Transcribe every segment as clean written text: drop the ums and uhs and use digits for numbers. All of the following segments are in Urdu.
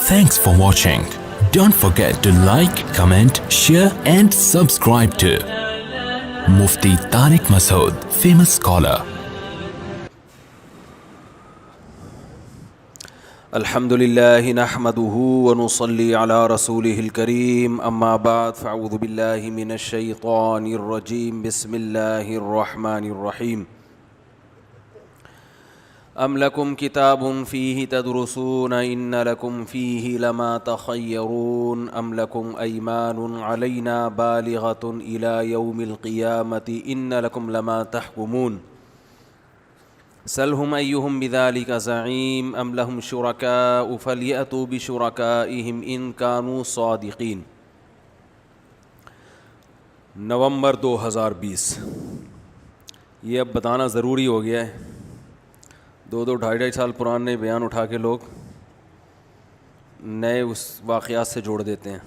Thanks for watching. Don't forget to like, comment, share and subscribe to Mufti Tariq Masood, famous scholar. الحمدللہ نحمدہ ونصلی علی رسولہ الکریم اما بعد فاعوذ باللہ من الشیطان الرجیم بسم اللہ الرحمن الرحیم ام لکم کتاب فیہ تدرسون ان لکم فیہ لما تخیرون ام لکم ایمان علینا بالغۃ الی یوم القیامۃ ان لکم لما تحکمون سلہم ایہم بذالک زعیم ام لہم شرکاء فلیأتوا بشرکائہم ان کانوا صادقین۔ نومبر 2020، یہ اب بتانا ضروری ہو گیا ہے۔ دو ڈھائی سال پرانے بیان اٹھا کے لوگ نئے اس واقعات سے جوڑ دیتے ہیں۔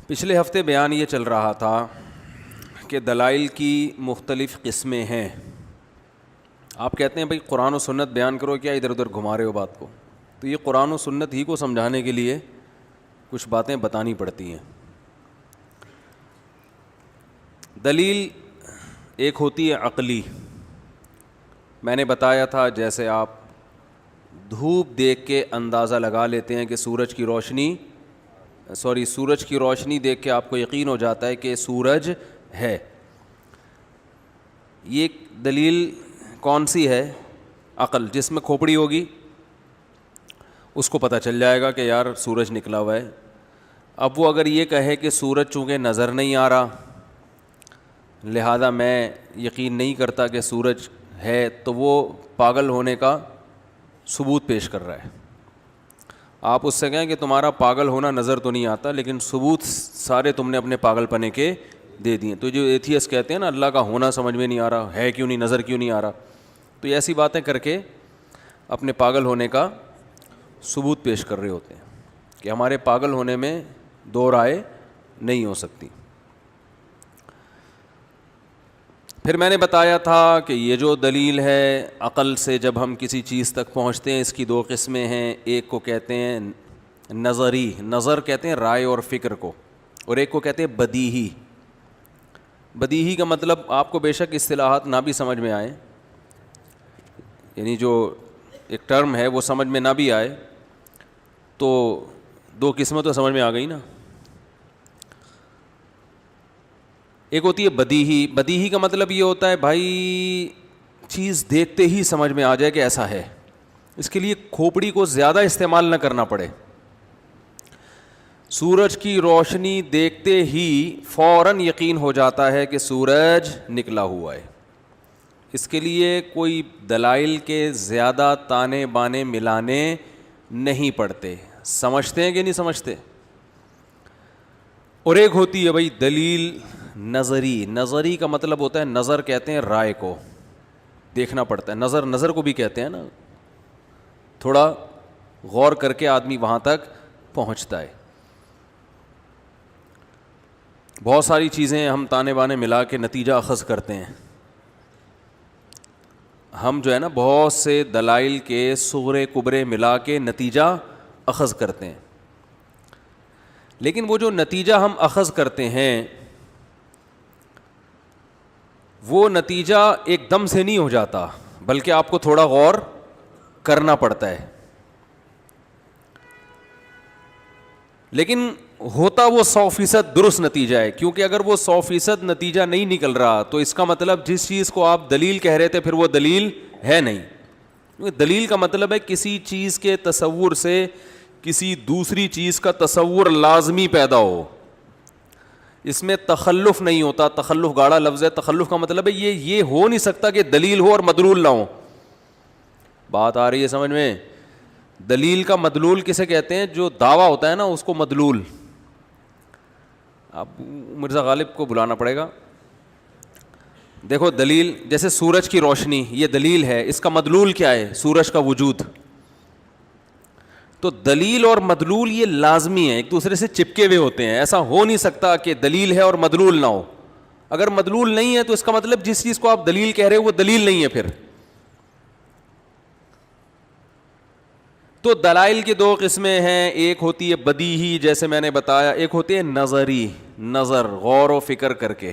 پچھلے ہفتے بیان یہ چل رہا تھا کہ دلائل کی مختلف قسمیں ہیں۔ آپ کہتے ہیں بھائی قرآن و سنت بیان کرو، کیا ادھر ادھر گھما رہے ہو بات کو؟ تو یہ قرآن و سنت ہی کو سمجھانے کے لیے کچھ باتیں بتانی پڑتی ہیں۔ دلیل ایک ہوتی ہے عقلی، میں نے بتایا تھا جیسے آپ دھوپ دیکھ کے اندازہ لگا لیتے ہیں کہ سورج کی روشنی دیکھ کے آپ کو یقین ہو جاتا ہے کہ سورج ہے۔ یہ دلیل کون سی ہے؟ عقل۔ جس میں کھوپڑی ہوگی اس کو پتہ چل جائے گا کہ یار سورج نکلا ہوا ہے۔ اب وہ اگر یہ کہے کہ سورج چونکہ نظر نہیں آ رہا لہذا میں یقین نہیں کرتا کہ سورج ہے، تو وہ پاگل ہونے کا ثبوت پیش کر رہا ہے۔ آپ اس سے کہیں کہ تمہارا پاگل ہونا نظر تو نہیں آتا لیکن ثبوت سارے تم نے اپنے پاگل پنے کے دے دیے۔ تو جو ایتھیسٹ کہتے ہیں نا اللہ کا ہونا سمجھ میں نہیں آ رہا، ہے کیوں نہیں، نظر کیوں نہیں آ رہا، تو یہ ایسی باتیں کر کے اپنے پاگل ہونے کا ثبوت پیش کر رہے ہوتے ہیں کہ ہمارے پاگل ہونے میں دو رائے نہیں ہو سکتی۔ پھر میں نے بتایا تھا کہ یہ جو دلیل ہے عقل سے جب ہم کسی چیز تک پہنچتے ہیں اس کی دو قسمیں ہیں۔ ایک کو کہتے ہیں نظری، نظر کہتے ہیں رائے اور فکر کو، اور ایک کو کہتے ہیں بدیہی۔ بدیہی کا مطلب آپ کو بے شک اصطلاحات نہ بھی سمجھ میں آئیں، یعنی جو ایک ٹرم ہے وہ سمجھ میں نہ بھی آئے تو دو قسمیں تو سمجھ میں آ گئی نا۔ ایک ہوتی ہے بدیہی۔ بدیہی کا مطلب یہ ہوتا ہے بھائی چیز دیکھتے ہی سمجھ میں آ جائے کہ ایسا ہے، اس کے لیے کھوپڑی کو زیادہ استعمال نہ کرنا پڑے۔ سورج کی روشنی دیکھتے ہی فوراً یقین ہو جاتا ہے کہ سورج نکلا ہوا ہے۔ اس کے لیے کوئی دلائل کے زیادہ تانے بانے ملانے نہیں پڑتے۔ سمجھتے ہیں کہ نہیں سمجھتے؟ اور ایک ہوتی ہے بھائی دلیل نظری۔ نظری کا مطلب ہوتا ہے، نظر کہتے ہیں رائے کو، دیکھنا پڑتا ہے۔ نظر کو بھی کہتے ہیں نا، تھوڑا غور کر کے آدمی وہاں تک پہنچتا ہے۔ بہت ساری چیزیں ہم تانے بانے ملا کے نتیجہ اخذ کرتے ہیں۔ ہم جو ہے نا بہت سے دلائل کے صغرے کبرے ملا کے نتیجہ اخذ کرتے ہیں، لیکن وہ جو نتیجہ ہم اخذ کرتے ہیں وہ نتیجہ ایک دم سے نہیں ہو جاتا، بلکہ آپ کو تھوڑا غور کرنا پڑتا ہے۔ لیکن ہوتا وہ 100% درست نتیجہ ہے، کیونکہ اگر وہ 100% نتیجہ نہیں نکل رہا تو اس کا مطلب جس چیز کو آپ دلیل کہہ رہے تھے پھر وہ دلیل ہے نہیں۔ کیونکہ دلیل کا مطلب ہے کسی چیز کے تصور سے کسی دوسری چیز کا تصور لازمی پیدا ہو، اس میں تخلف نہیں ہوتا۔ تخلف گاڑا لفظ ہے، تخلف کا مطلب ہے یہ ہو نہیں سکتا کہ دلیل ہو اور مدلول نہ ہو۔ بات آ رہی ہے سمجھ میں؟ دلیل کا مدلول کسے کہتے ہیں؟ جو دعویٰ ہوتا ہے نا اس کو مدلول۔ اب مرزا غالب کو بلانا پڑے گا۔ دیکھو دلیل جیسے سورج کی روشنی یہ دلیل ہے، اس کا مدلول کیا ہے؟ سورج کا وجود۔ تو دلیل اور مدلول یہ لازمی ہے، ایک دوسرے سے چپکے ہوئے ہوتے ہیں۔ ایسا ہو نہیں سکتا کہ دلیل ہے اور مدلول نہ ہو۔ اگر مدلول نہیں ہے تو اس کا مطلب جس چیز کو آپ دلیل کہہ رہے ہو وہ دلیل نہیں ہے پھر۔ تو دلائل کی دو قسمیں ہیں, ایک ہوتی ہے بدیہی جیسے میں نے بتایا, ایک ہوتی ہے نظری, نظر غور و فکر کر کے.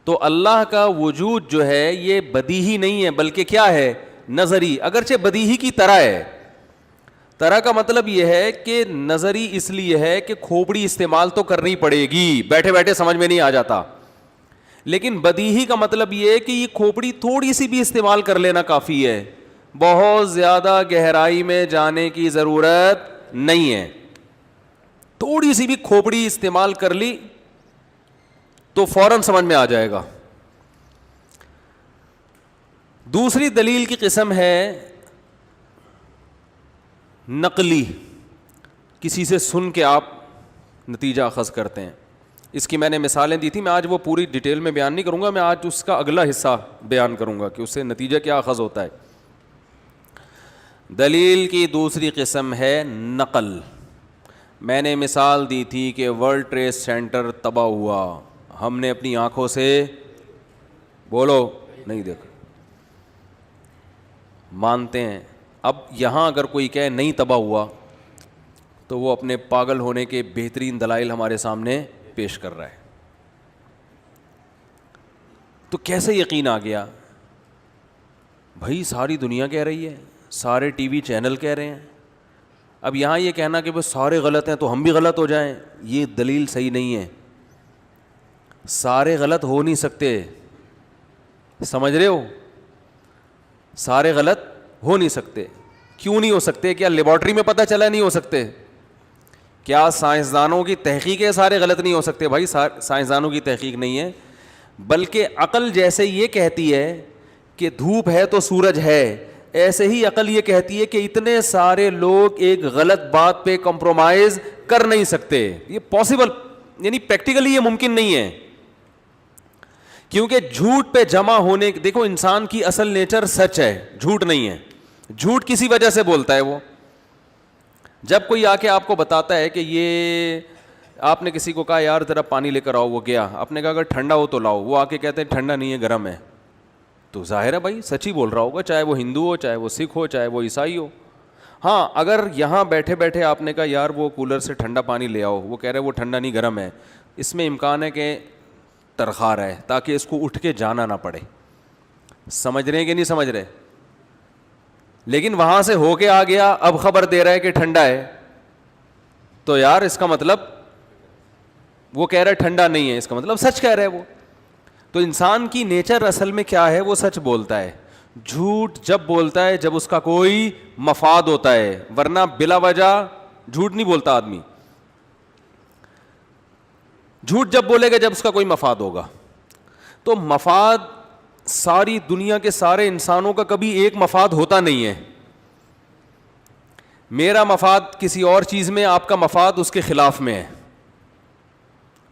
تو اللہ کا وجود جو ہے یہ بدیہی نہیں ہے بلکہ کیا ہے, نظری, اگرچہ بدیہی کی طرح ہے. طرح کا مطلب یہ ہے کہ نظری اس لیے ہے کہ کھوپڑی استعمال تو کرنی پڑے گی, بیٹھے بیٹھے سمجھ میں نہیں آ جاتا. لیکن بدیہی کا مطلب یہ ہے کہ یہ کھوپڑی تھوڑی سی بھی استعمال کر لینا کافی ہے, بہت زیادہ گہرائی میں جانے کی ضرورت نہیں ہے. تھوڑی سی بھی کھوپڑی استعمال کر لی تو فوراً سمجھ میں آ جائے گا. دوسری دلیل کی قسم ہے نقلی, کسی سے سن کے آپ نتیجہ اخذ کرتے ہیں. اس کی میں نے مثالیں دی تھی, میں آج وہ پوری ڈیٹیل میں بیان نہیں کروں گا, میں آج اس کا اگلا حصہ بیان کروں گا کہ اس سے نتیجہ کیا اخذ ہوتا ہے. دلیل کی دوسری قسم ہے نقل. میں نے مثال دی تھی کہ ورلڈ ٹریڈ سینٹر تباہ ہوا, ہم نے اپنی آنکھوں سے بولو نہیں دیکھا, مانتے ہیں. اب یہاں اگر کوئی کہے نہیں تباہ ہوا تو وہ اپنے پاگل ہونے کے بہترین دلائل ہمارے سامنے پیش کر رہا ہے. تو کیسے یقین آ گیا؟ بھائی ساری دنیا کہہ رہی ہے, سارے ٹی وی چینل کہہ رہے ہیں. اب یہاں یہ کہنا کہ بس سارے غلط ہیں تو ہم بھی غلط ہو جائیں, یہ دلیل صحیح نہیں ہے. سارے غلط ہو نہیں سکتے, سمجھ رہے ہو؟ سارے غلط ہو نہیں سکتے. کیوں نہیں ہو سکتے؟ کیا لیبارٹری میں پتہ چلا نہیں ہو سکتے؟ کیا سائنسدانوں کی تحقیق ہے سارے غلط نہیں ہو سکتے؟ بھائی سائنسدانوں کی تحقیق نہیں ہے, بلکہ عقل جیسے یہ کہتی ہے کہ دھوپ ہے تو سورج ہے, ایسے ہی عقل یہ کہتی ہے کہ اتنے سارے لوگ ایک غلط بات پہ کمپرومائز کر نہیں سکتے. یہ پاسبل, یعنی پریکٹیکلی یہ ممکن نہیں ہے, کیونکہ جھوٹ پہ جمع ہونے, دیکھو انسان کی اصل نیچر سچ ہے, جھوٹ نہیں ہے. جھوٹ کسی وجہ سے بولتا ہے وہ. جب کوئی آ کے آپ کو بتاتا ہے کہ یہ, آپ نے کسی کو کہا یار ذرا پانی لے کر آؤ, وہ گیا, آپ نے کہا اگر ٹھنڈا ہو تو لاؤ, وہ آ کے کہتے ہیں ٹھنڈا نہیں ہے گرم ہے, تو ظاہر ہے بھائی سچ ہی بول رہا ہوگا, چاہے وہ ہندو ہو, چاہے وہ سکھ ہو, چاہے وہ عیسائی ہو. ہاں اگر یہاں بیٹھے بیٹھے آپ نے کہا یار وہ کولر سے ٹھنڈا پانی لے آؤ, وہ کہہ رہے وہ ٹھنڈا نہیں گرم ہے, اس میں امکان ہے کہ ترخار ہے تاکہ اس کو اٹھ کے جانا نہ پڑے. سمجھ رہے ہیں کہ نہیں سمجھ رہے؟ لیکن وہاں سے ہو کے آ گیا, اب خبر دے رہا ہے کہ ٹھنڈا ہے, تو یار اس کا مطلب وہ کہہ رہا ہے ٹھنڈا نہیں ہے, اس کا مطلب سچ کہہ رہا ہے وہ. تو انسان کی نیچر اصل میں کیا ہے, وہ سچ بولتا ہے. جھوٹ جب بولتا ہے جب اس کا کوئی مفاد ہوتا ہے, ورنہ بلا وجہ جھوٹ نہیں بولتا آدمی. جھوٹ جب بولے گا جب اس کا کوئی مفاد ہوگا. تو مفاد ساری دنیا کے سارے انسانوں کا کبھی ایک مفاد ہوتا نہیں ہے. میرا مفاد کسی اور چیز میں, آپ کا مفاد اس کے خلاف میں ہے.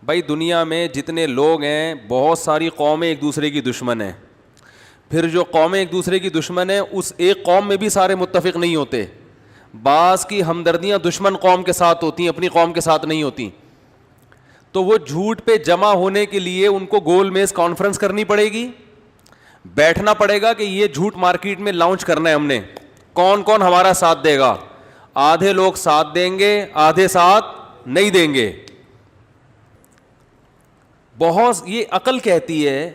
بھائی دنیا میں جتنے لوگ ہیں, بہت ساری قومیں ایک دوسرے کی دشمن ہیں. پھر جو قومیں ایک دوسرے کی دشمن ہیں, اس ایک قوم میں بھی سارے متفق نہیں ہوتے. بعض کی ہمدردیاں دشمن قوم کے ساتھ ہوتی ہیں, اپنی قوم کے ساتھ نہیں ہوتی. تو وہ جھوٹ پہ جمع ہونے کے لیے ان کو گول میز کانفرنس کرنی پڑے گی, بیٹھنا پڑے گا کہ یہ جھوٹ مارکیٹ میں لانچ کرنا ہے ہم نے, کون کون ہمارا ساتھ دے گا. آدھے لوگ ساتھ دیں گے, آدھے ساتھ نہیں دیں گے. بہت یہ عقل کہتی ہے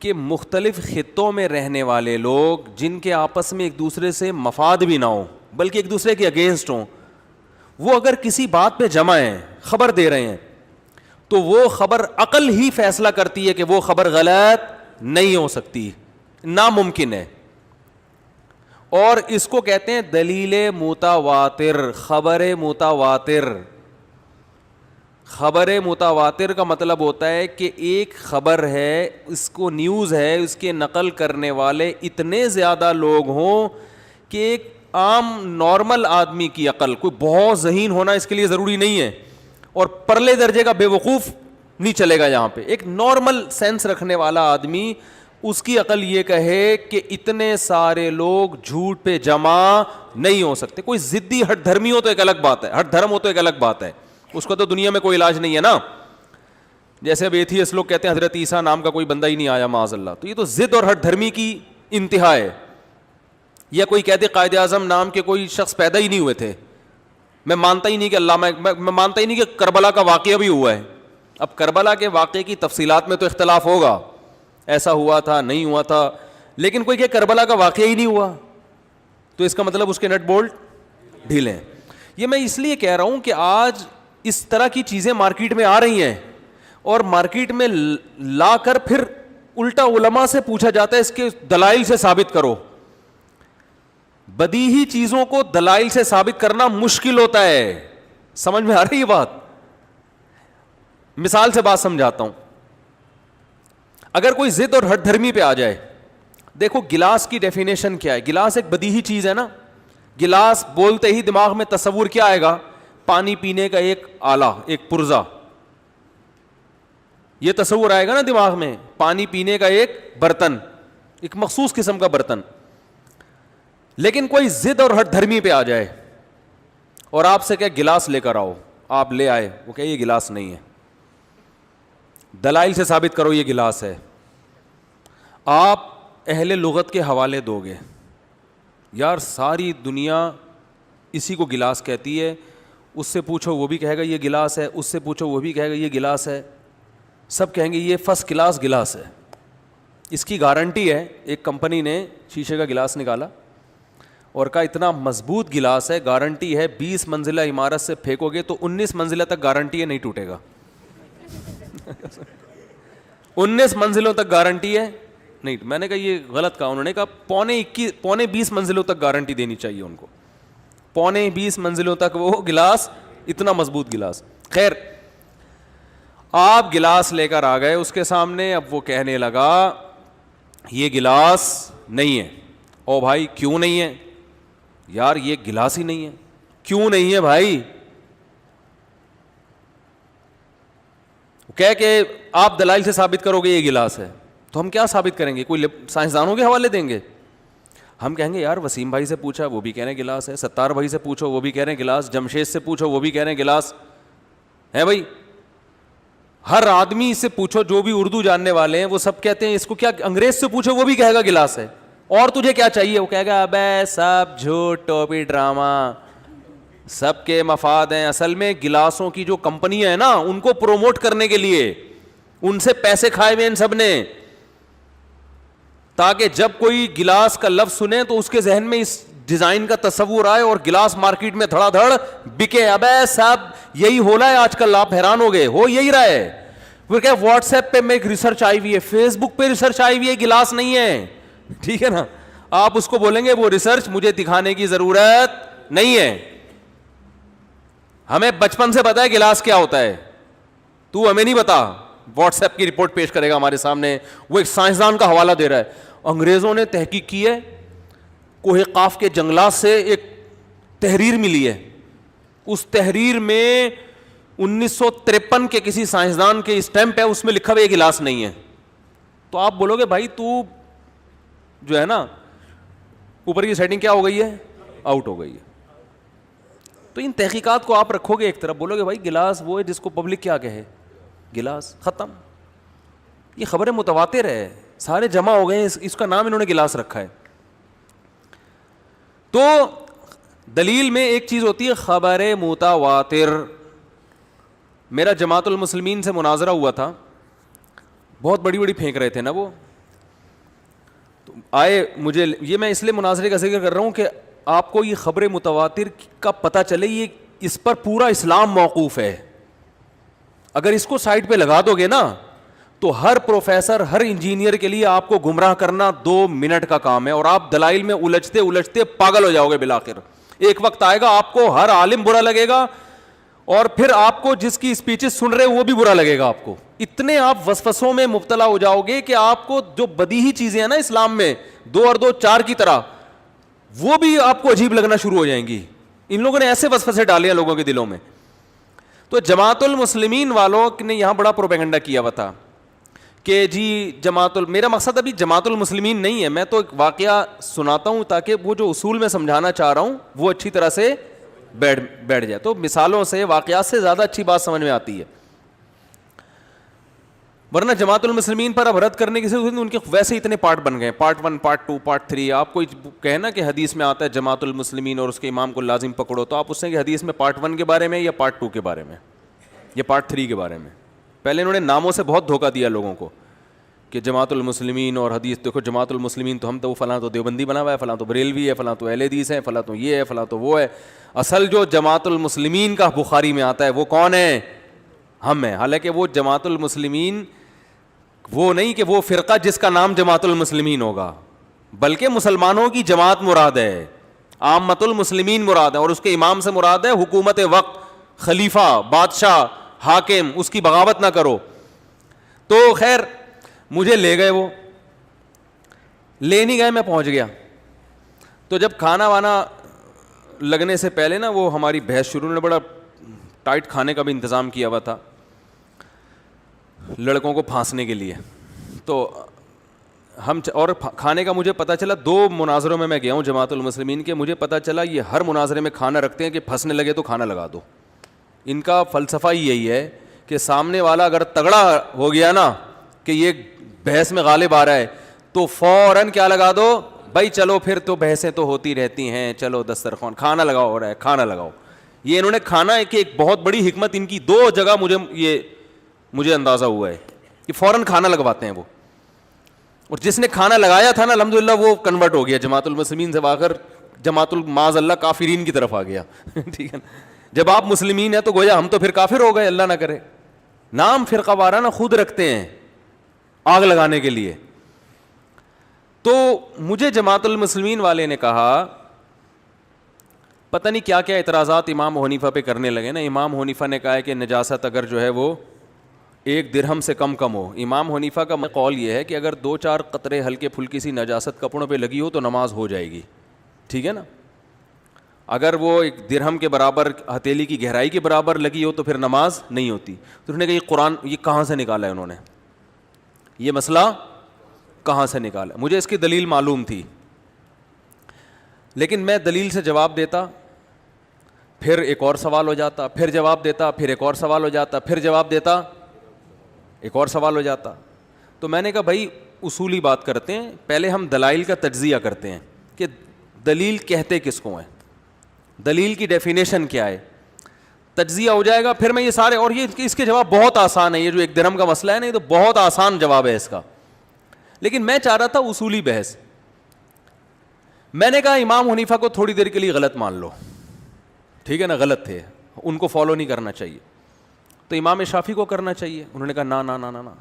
کہ مختلف خطوں میں رہنے والے لوگ جن کے آپس میں ایک دوسرے سے مفاد بھی نہ ہو بلکہ ایک دوسرے کے اگینسٹ ہوں, وہ اگر کسی بات پہ جمع ہیں, خبر دے رہے ہیں, تو وہ خبر عقل ہی فیصلہ کرتی ہے کہ وہ خبر غلط نہیں ہو سکتی, ناممکن ہے. اور اس کو کہتے ہیں دلیل متواتر, خبر متواتر. خبر متواتر کا مطلب ہوتا ہے کہ ایک خبر ہے, اس کو نیوز ہے, اس کے نقل کرنے والے اتنے زیادہ لوگ ہوں کہ ایک عام نارمل آدمی کی عقل, کوئی بہت ذہین ہونا اس کے لیے ضروری نہیں ہے, اور پرلے درجے کا بے وقوف نہیں چلے گا یہاں پہ. ایک نارمل سینس رکھنے والا آدمی, اس کی عقل یہ کہے کہ اتنے سارے لوگ جھوٹ پہ جمع نہیں ہو سکتے. کوئی ضدی ہٹ دھرمی ہو تو ایک الگ بات ہے, ہٹ دھرم ہو تو ایک الگ بات ہے, اس کو تو دنیا میں کوئی علاج نہیں ہے نا. جیسے اب ایتھیسٹ لوگ کہتے ہیں حضرت عیسیٰ نام کا کوئی بندہ ہی نہیں آیا معاذ اللہ, تو یہ تو ضد اور ہٹ دھرمی کی انتہا ہے. یا کوئی کہتے قائد اعظم نام کے کوئی شخص پیدا ہی نہیں ہوئے تھے. میں مانتا ہی نہیں کہ میں مانتا ہی نہیں کہ کربلا کا واقعہ بھی ہوا ہے. اب کربلا کے واقعے کی تفصیلات میں تو اختلاف ہوگا, ایسا ہوا تھا نہیں ہوا تھا, لیکن کوئی کہ کربلا کا واقعہ ہی نہیں ہوا تو اس کا مطلب اس کے نٹ بولٹ ڈھیلے ہیں. یہ میں اس لیے کہہ رہا ہوں کہ آج اس طرح کی چیزیں مارکیٹ میں آ رہی ہیں اور مارکیٹ میں لا کر پھر الٹا علماء سے پوچھا جاتا ہے اس کے دلائل سے ثابت کرو. بدیہی چیزوں کو دلائل سے ثابت کرنا مشکل ہوتا ہے. سمجھ میں آ رہی ہے بات؟ مثال سے بات سمجھاتا ہوں. اگر کوئی ضد اور ہٹ دھرمی پہ آ جائے, دیکھو گلاس کی ڈیفینیشن کیا ہے؟ گلاس ایک بدیہی چیز ہے نا. گلاس بولتے ہی دماغ میں تصور کیا آئے گا؟ پانی پینے کا ایک آلہ, ایک پرزا, یہ تصور آئے گا نا دماغ میں. پانی پینے کا ایک برتن, ایک مخصوص قسم کا برتن. لیکن کوئی ضد اور ہٹ دھرمی پہ آ جائے اور آپ سے کہ گلاس لے کر آؤ, آپ لے آئے, وہ کہ یہ گلاس نہیں ہے, دلائل سے ثابت کرو یہ گلاس ہے. آپ اہل لغت کے حوالے دو گے, یار ساری دنیا اسی کو گلاس کہتی ہے, اس سے پوچھو وہ بھی کہے گا یہ گلاس ہے, اس سے پوچھو وہ بھی کہے گا یہ گلاس ہے, سب کہیں گے یہ فرسٹ کلاس گلاس ہے. اس کی گارنٹی ہے. ایک کمپنی نے شیشے کا گلاس نکالا اور کہا اتنا مضبوط گلاس ہے, گارنٹی ہے 20 منزلہ عمارت سے پھینکو گے تو 19 منزلہ تک گارنٹی ہے نہیں ٹوٹے گا. 19 منزلوں تک گارنٹی ہے نہیں. میں نے کہا یہ غلط کہا. انہوں نے کہا پونے 20 منزلوں تک گارنٹی دینی چاہیے ان کو. پونے 20 منزلوں تک وہ گلاس, اتنا مضبوط گلاس. خیر, آپ گلاس لے کر آ گئے اس کے سامنے. اب وہ کہنے لگا یہ گلاس نہیں ہے. او بھائی کیوں نہیں ہے؟ یار یہ گلاس ہی نہیں ہے. کیوں نہیں ہے بھائی؟ کہہ کہ آپ دلائل سے ثابت کرو گے یہ گلاس ہے. تو ہم کیا ثابت کریں گے؟ کوئی سائنسدانوں کے حوالے دیں گے؟ ہم کہیں گے یار وسیم بھائی سے پوچھا وہ بھی کہہ رہے ہیں گلاس ہے, ستار بھائی سے پوچھو وہ بھی کہہ رہے ہیں گلاس, جمشید سے پوچھو وہ بھی کہہ رہے ہیں گلاس ہے. بھائی ہر آدمی سے پوچھو جو بھی اردو جاننے والے ہیں وہ سب کہتے ہیں اس کو. کیا انگریز سے پوچھو وہ بھی کہے گا گلاس ہے. اور تجھے کیا چاہیے؟ وہ کہے گا ابے سب جھوٹ ٹوپی ڈرامہ, سب کے مفاد ہیں. اصل میں گلاسوں کی جو کمپنیاں ہیں نا ان کو پروموٹ کرنے کے لیے ان سے پیسے کھائے ہوئے ان سب نے, تاکہ جب کوئی گلاس کا لفظ سنے تو اس کے ذہن میں اس ڈیزائن کا تصور آئے اور گلاس مارکیٹ میں دھڑا دھڑ بکے. ابے سب یہی ہو رہا ہے آج کل, آپ حیران ہو گئے, ہو یہی رہا ہے. وہ کہ واٹس ایپ پہ میں ایک ریسرچ آئی ہوئی ہے, فیس بک پہ ریسرچ آئی ہوئی ہے, گلاس نہیں ہے. ٹھیک ہے نا, آپ اس کو بولیں گے وہ ریسرچ مجھے دکھانے کی ضرورت نہیں ہے, ہمیں بچپن سے پتا ہے گلاس کیا ہوتا ہے, تو ہمیں نہیں بتا. واٹس ایپ کی رپورٹ پیش کرے گا ہمارے سامنے, وہ ایک سائنسدان کا حوالہ دے رہا ہے. انگریزوں نے تحقیق کی ہے, کوہ قاف کے جنگلات سے ایک تحریر ملی ہے, اس تحریر میں 1953 کے کسی سائنسدان کے اسٹیمپ ہے, اس میں لکھا ہوا یہ گلاس نہیں ہے. تو آپ بولو گے بھائی تو جو ہے نا اوپر کی سیٹنگ کیا ہو گئی ہے, آؤٹ ہو گئی ہے. تو ان تحقیقات کو آپ رکھو گے ایک طرف, بولو گے بھائی گلاس وہ ہے جس کو پبلک کیا کہے, گلاس ختم. یہ خبریں متواتر ہے, سارے جمع ہو گئے, اس کا نام انہوں نے گلاس رکھا ہے. تو دلیل میں ایک چیز ہوتی ہے خبر متواتر. میرا جماعت المسلمین سے مناظرہ ہوا تھا, بہت بڑی بڑی پھینک رہے تھے نا وہ, تو آئے مجھے, یہ میں اس لیے مناظرے کا ذکر کر رہا ہوں کہ آپ کو یہ خبر متواتر کا پتہ چلے, یہ اس پر پورا اسلام موقوف ہے. اگر اس کو سائڈ پہ لگا دو گے نا تو ہر پروفیسر, ہر انجینئر کے لیے آپ کو گمراہ کرنا 2 منٹ کا کام ہے, اور آپ دلائل میں الجھتے الجھتے پاگل ہو جاؤ گے بالآخر. ایک وقت آئے گا آپ کو ہر عالم برا لگے گا, اور پھر آپ کو جس کی اسپیچز سن رہے وہ بھی برا لگے گا آپ کو. اتنے آپ وسوسوں میں مبتلا ہو جاؤ گے کہ آپ کو جو بدیہی چیزیں ہیں نا اسلام میں 2 اور 2 4 کی طرح, وہ بھی آپ کو عجیب لگنا شروع ہو جائیں گی. ان لوگوں نے ایسے وسوسے ڈالے ہیں لوگوں کے دلوں میں. تو جماعت المسلمین والوں نے یہاں بڑا پروپیگنڈا کیا ہوا تھا کہ جی میرا مقصد ابھی جماعت المسلمین نہیں ہے, میں تو ایک واقعہ سناتا ہوں تاکہ وہ جو اصول میں سمجھانا چاہ رہا ہوں وہ اچھی طرح سے بیٹھ جائے. تو مثالوں سے, واقعات سے زیادہ اچھی بات سمجھ میں آتی ہے. ورنہ جماعت المسلمین پر اب رد کرنے کی سے ان کے ویسے اتنے پارٹ بن گئے, پارٹ 1, پارٹ 2, پارٹ 3. آپ کو کہنا کہ حدیث میں آتا ہے جماعت المسلمین اور اس کے امام کو لازم پکڑو, تو آپ اس سے کہ حدیث میں پارٹ 1 کے بارے میں یا پارٹ 2 کے بارے میں یا پارٹ 3 کے بارے میں. پہلے انہوں نے ناموں سے بہت دھوکہ دیا لوگوں کو کہ جماعت المسلمین اور حدیث. دیکھو جماعت المسلمین تو ہم تو فلاں تو دیوبندی بنا ہوا ہے, فلاں تو بریلوی ہے, فلاں تو اہل حدیث ہے, فلاں تو یہ ہے, فلاں تو وہ ہے. اصل جو جماعت المسلمین کا بخاری میں آتا ہے وہ کون ہے؟ ہم ہیں. حالانکہ وہ جماعت المسلمین وہ نہیں کہ وہ فرقہ جس کا نام جماعت المسلمین ہوگا, بلکہ مسلمانوں کی جماعت مراد ہے, عامت المسلمین مراد ہے, اور اس کے امام سے مراد ہے حکومت وقت, خلیفہ, بادشاہ, حاکم. اس کی بغاوت نہ کرو. تو خیر مجھے لے گئے, وہ لے نہیں گئے, میں پہنچ گیا. تو جب کھانا وانا لگنے سے پہلے نا وہ ہماری بحث شروع, نے بڑا ٹائٹ کھانے کا بھی انتظام کیا ہوا تھا لڑکوں کو پھانسنے کے لیے. تو ہم اور کھانے کا مجھے پتہ چلا, 2 مناظروں میں گیا ہوں جماعت المسلمین کے, مجھے پتہ چلا یہ ہر مناظرے میں کھانا رکھتے ہیں کہ پھنسنے لگے تو کھانا لگا دو. ان کا فلسفہ ہی یہی ہے کہ سامنے والا اگر تگڑا ہو گیا نا کہ یہ بحث میں غالب آ رہا ہے تو فوراً کیا لگا دو, بھائی چلو پھر تو بحثیں تو ہوتی رہتی ہیں, چلو دسترخوان کھانا لگاؤ ہو رہا ہے, کھانا لگاؤ. یہ انہوں نے کھانا ہے کہ ایک بہت بڑی حکمت ان کی 2 جگہ مجھے اندازہ ہوا ہے کہ فوراً کھانا لگواتے ہیں وہ. اور جس نے کھانا لگایا تھا نا الحمدللہ وہ کنورٹ ہو گیا جماعت المسلمین سے آ کر جماعت المعاذ اللہ کافرین کی طرف آ گیا. ٹھیک ہے نا, جب آپ مسلمین ہیں تو گویا ہم تو پھر کافر ہو گئے, اللہ نہ کرے. نام فرقہ وارانہ خود رکھتے ہیں آگ لگانے کے لیے. تو مجھے جماعت المسلمین والے نے کہا, پتہ نہیں کیا کیا اعتراضات امام حنیفہ پہ کرنے لگے نا. امام حنیفہ نے کہا ہے کہ نجاست اگر جو ہے وہ 1 درہم سے کم ہو. امام حنیفہ کا قول یہ ہے کہ اگر 2-4 قطرے ہلکے پھلکی سی نجاست کپڑوں پہ لگی ہو تو نماز ہو جائے گی. ٹھیک ہے نا, اگر وہ 1 درہم کے برابر, ہتھیلی کی گہرائی کے برابر لگی ہو تو پھر نماز نہیں ہوتی. تو انہوں نے کہا یہ قرآن یہ کہاں سے نکالا ہے انہوں نے, یہ مسئلہ کہاں سے نکالا. مجھے اس کی دلیل معلوم تھی, لیکن میں دلیل سے جواب دیتا, پھر ایک اور سوال ہو جاتا, پھر جواب دیتا, پھر ایک اور سوال ہو جاتا, پھر جواب دیتا, ایک اور سوال ہو جاتا. تو میں نے کہا بھائی اصولی بات کرتے ہیں, پہلے ہم دلائل کا تجزیہ کرتے ہیں کہ دلیل کہتے کس کو ہیں, دلیل کی ڈیفینیشن کیا ہے. تجزیہ ہو جائے گا, پھر میں یہ سارے, اور یہ اس کے جواب بہت آسان ہے. یہ جو 1 درہم کا مسئلہ ہے نا, یہ تو بہت آسان جواب ہے اس کا. لیکن میں چاہ رہا تھا اصولی بحث. میں نے کہا امام حنیفہ کو تھوڑی دیر کے لیے غلط مان لو, ٹھیک ہے نا, غلط تھے, ان کو فالو نہیں کرنا چاہیے. تو امام شافعی کو کرنا چاہیے. انہوں نے کہا نا نا نا نا نا.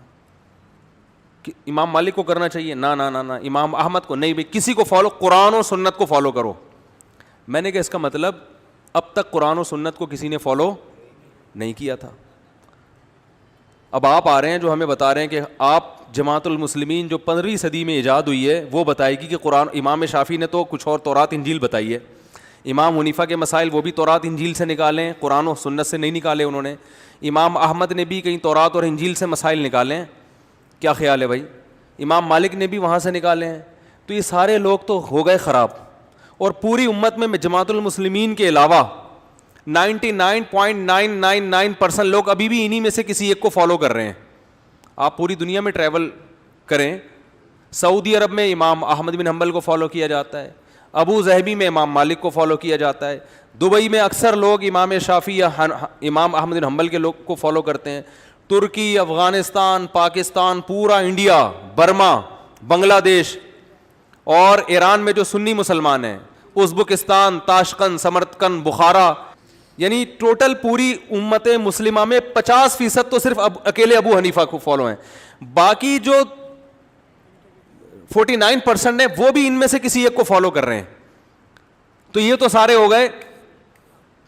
امام مالک کو کرنا چاہیے, نا نا نا نا. امام احمد کو نہیں, بھائی کسی کو فالو, قرآن و سنت کو فالو کرو. میں نے کہا اس کا مطلب اب تک قرآن و سنت کو کسی نے فالو نہیں کیا تھا. اب آپ آ رہے ہیں جو ہمیں بتا رہے ہیں کہ آپ جماعت المسلمین جو 15ویں صدی میں ایجاد ہوئی ہے وہ بتائے گی کہ قرآن. امام شافعی نے تو کچھ اور تورات انجیل بتائی ہے. امام حنیفہ کے مسائل وہ بھی تورات انجیل سے نکالے ہیں, قرآن و سنت سے نہیں نکالے انہوں نے. امام احمد نے بھی کہیں تورات اور انجیل سے مسائل نکالے ہیں. کیا خیال ہے بھائی؟ امام مالک نے بھی وہاں سے نکالے ہیں. تو یہ سارے لوگ تو ہو گئے خراب, اور پوری امت میں جماعت المسلمین کے علاوہ 99.999% لوگ ابھی بھی انہی میں سے کسی ایک کو فالو کر رہے ہیں. آپ پوری دنیا میں ٹریول کریں, سعودی عرب میں امام احمد بن حنبل کو فالو کیا جاتا ہے, ابو ظہبی میں امام مالک کو فالو کیا جاتا ہے, دبئی میں اکثر لوگ امام شافعی یا امام احمد بن حنبل کے لوگ کو فالو کرتے ہیں. ترکی, افغانستان, پاکستان, پورا انڈیا, برما, بنگلہ دیش اور ایران میں جو سنی مسلمان ہیں, ازبکستان, تاشقند, سمرقند, بخارا, یعنی ٹوٹل پوری امت مسلمہ میں 50% تو صرف اکیلے ابو حنیفہ کو فالو ہیں. باقی جو 49% ہیں وہ بھی ان میں سے کسی ایک کو فالو کر رہے ہیں. تو یہ تو سارے ہو گئے,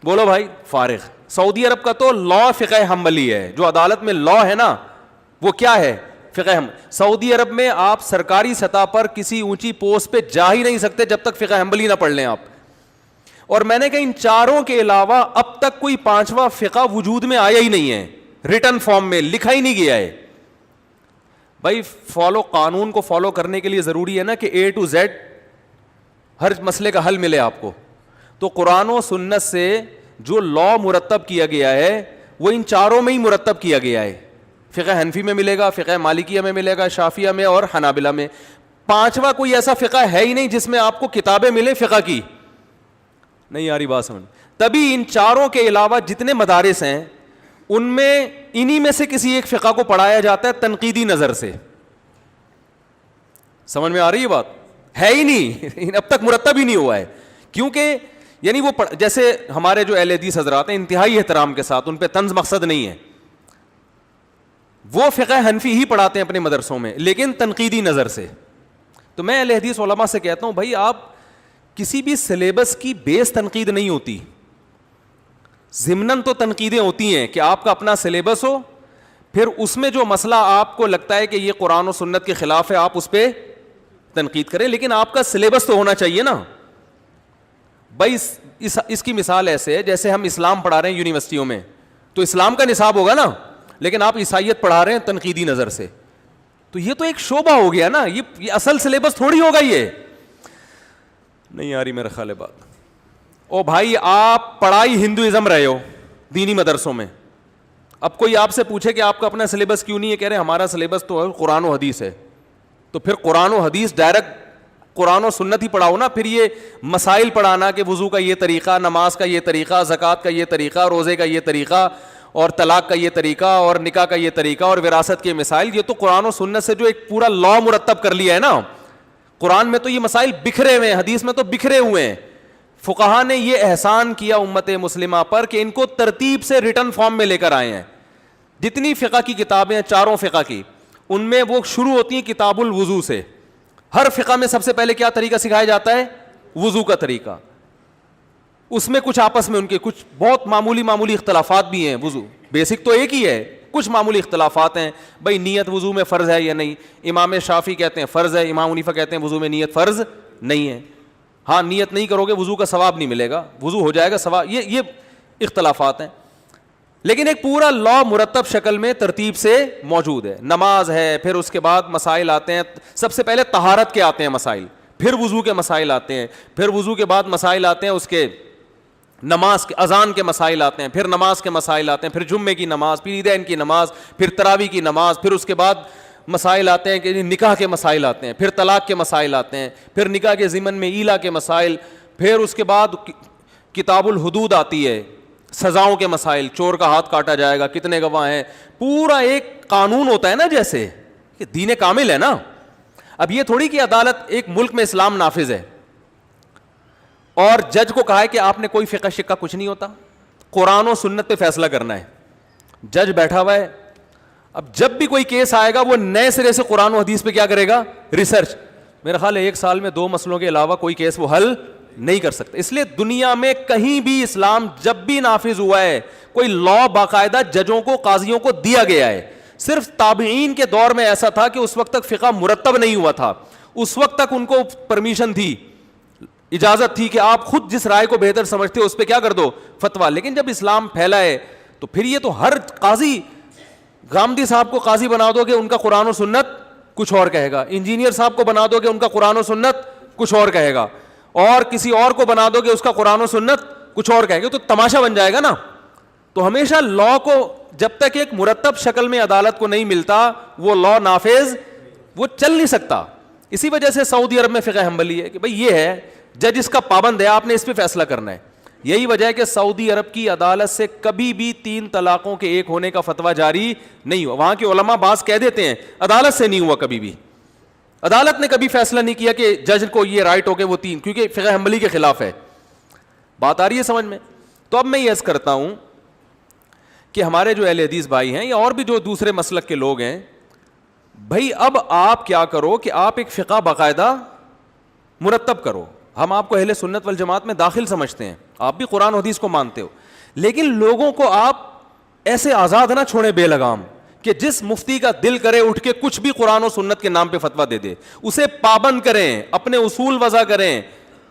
بولو بھائی, فارغ. سعودی عرب کا تو لا فقہ حنبلی ہے, جو عدالت میں لا ہے نا وہ کیا ہے, فقہ حنبلی. سعودی عرب میں آپ سرکاری سطح پر کسی اونچی پوسٹ پہ جا ہی نہیں سکتے جب تک فقہ حنبلی نہ پڑھ لیں آپ. اور میں نے کہا ان چاروں کے علاوہ اب تک کوئی 5واں فقہ وجود میں آیا ہی نہیں ہے, ریٹن فارم میں لکھا ہی نہیں گیا ہے. بھائی فالو, قانون کو فالو کرنے کے لیے ضروری ہے نا کہ A to Z ہر مسئلے کا حل ملے آپ کو. تو قرآن و سنت سے جو لا مرتب کیا گیا ہے وہ ان چاروں میں ہی مرتب کیا گیا ہے. فقہ حنفی میں ملے گا, فقہ مالکیہ میں ملے گا, شافعیہ میں اور حنابلہ میں. پانچواں کوئی ایسا فقہ ہے ہی نہیں جس میں آپ کو کتابیں ملیں فقہ کی. نہیں آ رہی بات سمجھ؟ تبھی ان چاروں کے علاوہ جتنے مدارس ہیں ان میں انہی میں سے کسی ایک فقہ کو پڑھایا جاتا ہے تنقیدی نظر سے. سمجھ میں آ رہی ہے بات؟ ہے ہی نہیں, اب تک مرتب ہی نہیں ہوا ہے. کیونکہ یعنی وہ جیسے ہمارے جو اہل حدیث حضرات ہیں انتہائی احترام کے ساتھ, ان پہ طنز مقصد نہیں ہے, وہ فقہ حنفی ہی پڑھاتے ہیں اپنے مدرسوں میں لیکن تنقیدی نظر سے. تو میں اہل حدیث علماء سے کہتا ہوں بھائی آپ کسی بھی سلیبس کی بیس تنقید نہیں ہوتی, ضمناً تو تنقیدیں ہوتی ہیں کہ آپ کا اپنا سلیبس ہو, پھر اس میں جو مسئلہ آپ کو لگتا ہے کہ یہ قرآن و سنت کے خلاف ہے آپ اس پہ تنقید کریں, لیکن آپ کا سلیبس تو ہونا چاہیے نا. بھائی اس کی مثال ایسے ہے جیسے ہم اسلام پڑھا رہے ہیں یونیورسٹیوں میں, تو اسلام کا نصاب ہوگا نا, لیکن آپ عیسائیت پڑھا رہے ہیں تنقیدی نظر سے, تو یہ تو ایک شعبہ ہو گیا نا, یہ اصل سلیبس تھوڑی ہوگا. یہ نہیں آ رہی میرا خیال ہے بات. او بھائی آپ پڑھائی ہندوازم رہے ہو دینی مدرسوں میں, اب کوئی آپ سے پوچھے کہ آپ کا اپنا سلیبس کیوں نہیں ہے, کہہ رہے ہمارا سلیبس تو قرآن و حدیث ہے. تو پھر قرآن و حدیث ڈائریکٹ قرآن و سنت ہی پڑھاؤ نا. پھر یہ مسائل پڑھانا کہ وضو کا یہ طریقہ, نماز کا یہ طریقہ, زکوٰۃ کا یہ طریقہ, روزے کا یہ طریقہ, اور طلاق کا یہ طریقہ, اور نکاح کا یہ طریقہ, اور وراثت کے مسائل, یہ تو قرآن و سنت سے جو ایک پورا لا مرتب کر لیا ہے نا. قرآن میں تو یہ مسائل بکھرے ہوئے ہیں, حدیث میں تو بکھرے ہوئے ہیں. فقہا نے یہ احسان کیا امت مسلمہ پر کہ ان کو ترتیب سے ریٹن فارم میں لے کر آئے ہیں. جتنی فقہ کی کتابیں ہیں چاروں فقہ کی, ان میں وہ شروع ہوتی ہیں کتاب الوضو سے. ہر فقہ میں سب سے پہلے کیا طریقہ سکھایا جاتا ہے؟ وضو کا طریقہ. اس میں کچھ آپس میں ان کے کچھ بہت معمولی اختلافات بھی ہیں. وضو بیسک تو ایک ہی ہے, کچھ معمولی اختلافات ہیں. بھائی نیت وضو میں فرض ہے یا نہیں؟ امام شافعی کہتے ہیں فرض ہے, امام حنیفہ کہتے ہیں وضو میں نیت فرض نہیں ہے. ہاں نیت نہیں کرو گے وضو کا ثواب نہیں ملے گا, وضو ہو جائے گا ثواب. یہ اختلافات ہیں, لیکن ایک پورا لا مرتب شکل میں ترتیب سے موجود ہے. نماز ہے, پھر اس کے بعد مسائل آتے ہیں. سب سے پہلے طہارت کے آتے ہیں مسائل, پھر وضو کے مسائل آتے ہیں, پھر وضو کے بعد مسائل آتے ہیں اس کے نماز کے اذان کے مسائل آتے ہیں, پھر نماز کے مسائل آتے ہیں, پھر جمعے کی نماز, پھر عیدین کی نماز, پھر تراویح کی نماز, پھر اس کے بعد مسائل آتے ہیں کہ نکاح کے مسائل آتے ہیں, پھر طلاق کے مسائل آتے ہیں, پھر نکاح کے ضمن میں ایلا کے مسائل, پھر اس کے بعد کتاب الحدود آتی ہے, سزاؤں کے مسائل, چور کا ہاتھ کاٹا جائے گا, کتنے گواہ ہیں, پورا ایک قانون ہوتا ہے نا, جیسے کہ دین کامل ہے نا. اب یہ تھوڑی کہ عدالت ایک ملک میں اسلام نافذ ہے اور جج کو کہا ہے کہ آپ نے کوئی فقہ شقہ کچھ نہیں ہوتا, قرآن و سنت پہ فیصلہ کرنا ہے. جج بیٹھا ہوا ہے, اب جب بھی کوئی کیس آئے گا وہ نئے سرے سے قرآن و حدیث پہ کیا کرے گا؟ ریسرچ. میرا خیال ہے 1 سال میں 2 مسئلوں کے علاوہ کوئی کیس وہ حل نہیں کر سکتے. اس لیے دنیا میں کہیں بھی اسلام جب بھی نافذ ہوا ہے کوئی لا باقاعدہ ججوں کو, قاضیوں کو دیا گیا ہے. صرف تابعین کے دور میں ایسا تھا کہ اس وقت تک فقہ مرتب نہیں ہوا تھا, اس وقت تک ان کو پرمیشن تھی, اجازت تھی کہ آپ خود جس رائے کو بہتر سمجھتے ہو اس پہ کیا کر دو فتویٰ. لیکن جب اسلام پھیلا ہے تو پھر یہ تو ہر قاضی, گامدی صاحب کو قاضی بنا دو کہ ان کا قرآن و سنت کچھ اور کہے گا, انجینئر صاحب کو بنا دو کہ ان کا قرآن و سنت کچھ اور کہے گا, اور کسی اور کو بنا دو کہ اس کا قرآن و سنت کچھ اور کہے گا, تو تماشا بن جائے گا نا. تو ہمیشہ لا کو جب تک ایک مرتب شکل میں عدالت کو نہیں ملتا وہ لا نافذ وہ چل نہیں سکتا. اسی وجہ سے سعودی عرب میں فقہ حنبلی ہے کہ بھئی یہ ہے, جج اس کا پابند ہے, آپ نے اس پہ فیصلہ کرنا ہے. یہی وجہ ہے کہ سعودی عرب کی عدالت سے کبھی بھی 3 طلاقوں کے ایک ہونے کا فتویٰ جاری نہیں ہوا. وہاں کے علماء بعض کہہ دیتے ہیں عدالت سے نہیں ہوا کبھی بھی, عدالت نے کبھی فیصلہ نہیں کیا کہ جج کو یہ رائٹ ہو کہ وہ 3, کیونکہ فقہ حنبلی کے خلاف ہے. بات آ رہی ہے سمجھ میں؟ تو اب میں یہ عرض کرتا ہوں کہ ہمارے جو اہل حدیث بھائی ہیں یا اور بھی جو دوسرے مسلک کے لوگ ہیں, بھائی اب آپ کیا کرو کہ آپ ایک فقہ باقاعدہ مرتب کرو. ہم آپ کو اہل سنت والجماعت میں داخل سمجھتے ہیں, آپ بھی قرآن و حدیث کو مانتے ہو, لیکن لوگوں کو آپ ایسے آزاد نہ چھوڑیں بے لگام کہ جس مفتی کا دل کرے اٹھ کے کچھ بھی قرآن و سنت کے نام پہ فتویٰ دے دے. اسے پابند کریں, اپنے اصول وضع کریں,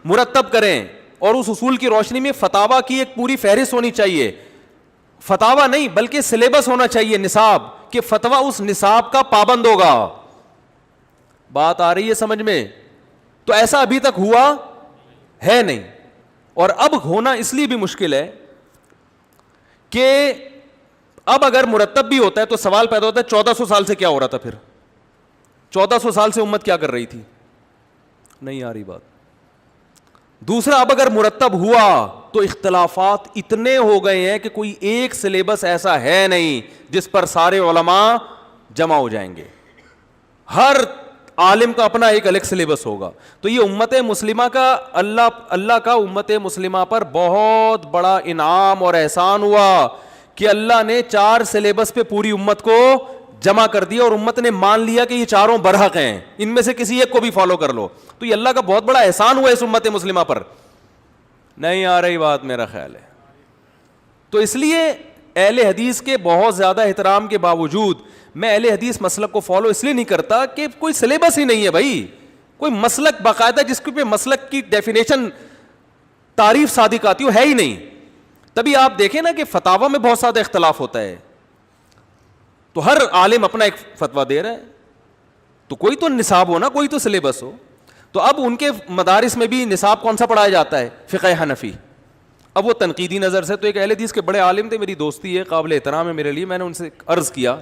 مرتب کریں, اور اس اصول کی روشنی میں فتاویٰ کی ایک پوری فہرست ہونی چاہیے. فتاویٰ نہیں بلکہ سلیبس ہونا چاہیے, نصاب, کہ فتویٰ اس نصاب کا پابند ہوگا. بات آ رہی ہے سمجھ میں؟ تو ایسا ابھی تک ہوا ہے نہیں, اور اب ہونا اس لیے بھی مشکل ہے کہ اب اگر مرتب بھی ہوتا ہے تو سوال پیدا ہوتا ہے 1400 سال سے کیا ہو رہا تھا؟ پھر 1400 سال سے امت کیا کر رہی تھی؟ نہیں آ رہی بات. دوسرا, اب اگر مرتب ہوا تو اختلافات اتنے ہو گئے ہیں کہ کوئی ایک سلیبس ایسا ہے نہیں جس پر سارے علماء جمع ہو جائیں گے. ہر عالم کا اپنا ایک الگ سلیبس ہوگا. تو یہ امت مسلمہ کا اللہ کا امت مسلمہ پر بہت بڑا انعام اور احسان ہوا کہ اللہ نے 4 سلیبس پہ پوری امت کو جمع کر دیا, اور امت نے مان لیا کہ یہ چاروں برحق ہیں, ان میں سے کسی ایک کو بھی فالو کر لو. تو یہ اللہ کا بہت بڑا احسان ہوا اس امت مسلمہ پر. نہیں آ رہی بات میرا خیال ہے. تو اس لیے اہل حدیث کے بہت زیادہ احترام کے باوجود میں اہل حدیث مسلک کو فالو اس لیے نہیں کرتا کہ کوئی سلیبس ہی نہیں ہے بھائی, کوئی مسلک باقاعدہ جس کے پہ مسلک کی ڈیفینیشن تعریف صادق آتی ہے ہی نہیں. تبھی آپ دیکھیں نا کہ فتاوی میں بہت زیادہ اختلاف ہوتا ہے, تو ہر عالم اپنا ایک فتویٰ دے رہا ہے, تو کوئی تو نصاب ہو نا, کوئی تو سلیبس ہو. تو اب ان کے مدارس میں بھی نصاب کون سا پڑھایا جاتا ہے؟ فقہ حنفی. اب وہ تنقیدی نظر سے, تو ایک اہل حدیث کے بڑے عالم تھے, میری دوستی ہے, قابل احترام ہے میرے لیے, میں نے ان سے عرض کیا,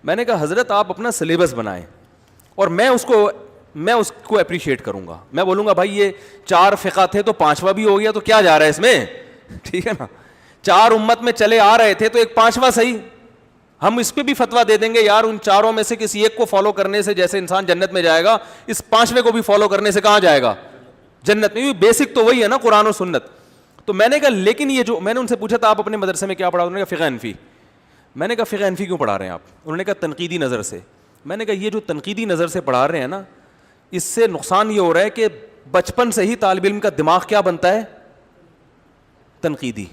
میں نے کہا حضرت آپ اپنا سلیبس بنائیں اور میں اس کو اپریشیٹ کروں گا. میں بولوں گا بھائی یہ 4 فقہ تھے تو 5واں بھی ہو گیا, تو کیا جا رہا ہے اس میں, ٹھیک ہے نا. 4 امت میں چلے آ رہے تھے تو ایک 5واں صحیح, ہم اس پہ بھی فتویٰ دے دیں گے یار ان 4 میں سے کسی ایک کو فالو کرنے سے جیسے انسان جنت میں جائے گا, اس 5ویں کو بھی فالو کرنے سے کہاں جائے گا؟ جنت میں. بیسک تو وہی ہے نا, قرآن و سنت. تو میں نے کہا لیکن یہ جو میں نے ان سے پوچھا تھا آپ اپنے مدرسے میں کیا پڑھا, انہوں نے کہا فقہ حنفی. میں نے کہا فقہ حنفی کیوں پڑھا رہے ہیں آپ؟ انہوں نے کہا تنقیدی نظر سے. میں نے کہا یہ جو تنقیدی نظر سے پڑھا رہے ہیں نا, اس سے نقصان یہ ہو رہا ہے کہ بچپن سے ہی طالب علم کا دماغ کیا بنتا ہے؟ تنقیدی.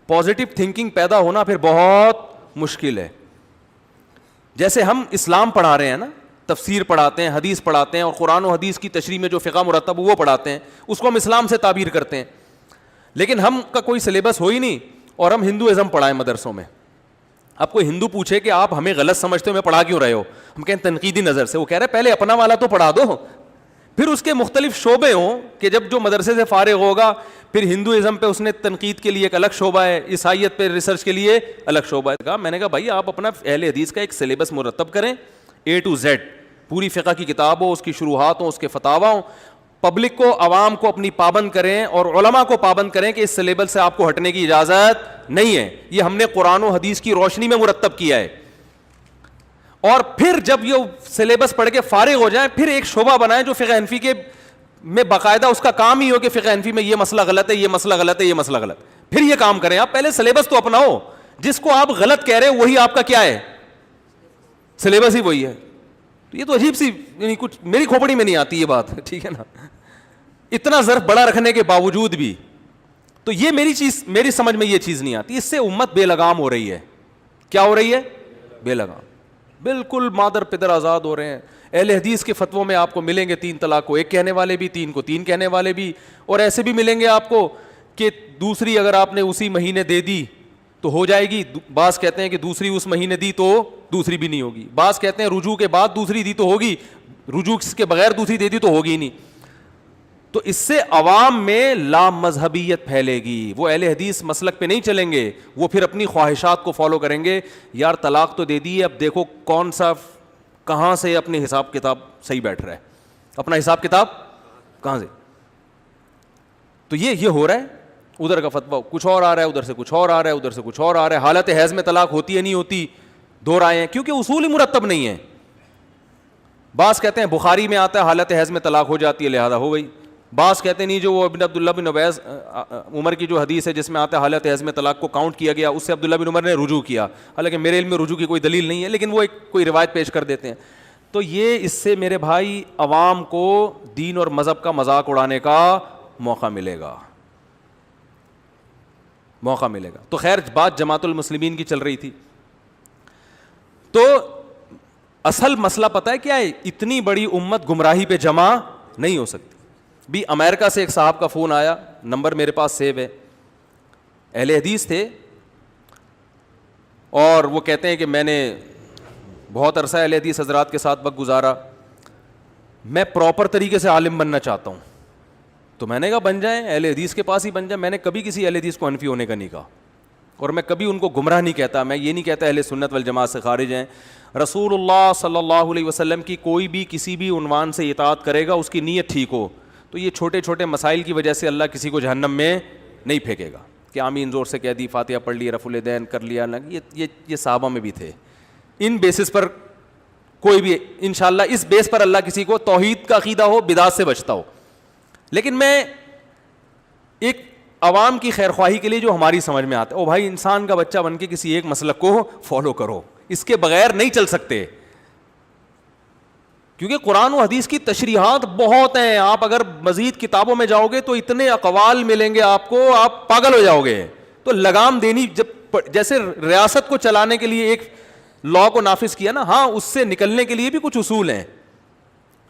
پازیٹیو تھنکنگ پیدا ہونا پھر بہت مشکل ہے. جیسے ہم اسلام پڑھا رہے ہیں نا, تفسیر پڑھاتے ہیں, حدیث پڑھاتے ہیں, اور قرآن و حدیث کی تشریح میں جو فقہ مرتب وہ پڑھاتے ہیں, اس کو ہم اسلام سے تعبیر کرتے ہیں. لیکن ہم کا کوئی سلیبس ہو ہی نہیں اور ہم ہندوازم پڑھائیں مدرسوں میں. اب کوئی ہندو پوچھے کہ آپ ہمیں غلط سمجھتے ہو, میں پڑھا کیوں رہے ہو؟ ہم کہیں تنقیدی نظر سے. وہ کہہ رہے پہلے اپنا والا تو پڑھا دو, پھر اس کے مختلف شعبے ہوں کہ جب جو مدرسے سے فارغ ہوگا پھر ہندوازم پہ اس نے تنقید کے لیے ایک الگ شعبہ ہے, عیسائیت پہ ریسرچ کے لیے الگ شعبہ ہے. کہا میں نے کہا بھائی آپ اپنا اہل حدیث کا ایک سلیبس مرتب کریں, A to Z پوری فقہ کی کتاب ہو, اس کی شروحات ہوں, اس کے فتاوی ہوں, پبلک کو, عوام کو اپنی پابند کریں اور علماء کو پابند کریں کہ اس سلیبس سے آپ کو ہٹنے کی اجازت نہیں ہے, یہ ہم نے قرآن و حدیث کی روشنی میں مرتب کیا ہے. اور پھر جب یہ سلیبس پڑھ کے فارغ ہو جائیں پھر ایک شعبہ بنائیں جو فقہ حنفی کے میں باقاعدہ اس کا کام ہی ہو کہ فقہ حنفی میں یہ مسئلہ غلط ہے, یہ مسئلہ غلط ہے, یہ مسئلہ غلط. پھر یہ کام کریں آپ. پہلے سلیبس تو اپناؤ, جس کو آپ غلط کہہ رہے ہو وہی آپ کا کیا ہے, سلیبس ہی وہی ہے. تو یہ تو عجیب سی, یعنی کچھ میری کھوپڑی میں نہیں آتی یہ بات, ٹھیک ہے نا. اتنا ظرف بڑا رکھنے کے باوجود بھی تو یہ میری سمجھ میں یہ چیز نہیں آتی. اس سے امت بے لگام ہو رہی ہے. کیا ہو رہی ہے؟ بے لگام, بالکل مادر پدر آزاد ہو رہے ہیں. اہل حدیث کے فتووں میں آپ کو ملیں گے 3 طلاق کو 1 کہنے والے بھی, 3 کو 3 کہنے والے بھی, اور ایسے بھی ملیں گے آپ کو کہ دوسری اگر آپ نے اسی مہینے دے دی تو ہو جائے گی. بعض کہتے ہیں کہ دوسری اس مہینے دی تو دوسری بھی نہیں ہوگی. بعض کہتے ہیں رجوع کے بعد دوسری دی تو ہوگی, رجوع کے بغیر دوسری دے دی تو ہوگی نہیں. تو اس سے عوام میں لا مذہبیت پھیلے گی. وہ اہل حدیث مسلک پہ نہیں چلیں گے, وہ پھر اپنی خواہشات کو فالو کریں گے. یار طلاق تو دے دی, اب دیکھو کون سا کہاں سے اپنی حساب کتاب صحیح بیٹھ رہا ہے, اپنا حساب کتاب کہاں سے. تو یہ ہو رہا ہے. ادھر کا فتویٰ کچھ اور آ رہا ہے, ادھر سے کچھ اور آ رہا ہے, ادھر سے کچھ اور آ رہا ہے. حالت حیض میں طلاق ہوتی ہے نہیں ہوتی, 2 رائے ہیں, کیونکہ اصول ہی مرتب نہیں ہے. بعض کہتے ہیں بخاری میں آتا ہے حالت حیض میں طلاق ہو جاتی ہے لہذا ہو گئی. بعض کہتے ہیں نہیں, جو وہ ابن عبداللہ بن عبیس عمر کی جو حدیث ہے جس میں آتا ہے حالت حیض میں طلاق کو کاؤنٹ کیا گیا, اس سے عبداللہ بن عمر نے رجوع کیا. حالانکہ میرے علم میں رجوع کی کوئی دلیل نہیں ہے, لیکن وہ ایک کوئی روایت پیش کر دیتے ہیں. تو یہ اس سے میرے بھائی عوام کو دین اور مذہب کا مذاق اڑانے کا موقع ملے گا, موقع ملے گا. تو خیر بات جماعت المسلمین کی چل رہی تھی. تو اصل مسئلہ پتہ ہے کیا ہے؟ اتنی بڑی امت گمراہی پہ جمع نہیں ہو سکتی. بھی امریکہ سے ایک صاحب کا فون آیا, نمبر میرے پاس سیو ہے, اہل حدیث تھے, اور وہ کہتے ہیں کہ میں نے بہت عرصہ اہل حدیث حضرات کے ساتھ وقت گزارا, میں پراپر طریقے سے عالم بننا چاہتا ہوں. تو میں نے کہا بن جائیں, اہل حدیث کے پاس ہی بن جائیں. میں نے کبھی کسی اہل حدیث کو حنفی ہونے کا نہیں کہا, اور میں کبھی ان کو گمراہ نہیں کہتا, میں یہ نہیں کہتا اہل سنت والجماعت سے خارج ہیں. رسول اللہ صلی اللہ علیہ وسلم کی کوئی بھی کسی بھی عنوان سے اطاعت کرے گا, اس کی نیت ٹھیک ہو, تو یہ چھوٹے چھوٹے مسائل کی وجہ سے اللہ کسی کو جہنم میں نہیں پھینکے گا کہ آمین زور سے کہہ دی, فاتحہ پڑھ لی, رفع الیدین کر لیا. یہ صحابہ میں بھی تھے. ان بیسس پر کوئی بھی انشاءاللہ اس بیس پر اللہ کسی کو توحید کا عقیدہ ہو, بدعت سے بچتا ہو. لیکن میں ایک عوام کی خیر خواہی کے لیے جو ہماری سمجھ میں آتا ہے, او بھائی انسان کا بچہ بن کے کسی ایک مسلک کو فالو کرو, اس کے بغیر نہیں چل سکتے, کیونکہ قرآن و حدیث کی تشریحات بہت ہیں. آپ اگر مزید کتابوں میں جاؤ گے تو اتنے اقوال ملیں گے آپ کو, آپ پاگل ہو جاؤ گے. تو لگام دینی, جب جیسے ریاست کو چلانے کے لیے ایک لا کو نافذ کیا نا, ہاں اس سے نکلنے کے لیے بھی کچھ اصول ہیں.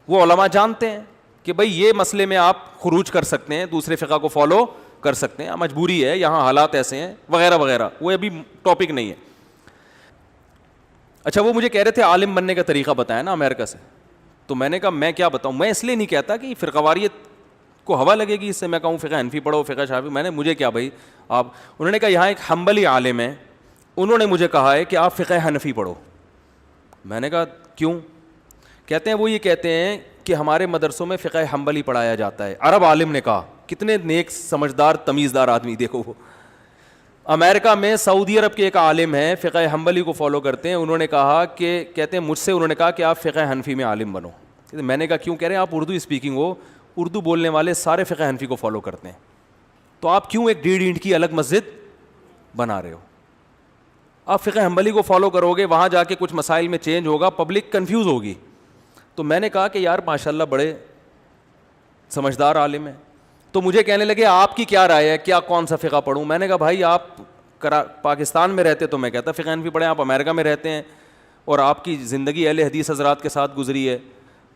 وہ علماء جانتے ہیں کہ بھائی یہ مسئلے میں آپ خروج کر سکتے ہیں, دوسرے فقہ کو فالو کر سکتے ہیں, مجبوری ہے, یہاں حالات ایسے ہیں وغیرہ وغیرہ. وہ ابھی ٹاپک نہیں ہے. اچھا, وہ مجھے کہہ رہے تھے عالم بننے کا طریقہ بتایا نا امریکہ سے, تو میں نے کہا میں کیا بتاؤں. میں اس لیے نہیں کہتا کہ فرقہ واریت کو ہوا لگے گی اس سے میں کہوں فقہ حنفی پڑھو, فقہ شافعی. مجھے کیا بھائی آپ, انہوں نے کہا یہاں ایک حنبلی عالم ہے, انہوں نے مجھے کہا ہے کہ آپ فقہ حنفی پڑھو. میں نے کہا کیوں؟ کہتے ہیں وہ یہ کہتے ہیں کہ ہمارے مدرسوں میں فقہ حنبلی پڑھایا جاتا ہے. عرب عالم نے کہا, کتنے نیک سمجھدار تمیزدار آدمی, دیکھو وہ امریکہ میں سعودی عرب کے ایک عالم ہیں, فقہ حنبلی کو فالو کرتے ہیں. انہوں نے کہا کہ کہتے ہیں مجھ سے, انہوں نے کہا کہ آپ فقہ حنفی میں عالم بنو. میں نے کہا کیوں؟ کہہ رہے ہیں آپ اردو اسپیکنگ ہو, اردو بولنے والے سارے فقہ حنفی کو فالو کرتے ہیں, تو آپ کیوں ایک 1.5 اینٹ کی الگ مسجد بنا رہے ہو؟ آپ فقہ حنبلی کو فالو کرو گے, وہاں جا کے کچھ مسائل میں چینج ہوگا, پبلک کنفیوز ہوگی. تو میں نے کہا کہ یار ماشاءاللہ بڑے سمجھدار عالم ہیں. تو مجھے کہنے لگے آپ کی کیا رائے ہے, کیا کون سا فقہ پڑھوں؟ میں نے کہا بھائی آپ پاکستان میں رہتے تو میں کہتا فقہ حنفی پڑھیں, آپ امریکہ میں رہتے ہیں اور آپ کی زندگی اہل حدیث حضرات کے ساتھ گزری ہے,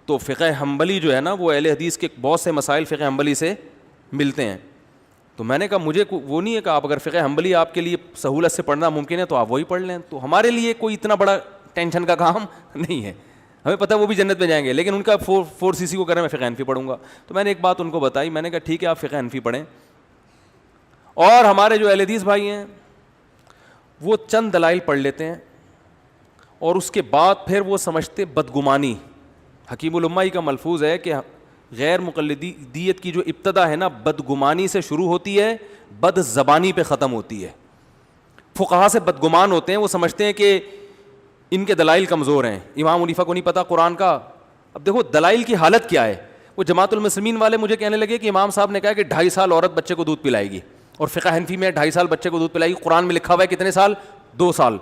تو فقہ حنبلی جو ہے نا وہ اہل حدیث کے بہت سے مسائل فقہ حنبلی سے ملتے ہیں. تو میں نے کہا مجھے وہ نہیں ہے کہ آپ اگر فقہ حنبلی آپ کے لیے سہولت سے پڑھنا ممکن ہے تو آپ وہی پڑھ لیں, تو ہمارے لیے کوئی اتنا بڑا ٹینشن کا کام نہیں ہے, ہمیں پتہ ہے وہ بھی جنت میں جائیں گے. لیکن ان کا 4cc کو کریں میں فقہ حنفی پڑھوں گا. تو میں نے ایک بات ان کو بتائی, میں نے کہا ٹھیک ہے آپ فقہ حنفی پڑھیں. اور ہمارے جو اہل حدیث بھائی ہیں وہ چند دلائل پڑھ لیتے ہیں اور اس کے بعد پھر وہ سمجھتے بدگمانی. حکیم الامہ کا ملفوظ ہے کہ غیر مقلدیت کی جو ابتدا ہے نا بدگمانی سے شروع ہوتی ہے, بد زبانی پہ ختم ہوتی ہے. فقہا سے بدگمان ہوتے ہیں, وہ سمجھتے ہیں کہ ان کے دلائل کمزور ہیں. امام حنیفہ کو نہیں پتا قرآن کا. اب دیکھو دلائل کی حالت کیا ہے. وہ جماعت المسلمین والے مجھے کہنے لگے کہ امام صاحب نے کہا کہ 2.5 سال عورت بچے کو دودھ پلائے گی, اور فقہ حنفی میں 2.5 سال بچے کو دودھ پلائے گی. قرآن میں لکھا ہوا ہے کتنے سال؟ 2 سال.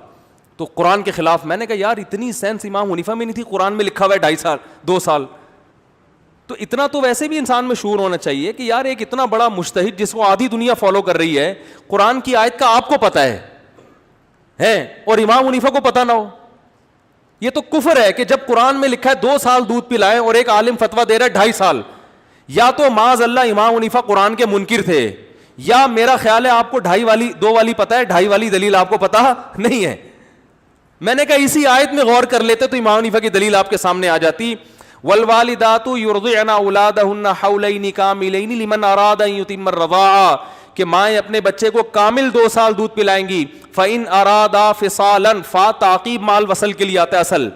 تو قرآن کے خلاف. میں نے کہا یار اتنی سینس امام حنیفہ میں نہیں تھی, قرآن میں لکھا ہوا ہے 2.5 سال 2 سال. تو اتنا تو ویسے بھی انسان میں شعور ہونا چاہیے کہ یار ایک اتنا بڑا مجتہد جس کو آدھی دنیا فالو کر رہی ہے, قرآن کی آیت کا آپ کو پتہ ہے اور امام حنیفہ کو پتہ نہ ہو. یہ تو کفر ہے کہ جب قرآن میں لکھا ہے 2 سال دودھ پلائے اور ایک عالم فتویٰ دے رہا ہے 2.5 سال. یا تو معاذ اللہ امام حنیفہ قرآن کے منکر تھے, یا میرا خیال ہے آپ کو 2 والی پتہ ہے, 2.5 والی دلیل آپ کو پتہ نہیں ہے. میں نے کہا اسی آیت میں غور کر لیتے تو امام حنیفہ کی دلیل آپ کے سامنے آ جاتی. والوالدات یرضعن اولادهن حولین کاملین لمن اراد ان یتم الرضاعہ, کہ مائیں اپنے بچے کو کامل 2 سال دودھ پلائیں گی. فإن ارادا فصالا, فا تعقیب مال وصل کے لیے آتا ہے, اصل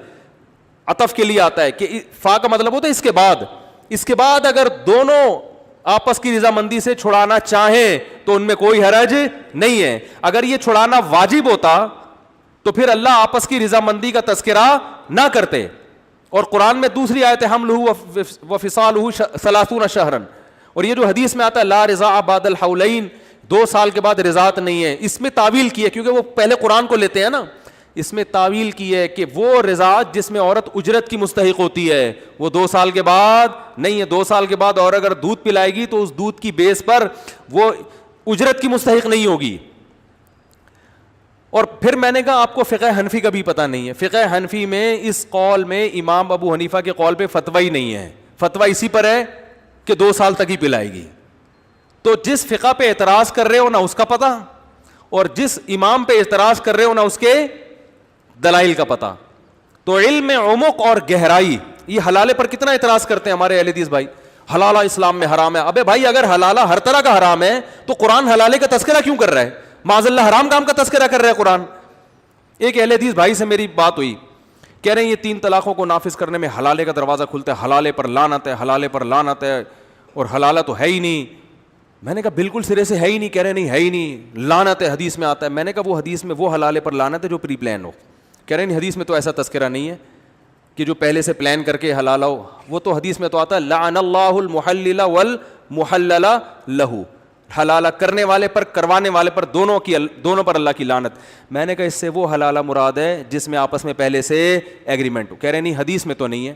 عطف کے لیے آتا ہے, کہ فا کا مطلب ہوتا ہے اس کے بعد. اس کے بعد اگر دونوں آپس کی رضامندی سے چھڑانا چاہیں تو ان میں کوئی حرج نہیں ہے. اگر یہ چھڑانا واجب ہوتا تو پھر اللہ آپس کی رضامندی کا تذکرہ نہ کرتے. اور قرآن میں دوسری آیت ہے حملہ وفصالہ 30 شہرا, اور یہ جو حدیث میں آتا ہے لا رضاع بعد الحولین, 2 سال کے بعد رضاعت نہیں ہے, اس میں تعویل کی ہے کیونکہ وہ پہلے قرآن کو لیتے ہیں نا, اس میں تعویل کی ہے کہ وہ رضاعت جس میں عورت اجرت کی مستحق ہوتی ہے وہ 2 سال کے بعد نہیں ہے. 2 سال کے بعد اور اگر دودھ پلائے گی تو اس دودھ کی بیس پر وہ اجرت کی مستحق نہیں ہوگی. اور پھر میں نے کہا آپ کو فقہ حنفی کا بھی پتہ نہیں ہے. فقہ حنفی میں اس قول میں امام ابو حنیفہ کے قول پہ فتویٰ ہی نہیں ہے, فتویٰ اسی پر ہے کہ 2 سال تک ہی پلائے گی. تو جس فقہ پہ اعتراض کر رہے ہو نہ اس کا پتہ, اور جس امام پہ اعتراض کر رہے ہو نہ اس کے دلائل کا پتہ. تو علم عمق اور گہرائی, یہ حلالے پر کتنا اعتراض کرتے ہیں ہمارے اہل حدیث بھائی, حلالہ اسلام میں حرام ہے. ابے بھائی اگر حلالہ ہر طرح کا حرام ہے تو قرآن حلالے کا تذکرہ کیوں کر رہا ہے؟ معاذ اللہ حرام کام کا تذکرہ کر رہا ہے قرآن. ایک اہل حدیث بھائی سے میری بات ہوئی, کہہ رہے ہیں یہ 3 طلاقوں کو نافذ کرنے میں حلالے کا دروازہ کھلتا ہے, حلالے پر لعنت ہے, حلالے پر لعنت ہے, اور حلالہ تو ہے ہی نہیں. میں نے کہا بالکل سرے سے ہے ہی نہیں. کہہ رہے نہیں ہے ہی نہیں, لعنت ہے حدیث میں آتا ہے. میں نے کہا وہ حدیث میں وہ حلالے پر لعنت ہے جو پری پلان ہو. کہہ رہے نہیں حدیث میں تو ایسا تذکرہ نہیں ہے کہ جو پہلے سے پلان کر کے حلال ہو. وہ تو حدیث میں تو آتا ہے لعن اللہ المحلل والمحلل لہ, حلالہ کرنے والے پر کروانے والے پر دونوں پر اللہ کی لعنت. میں نے کہا اس سے وہ حلالہ مراد ہے جس میں آپس میں پہلے سے ایگریمنٹ ہو. کہہ رہے نہیں حدیث میں تو نہیں ہے.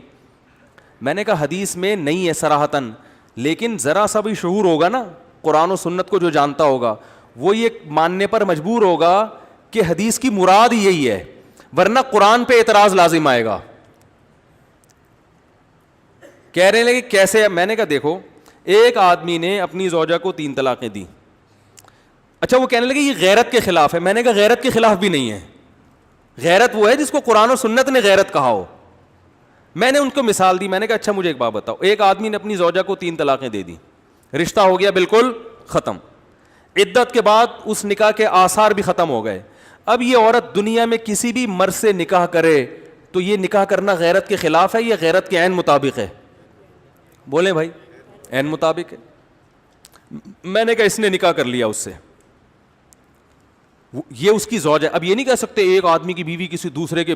میں نے کہا حدیث میں نہیں ہے صراحتاً, لیکن ذرا سا بھی شعور ہوگا نا, قرآن و سنت کو جو جانتا ہوگا وہ یہ ماننے پر مجبور ہوگا کہ حدیث کی مراد یہی ہے, ورنہ قرآن پہ اعتراض لازم آئے گا. کہہ رہے ہیں کہ کیسے؟ میں نے کہا دیکھو, ایک آدمی نے اپنی زوجہ کو 3 طلاقیں دی. اچھا وہ کہنے لگے یہ غیرت کے خلاف ہے. میں نے کہا غیرت کے خلاف بھی نہیں ہے. غیرت وہ ہے جس کو قرآن و سنت نے غیرت کہا ہو. میں نے ان کو مثال دی. میں نے کہا اچھا مجھے ایک بات بتاؤ, ایک آدمی نے اپنی زوجہ کو 3 طلاقیں دے دی, رشتہ ہو گیا بالکل ختم, عدت کے بعد اس نکاح کے آثار بھی ختم ہو گئے. اب یہ عورت دنیا میں کسی بھی مرد سے نکاح کرے تو یہ نکاح کرنا غیرت کے خلاف ہے یا غیرت کے عین مطابق ہے؟ بولیں بھائی, عین مطابق ہے. میں نے کہا اس نے نکاح کر لیا اس سے, یہ اس کی زوج ہے. اب یہ نہیں کہہ سکتے ایک آدمی کی بیوی کسی دوسرے کے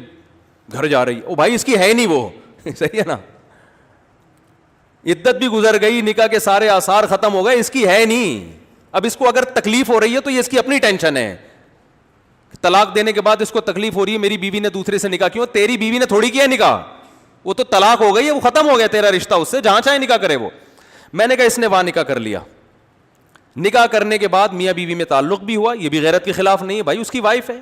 گھر جا رہی ہے, او بھائی اس کی ہے نہیں وہ, صحیح ہے نا, عدت بھی گزر گئی, نکاح کے سارے آثار ختم ہو گئے, اس کی ہے نہیں. اب اس کو اگر تکلیف ہو رہی ہے تو یہ اس کی اپنی ٹینشن ہے. طلاق دینے کے بعد اس کو تکلیف ہو رہی ہے میری بیوی نے دوسرے سے نکاح کیا. تیری بیوی نے تھوڑی کیا نکاح, وہ تو طلاق ہو گئی ہے, وہ ختم ہو گیا تیرا رشتہ اس سے, جہاں چاہے نکاح کرے وہ. میں نے کہا اس نے وہاں نکاح کر لیا. نکاح کرنے کے بعد میاں بیوی میں تعلق بھی ہوا, یہ بھی غیرت کے خلاف نہیں ہے بھائی, اس کی وائف ہے.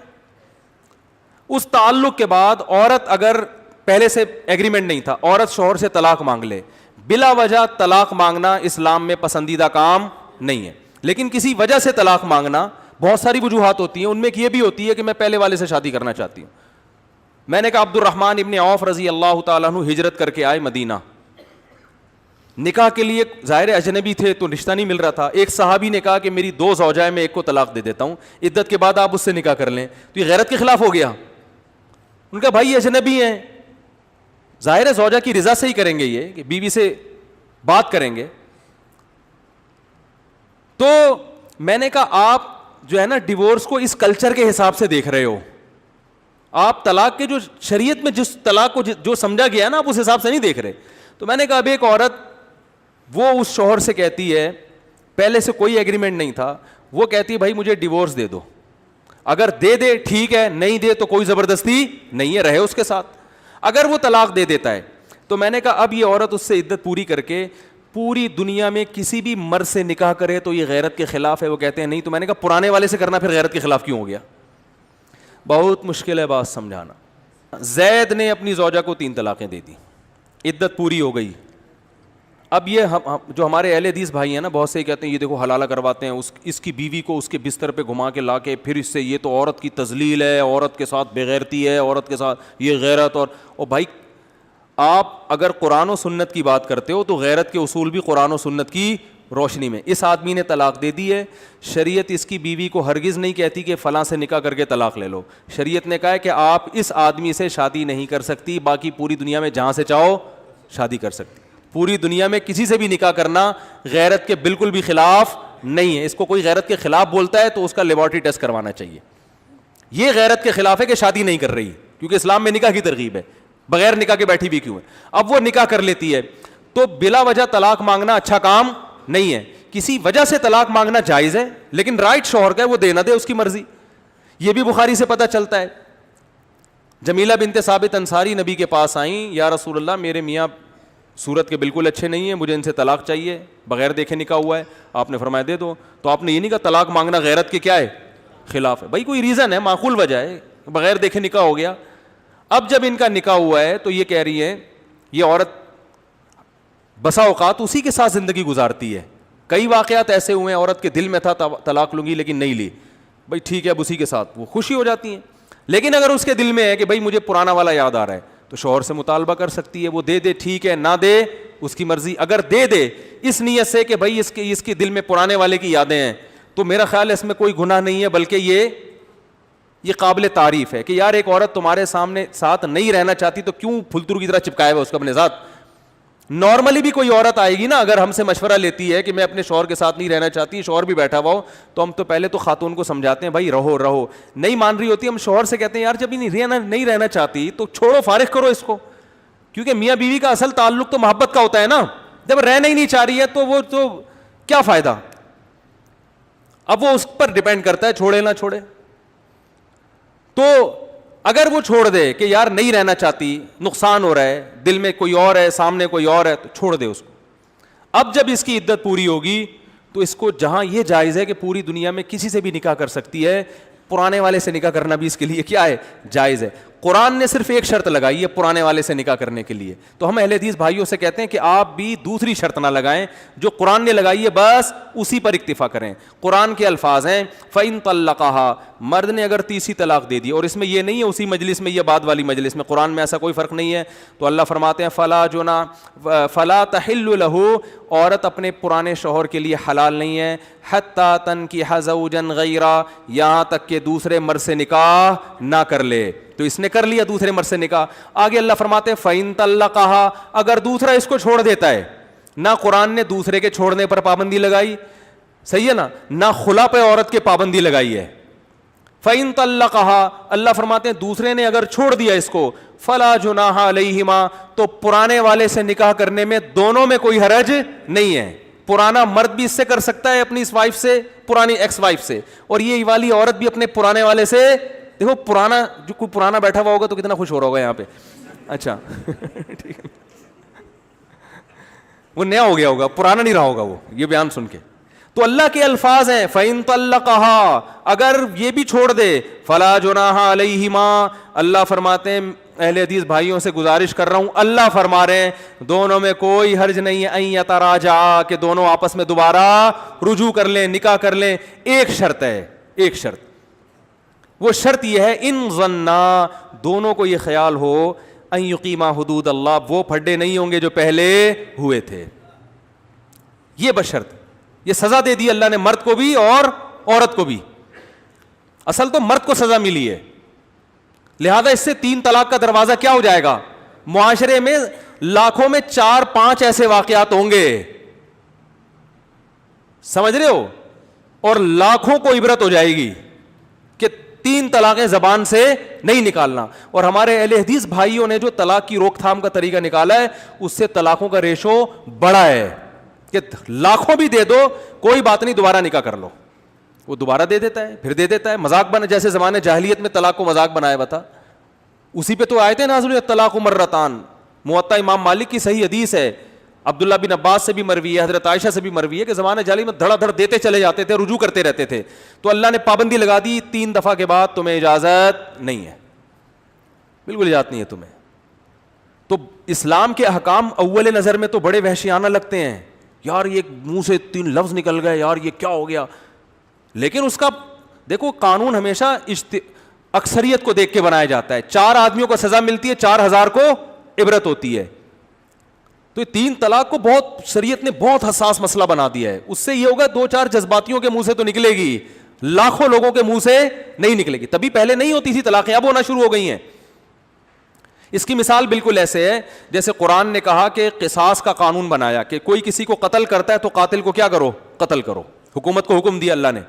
اس تعلق کے بعد عورت اگر پہلے سے ایگریمنٹ نہیں تھا, عورت شوہر سے طلاق مانگ لے, بلا وجہ طلاق مانگنا اسلام میں پسندیدہ کام نہیں ہے. لیکن کسی وجہ سے طلاق مانگنا, بہت ساری وجوہات ہوتی ہیں, ان میں یہ بھی ہوتی ہے کہ میں پہلے والے سے شادی کرنا چاہتی ہوں. میں نے کہا عبد الرحمن ابن عوف رضی اللہ تعالیٰ عنہ ہجرت کر کے آئے مدینہ, نکاح کے لیے ظاہر اجنبی تھے تو رشتہ نہیں مل رہا تھا. ایک صحابی نے کہا کہ میری 2 زوجائیں میں ایک کو طلاق دے دیتا ہوں, عدت کے بعد آپ اس سے نکاح کر لیں. تو یہ غیرت کے خلاف ہو گیا. ان کا بھائی اجنبی ہیں, ظاہر ہے زوجہ کی رضا سے ہی کریں گے, یہ کہ بیوی سے بات کریں گے. تو میں نے کہا آپ جو ہے نا ڈیورس کو اس کلچر کے حساب سے دیکھ رہے ہو, آپ طلاق کے جو شریعت میں جس طلاق کو جو سمجھا گیا نا آپ اس حساب سے نہیں دیکھ رہے. تو میں نے کہا اب ایک عورت وہ اس شوہر سے کہتی ہے, پہلے سے کوئی ایگریمنٹ نہیں تھا, وہ کہتی ہے بھائی مجھے ڈیورس دے دو, اگر دے دے ٹھیک ہے, نہیں دے تو کوئی زبردستی نہیں ہے, رہے اس کے ساتھ. اگر وہ طلاق دے دیتا ہے تو میں نے کہا اب یہ عورت اس سے عدت پوری کر کے پوری دنیا میں کسی بھی مرد سے نکاح کرے تو یہ غیرت کے خلاف ہے. وہ کہتے ہیں نہیں. تو میں نے کہا پرانے والے سے کرنا پھر غیرت کے خلاف کیوں ہو گیا؟ بہت مشکل ہے بات سمجھانا. زید نے اپنی زوجہ کو 3 طلاقیں دے دی, عدت پوری ہو گئی. اب یہ جو ہمارے اہل حدیث بھائی ہیں نا, بہت سے کہتے ہیں یہ دیکھو حلالہ کرواتے ہیں, اس کی بیوی کو اس کے بستر پہ گھما کے لا کے پھر اس سے, یہ تو عورت کی تذلیل ہے, عورت کے ساتھ بےغیرتی ہے, عورت کے ساتھ یہ غیرت. اور بھائی آپ اگر قرآن و سنت کی بات کرتے ہو تو غیرت کے اصول بھی قرآن و سنت کی روشنی میں. اس آدمی نے طلاق دے دی ہے, شریعت اس کی بیوی کو ہرگز نہیں کہتی کہ فلاں سے نکاح کر کے طلاق لے لو. شریعت نے کہا ہے کہ آپ اس آدمی سے شادی نہیں کر سکتی, باقی پوری دنیا میں جہاں سے چاہو شادی کر سکتی. پوری دنیا میں کسی سے بھی نکاح کرنا غیرت کے بالکل بھی خلاف نہیں ہے. اس کو کوئی غیرت کے خلاف بولتا ہے تو اس کا لیبارٹری ٹیسٹ کروانا چاہیے. یہ غیرت کے خلاف ہے کہ شادی نہیں کر رہی, کیونکہ اسلام میں نکاح کی ترغیب ہے, بغیر نکاح کے بیٹھی بھی کیوں ہے. اب وہ نکاح کر لیتی ہے تو بلا وجہ طلاق مانگنا اچھا کام نہیں ہے. کسی وجہ سے طلاق مانگنا جائز ہے, لیکن رائٹ شوہر کا ہے, وہ دے نہ دے اس کی مرضی. یہ بھی بخاری سے پتہ چلتا ہے. جمیلہ بنت ثابت انصاری نبی کے پاس آئیں, یا رسول اللہ میرے میاں صورت کے بالکل اچھے نہیں ہیں, مجھے ان سے طلاق چاہیے, بغیر دیکھے نکاح ہوا ہے. آپ نے فرمایا دے دو. تو آپ نے یہ نہیں کہا طلاق مانگنا غیرت کے کیا ہے خلاف ہے. بھائی کوئی ریزن ہے, معقول وجہ ہے, بغیر دیکھے نکاح ہو گیا. اب جب ان کا نکاح ہوا ہے تو یہ کہہ رہی ہے, یہ عورت بسا اوقات اسی کے ساتھ زندگی گزارتی ہے. کئی واقعات ایسے ہوئے ہیں عورت کے دل میں تھا طلاق لوں گی لیکن نہیں لی, بھائی ٹھیک ہے اب اسی کے ساتھ وہ خوشی ہو جاتی ہیں. لیکن اگر اس کے دل میں ہے کہ بھائی مجھے پرانا والا یاد آ رہا ہے تو شوہر سے مطالبہ کر سکتی ہے, وہ دے دے ٹھیک ہے, نہ دے اس کی مرضی. اگر دے دے اس نیت سے کہ بھائی اس کے دل میں پرانے والے کی یادیں ہیں تو میرا خیال ہے اس میں کوئی گناہ نہیں ہے، بلکہ یہ قابل تعریف ہے کہ یار ایک عورت تمہارے سامنے ساتھ نہیں رہنا چاہتی تو کیوں پھلترو کی طرح چپکائے ہوا اس کو اپنے ساتھ. نارملی بھی کوئی عورت آئے گی نا اگر ہم سے مشورہ لیتی ہے کہ میں اپنے شوہر کے ساتھ نہیں رہنا چاہتی, شوہر بھی بیٹھا ہوا ہو, تو ہم تو پہلے تو خاتون کو سمجھاتے ہیں بھائی رہو رہو, نہیں مان رہی ہوتی ہم شوہر سے کہتے ہیں یار جب نہیں رہنا چاہتی تو چھوڑو, فارغ کرو اس کو, کیونکہ میاں بیوی کا اصل تعلق تو محبت کا ہوتا ہے نا. جب رہنا ہی نہیں چاہ رہی ہے تو وہ تو کیا فائدہ. اب وہ اس پر ڈیپینڈ کرتا ہے چھوڑے نہ چھوڑے. تو اگر وہ چھوڑ دے کہ یار نہیں رہنا چاہتی, نقصان ہو رہا ہے, دل میں کوئی اور ہے سامنے کوئی اور ہے, تو چھوڑ دے اس کو. اب جب اس کی عدت پوری ہوگی تو اس کو جہاں یہ جائز ہے کہ پوری دنیا میں کسی سے بھی نکاح کر سکتی ہے, پرانے والے سے نکاح کرنا بھی اس کے لیے کیا ہے, جائز ہے. قرآن نے صرف ایک شرط لگائی ہے پرانے والے سے نکاح کرنے کے لیے, تو ہم اہل حدیث بھائیوں سے کہتے ہیں کہ آپ بھی دوسری شرط نہ لگائیں, جو قرآن نے لگائی ہے بس اسی پر اکتفا کریں. قرآن کے الفاظ ہیں فَإِن طَلَّقَهَا, مرد نے اگر تیسری طلاق دے دی, اور اس میں یہ نہیں ہے اسی مجلس میں یا بعد والی مجلس میں, قرآن میں ایسا کوئی فرق نہیں ہے. تو اللہ فرماتے ہیں فَلَا تَحِلُّ لَهُ, عورت اپنے پرانے شوہر کے لیے حلال نہیں ہے, حَتَّى تَنْكِحَ زَوْجًا غَيْرَهُ, یہاں تک کہ دوسرے مرد سے نکاح نہ کر لے. تو اس نے کر لیا دوسرے مرد سے نکاح. آگے اللہ فرماتے ہیں فَإِن طَلَّقَهَا, اگر دوسرا اس کو چھوڑ دیتا ہے, نہ قرآن نے دوسرے کے چھوڑنے پر پابندی لگائی, صحیح ہے نا, نہ خلا پہ عورت کے پابندی لگائی ہے. فَإِن طَلَّقَهَا, اللہ فرماتے ہیں دوسرے نے اگر چھوڑ دیا اس کو, فَلَا جُنَاحَ عَلَيْهِمَا, تو پرانے والے سے نکاح کرنے میں دونوں میں کوئی حرج نہیں ہے. پرانا مرد بھی اس سے کر سکتا ہے اپنی اس وائف سے, پرانی ایکس وائف سے, اور یہ والی عورت بھی اپنے پرانے والے سے. دیکھو پرانا, جو کوئی پرانا بیٹھا ہوا ہوگا تو کتنا خوش ہو رہا ہوگا یہاں پہ. اچھا ٹھیک ہے, وہ نیا ہو گیا ہوگا, پرانا نہیں رہا ہوگا وہ یہ بیان سن کے. تو اللہ کے الفاظ ہیں فَإِن طَلَّقَهَا, اگر یہ بھی چھوڑ دے, فَلَا جُنَاحَ عَلَيْهِمَا, اللہ فرماتے ہیں اہل حدیث بھائیوں سے گزارش کر رہا ہوں, اللہ فرما رہے ہیں دونوں میں کوئی حرج نہیں ہے, أَن يَتَرَاجَعَا, کہ دونوں آپس میں دوبارہ رجوع کر لیں, نکاح کر لیں. ایک شرط ہے, ایک شرط, وہ شرط یہ ہے ان ظنا, دونوں کو یہ خیال ہو, ان یقیما حدود اللہ, وہ پھڈے نہیں ہوں گے جو پہلے ہوئے تھے. یہ بس شرط. یہ سزا دے دی اللہ نے مرد کو بھی اور عورت کو بھی. اصل تو مرد کو سزا ملی ہے, لہذا اس سے 3 طلاق کا دروازہ کیا ہو جائے گا. معاشرے میں لاکھوں میں 4-5 ایسے واقعات ہوں گے, سمجھ رہے ہو, اور لاکھوں کو عبرت ہو جائے گی کہ 3 طلاقیں زبان سے نہیں نکالنا. اور ہمارے اہل حدیث بھائیوں نے جو طلاق کی روک تھام کا طریقہ نکالا ہے, اس سے طلاقوں کا ریشو بڑا ہے کہ لاکھوں بھی دے دو کوئی بات نہیں, دوبارہ نکاح کر لو. وہ دوبارہ دے دیتا ہے, پھر دے دیتا ہے, مذاق بنا, جیسے زمانے جاہلیت میں طلاق کو مذاق بنایا بتا, اسی پہ تو آئے تھے نازل الطلاق مرتان. موطا امام مالک کی صحیح حدیث ہے, عبداللہ بن عباس سے بھی مروی ہے, حضرت عائشہ سے بھی مروی ہے کہ زمانے جاہلی میں دھڑا دھڑ دیتے چلے جاتے تھے, رجوع کرتے رہتے تھے. تو اللہ نے پابندی لگا دی 3 دفعہ کے بعد تمہیں اجازت نہیں ہے, بالکل اجازت نہیں ہے تمہیں. تو اسلام کے احکام اول نظر میں تو بڑے وحشیانہ لگتے ہیں, یار یہ منہ سے 3 لفظ نکل گئے, یار یہ کیا ہو گیا. لیکن اس کا دیکھو قانون ہمیشا اکثریت کو دیکھ کے بنایا جاتا ہے. 4 آدمیوں کو سزا ملتی ہے, 4000 کو عبرت ہوتی ہے. تو 3 طلاق کو بہت شریعت نے بہت حساس مسئلہ بنا دیا ہے. اس سے یہ ہوگا 2-4 جذباتیوں کے منہ سے تو نکلے گی, لاکھوں لوگوں کے منہ سے نہیں نکلے گی. تبھی پہلے نہیں ہوتی تھی طلاقیں, اب ہونا شروع ہو گئی ہیں. اس کی مثال بالکل ایسے ہے جیسے قرآن نے کہا کہ قصاص کا قانون بنایا کہ کوئی کسی کو قتل کرتا ہے تو قاتل کو کیا کرو, قتل کرو. حکومت کو حکم دیا اللہ نے.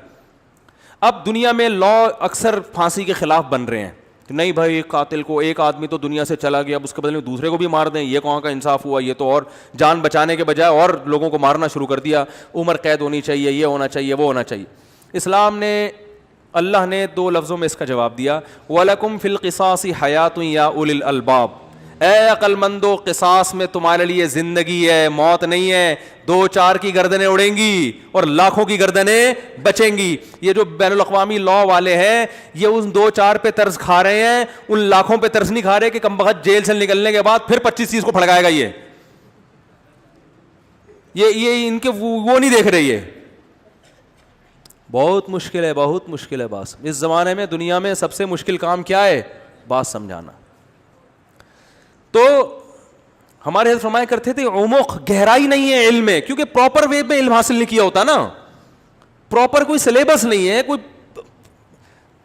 اب دنیا میں لا اکثر پھانسی کے خلاف بن رہے ہیں کہ نہیں بھائی قاتل کو, ایک آدمی تو دنیا سے چلا گیا, اب اس کے بدلے میں دوسرے کو بھی مار دیں, یہ کہاں کا انصاف ہوا. یہ تو اور جان بچانے کے بجائے اور لوگوں کو مارنا شروع کر دیا. عمر قید ہونی چاہیے, یہ ہونا چاہیے, وہ ہونا چاہیے. اسلام نے, اللہ نے 2 لفظوں میں اس کا جواب دیا, وَلَكُمْ فِي الْقِصَاصِ حَيَاةٌ يَا أُولِي الْأَلْبَابِ, اے عقل مندو قصاص میں تمہارے لیے زندگی ہے, موت نہیں ہے. 2-4 کی گردنیں اڑیں گی اور لاکھوں کی گردنیں بچیں گی. یہ جو بین الاقوامی لا والے ہیں یہ ان 2-4 پہ طرز کھا رہے ہیں, ان لاکھوں پہ طرز نہیں کھا رہے کہ کمبخت جیل سے نکلنے کے بعد پھر 25-30 کو پھڑکائے گا. یہ ان کے وہ نہیں دیکھ رہے. یہ بہت مشکل ہے, بہت مشکل ہے. بس اس زمانے میں دنیا میں سب سے مشکل کام کیا ہے, بات سمجھانا. تو ہمارے حضرت فرمایا کرتے تھے عمق, گہرائی نہیں ہے علم میں, کیونکہ پراپر وے میں علم حاصل نہیں کیا ہوتا نا. پراپر کوئی سلیبس نہیں ہے, کوئی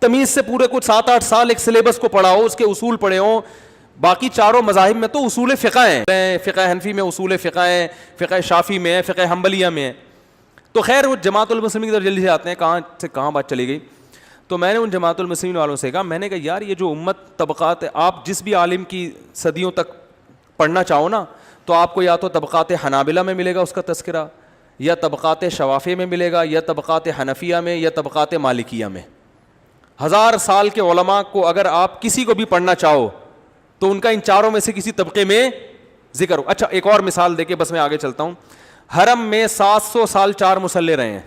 تمیز سے پورے کچھ 7-8 سال ایک سلیبس کو پڑھا ہو, اس کے اصول پڑھے ہوں. باقی چاروں مذاہب میں تو اصول فقہ ہیں, فقہ حنفی میں اصول فقہ ہیں, فقہ شافی میں ہے, فقہ حنبلیہ میں ہے. تو خیر وہ جماعت المسلمین کی طرف جلدی سے آتے ہیں, کہاں سے کہاں بات چلی گئی. تو میں نے ان جماعت المسلمین والوں سے کہا, میں نے کہا یار یہ جو امت طبقات, آپ جس بھی عالم کی صدیوں تک پڑھنا چاہو نا, تو آپ کو یا تو طبقات حنابلہ میں ملے گا اس کا تذکرہ, یا طبقات شوافی میں ملے گا, یا طبقات حنفیہ میں, یا طبقات مالکیہ میں. 1000 سال کے علماء کو اگر آپ کسی کو بھی پڑھنا چاہو تو ان کا ان چاروں میں سے کسی طبقے میں ذکر ہو. اچھا ایک اور مثال دے کے بس میں آگے چلتا ہوں. حرم میں 700 سال 4 مصلے رہے ہیں.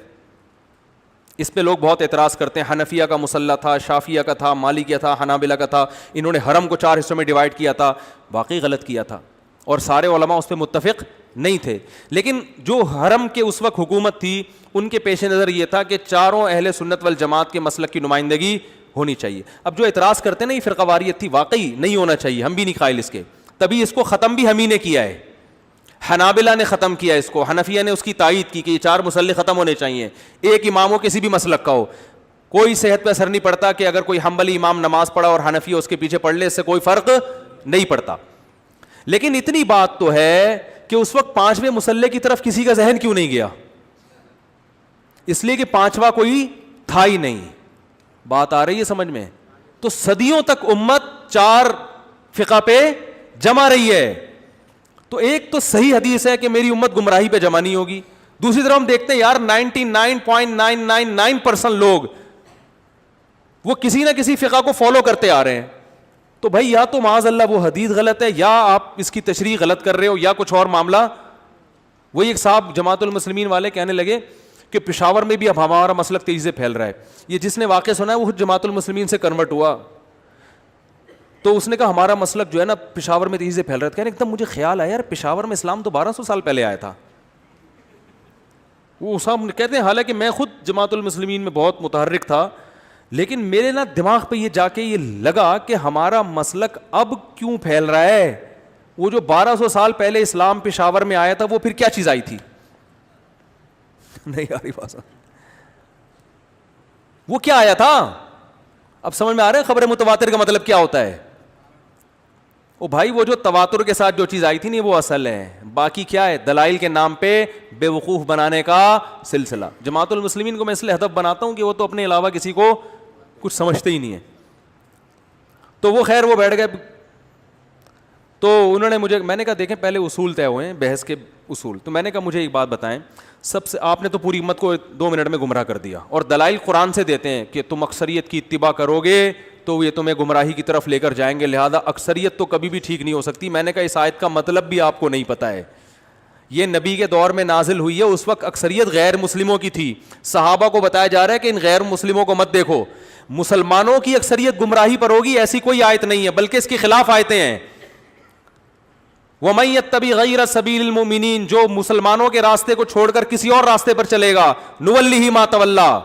اس پہ لوگ بہت اعتراض کرتے ہیں, حنفیہ کا مصلی تھا, شافیہ کا تھا, مالکیہ تھا, حنابلہ کا تھا, انہوں نے حرم کو 4 حصوں میں ڈیوائڈ کیا تھا. واقعی غلط کیا تھا اور سارے علماء اس پہ متفق نہیں تھے. لیکن جو حرم کے اس وقت حکومت تھی ان کے پیش نظر یہ تھا کہ چاروں اہل سنت والجماعت کے مسلک کی نمائندگی ہونی چاہیے. اب جو اعتراض کرتے ہیں نا یہ فرقہ واریت تھی, واقعی نہیں ہونا چاہیے, ہم بھی نہیں قائل اس کے, تبھی اس کو ختم بھی ہم ہی نے کیا ہے. حنابلہ نے ختم کیا اس کو, حنفیہ نے اس کی تائید کی کہ یہ 4 مصلی ختم ہونے چاہیے, ایک امام ہو کسی بھی مسلک کا ہو. کوئی صحت پہ اثر نہیں پڑتا کہ اگر کوئی حنبلی امام نماز پڑھا اور حنفی اس کے پیچھے پڑھ لے, اس سے کوئی فرق نہیں پڑتا. لیکن اتنی بات تو ہے کہ اس وقت 5ویں مصلی کی طرف کسی کا ذہن کیوں نہیں گیا؟ اس لیے کہ 5واں کوئی تھا ہی نہیں. بات آ رہی ہے سمجھ میں؟ تو صدیوں تک امت 4 فقہ پہ جمع رہی ہے. تو ایک تو صحیح حدیث ہے کہ میری امت گمراہی پہ جمع نہیں ہوگی. دوسری طرف ہم دیکھتے ہیں یار 99.999% لوگ وہ کسی نہ کسی فقہ کو فالو کرتے آ رہے ہیں. تو بھائی یا تو معاذ اللہ وہ حدیث غلط ہے, یا آپ اس کی تشریح غلط کر رہے ہو, یا کچھ اور معاملہ. وہی ایک صاحب جماعت المسلمین والے کہنے لگے کہ پشاور میں بھی اب ہمارا مسلک تیزی سے پھیل رہا ہے. یہ جس نے واقعہ سنا ہے وہ جماعت المسلمین سے کنورٹ ہوا, تو اس نے کہا ہمارا مسلک جو ہے نا پشاور میں تیزی سے پھیل رہا ہے. کہنے ایک دم مجھے خیال آیا یار پشاور میں اسلام تو 1200 سال پہلے آیا تھا. وہ صاحب کہتے ہیں حالانکہ میں خود جماعت المسلمین میں بہت متحرک تھا, لیکن میرے نا دماغ پہ یہ جا کے یہ لگا کہ ہمارا مسلک اب کیوں پھیل رہا ہے. وہ جو 1200 سال پہلے اسلام پشاور میں آیا تھا وہ پھر کیا چیز آئی تھی؟ نہیں آ رہی بات, وہ کیا آیا تھا؟ اب سمجھ میں آ رہا ہے خبر متواتر کا مطلب کیا ہوتا ہے؟ او بھائی وہ جو تواتر کے ساتھ جو چیز آئی تھی نہیں وہ اصل ہے, باقی کیا ہے دلائل کے نام پہ بے وقوف بنانے کا سلسلہ. جماعت المسلمین کو میں اس لیے ہدف بناتا ہوں کہ وہ تو اپنے علاوہ کسی کو کچھ سمجھتے ہی نہیں ہے. تو وہ خیر وہ بیٹھ گئے, تو انہوں نے مجھے, میں نے کہا دیکھیں پہلے اصول طے ہوئے ہیں بحث کے اصول, تو میں نے کہا مجھے ایک بات بتائیں, سب سے آپ نے تو پوری امت کو 2 منٹ میں گمراہ کر دیا, اور دلائل قرآن سے دیتے ہیں کہ تم اکثریت کی اتباع کرو گے تو یہ تمہیں گمراہی کی طرف لے کر جائیں گے, لہذا اکثریت تو کبھی بھی ٹھیک نہیں ہو سکتی. میں نے کہا اس آیت کا مطلب بھی آپ کو نہیں پتہ ہے. یہ نبی کے دور میں نازل ہوئی ہے, اس وقت اکثریت غیر مسلموں کی تھی. صحابہ کو بتایا جا رہا ہے کہ ان غیر مسلموں کو مت دیکھو, مسلمانوں کی اکثریت گمراہی پر ہوگی, ایسی کوئی آیت نہیں ہے, بلکہ اس کے خلاف آیتیں ہیں. وَمَن يَتَّبِعْ غَيْرَ سَبِيلِ الْمُؤْمِنِينَ, جو مسلمانوں کے راستے کو چھوڑ کر کسی اور راستے پر چلے گا, نُوَلِّهِ مَا تَوَلَّىٰ,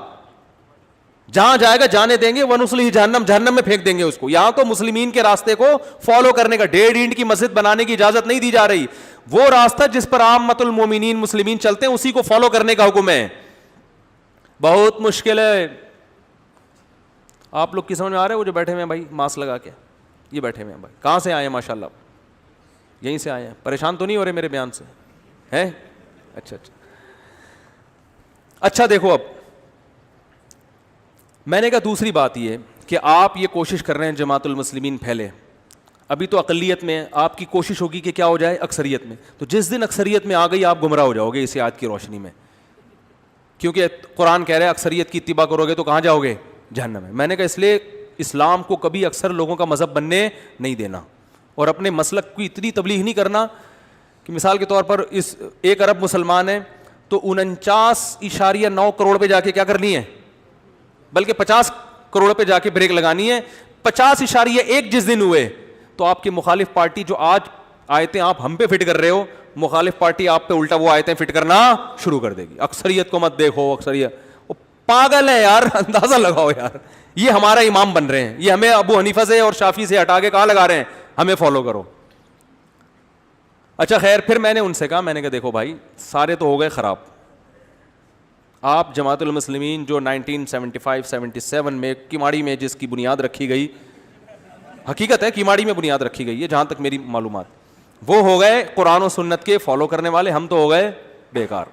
جہاں جائے گا جانے دیں گے, وَنُصْلِهِ جہنم, جہنم میں پھینک دیں گے اس کو. یہاں تو مسلمین کے راستے کو فالو کرنے کا, 1.5 اینٹ کی مسجد بنانے کی اجازت نہیں دی جا رہی. وہ راستہ جس پر عامۃ المومنین مسلمین چلتے ہیں اسی کو فالو کرنے کا حکم ہے. بہت مشکل ہے. آپ لوگ کی سمجھ میں آ رہے ہیں؟ وہ جو بیٹھے ہوئے ہیں بھائی ماسک لگا کے, یہ بیٹھے ہوئے ہیں بھائی, کہاں سے آئے ہیں؟ ماشاء اللہ یہیں سے آئے ہیں. پریشان تو نہیں ہو رہے میرے بیان سے ہیں؟ اچھا اچھا اچھا. دیکھو اب میں نے کہا دوسری بات یہ کہ آپ یہ کوشش کر رہے ہیں جماعت المسلمین پھیلے, ابھی تو اقلیت میں, آپ کی کوشش ہوگی کہ کیا ہو جائے اکثریت میں. تو جس دن اکثریت میں آ گئی آپ گمراہ ہو جاؤ گے اس آیت کی روشنی میں, کیونکہ قرآن کہہ رہے ہیں اکثریت کی اتباع کرو گے تو کہاں جاؤ گے؟ جہنم میں. میں نے کہا اس لیے اسلام کو کبھی اکثر لوگوں کا مذہب بننے نہیں دینا, اور اپنے مسلک کی اتنی تبلیغ نہیں کرنا کہ مثال کے طور پر اس 1 ارب مسلمان ہیں تو 49.9 کروڑ پہ جا کے کیا کرنی ہے, بلکہ 50 کروڑ پہ جا کے بریک لگانی ہے. 50.1 جس دن ہوئے تو آپ کی مخالف پارٹی جو آج آیتیں آپ ہم پہ فٹ کر رہے ہو, مخالف پارٹی آپ پہ الٹا وہ آیتیں فٹ کرنا شروع کر دے گی. اکثریت کو مت دیکھو, اکثریت وہ پاگل ہے یار, اندازہ لگاؤ یار, یہ ہمارا امام بن رہے ہیں, یہ ہمیں ابو حنیفہ سے اور شافعی سے ہٹا کے کہاں لگا رہے ہیں, ہمیں فالو کرو. اچھا خیر, پھر میں نے ان سے کہا, میں نے کہا دیکھو بھائی سارے تو ہو گئے خراب, آپ جماعت المسلمین جو 1975-77 میں کیماڑی میں جس کی بنیاد رکھی گئی، حقیقت ہے کیماڑی میں بنیاد رکھی گئی ہے جہاں تک میری معلومات، وہ ہو گئے قرآن و سنت کے فالو کرنے والے، ہم تو ہو گئے بیکار.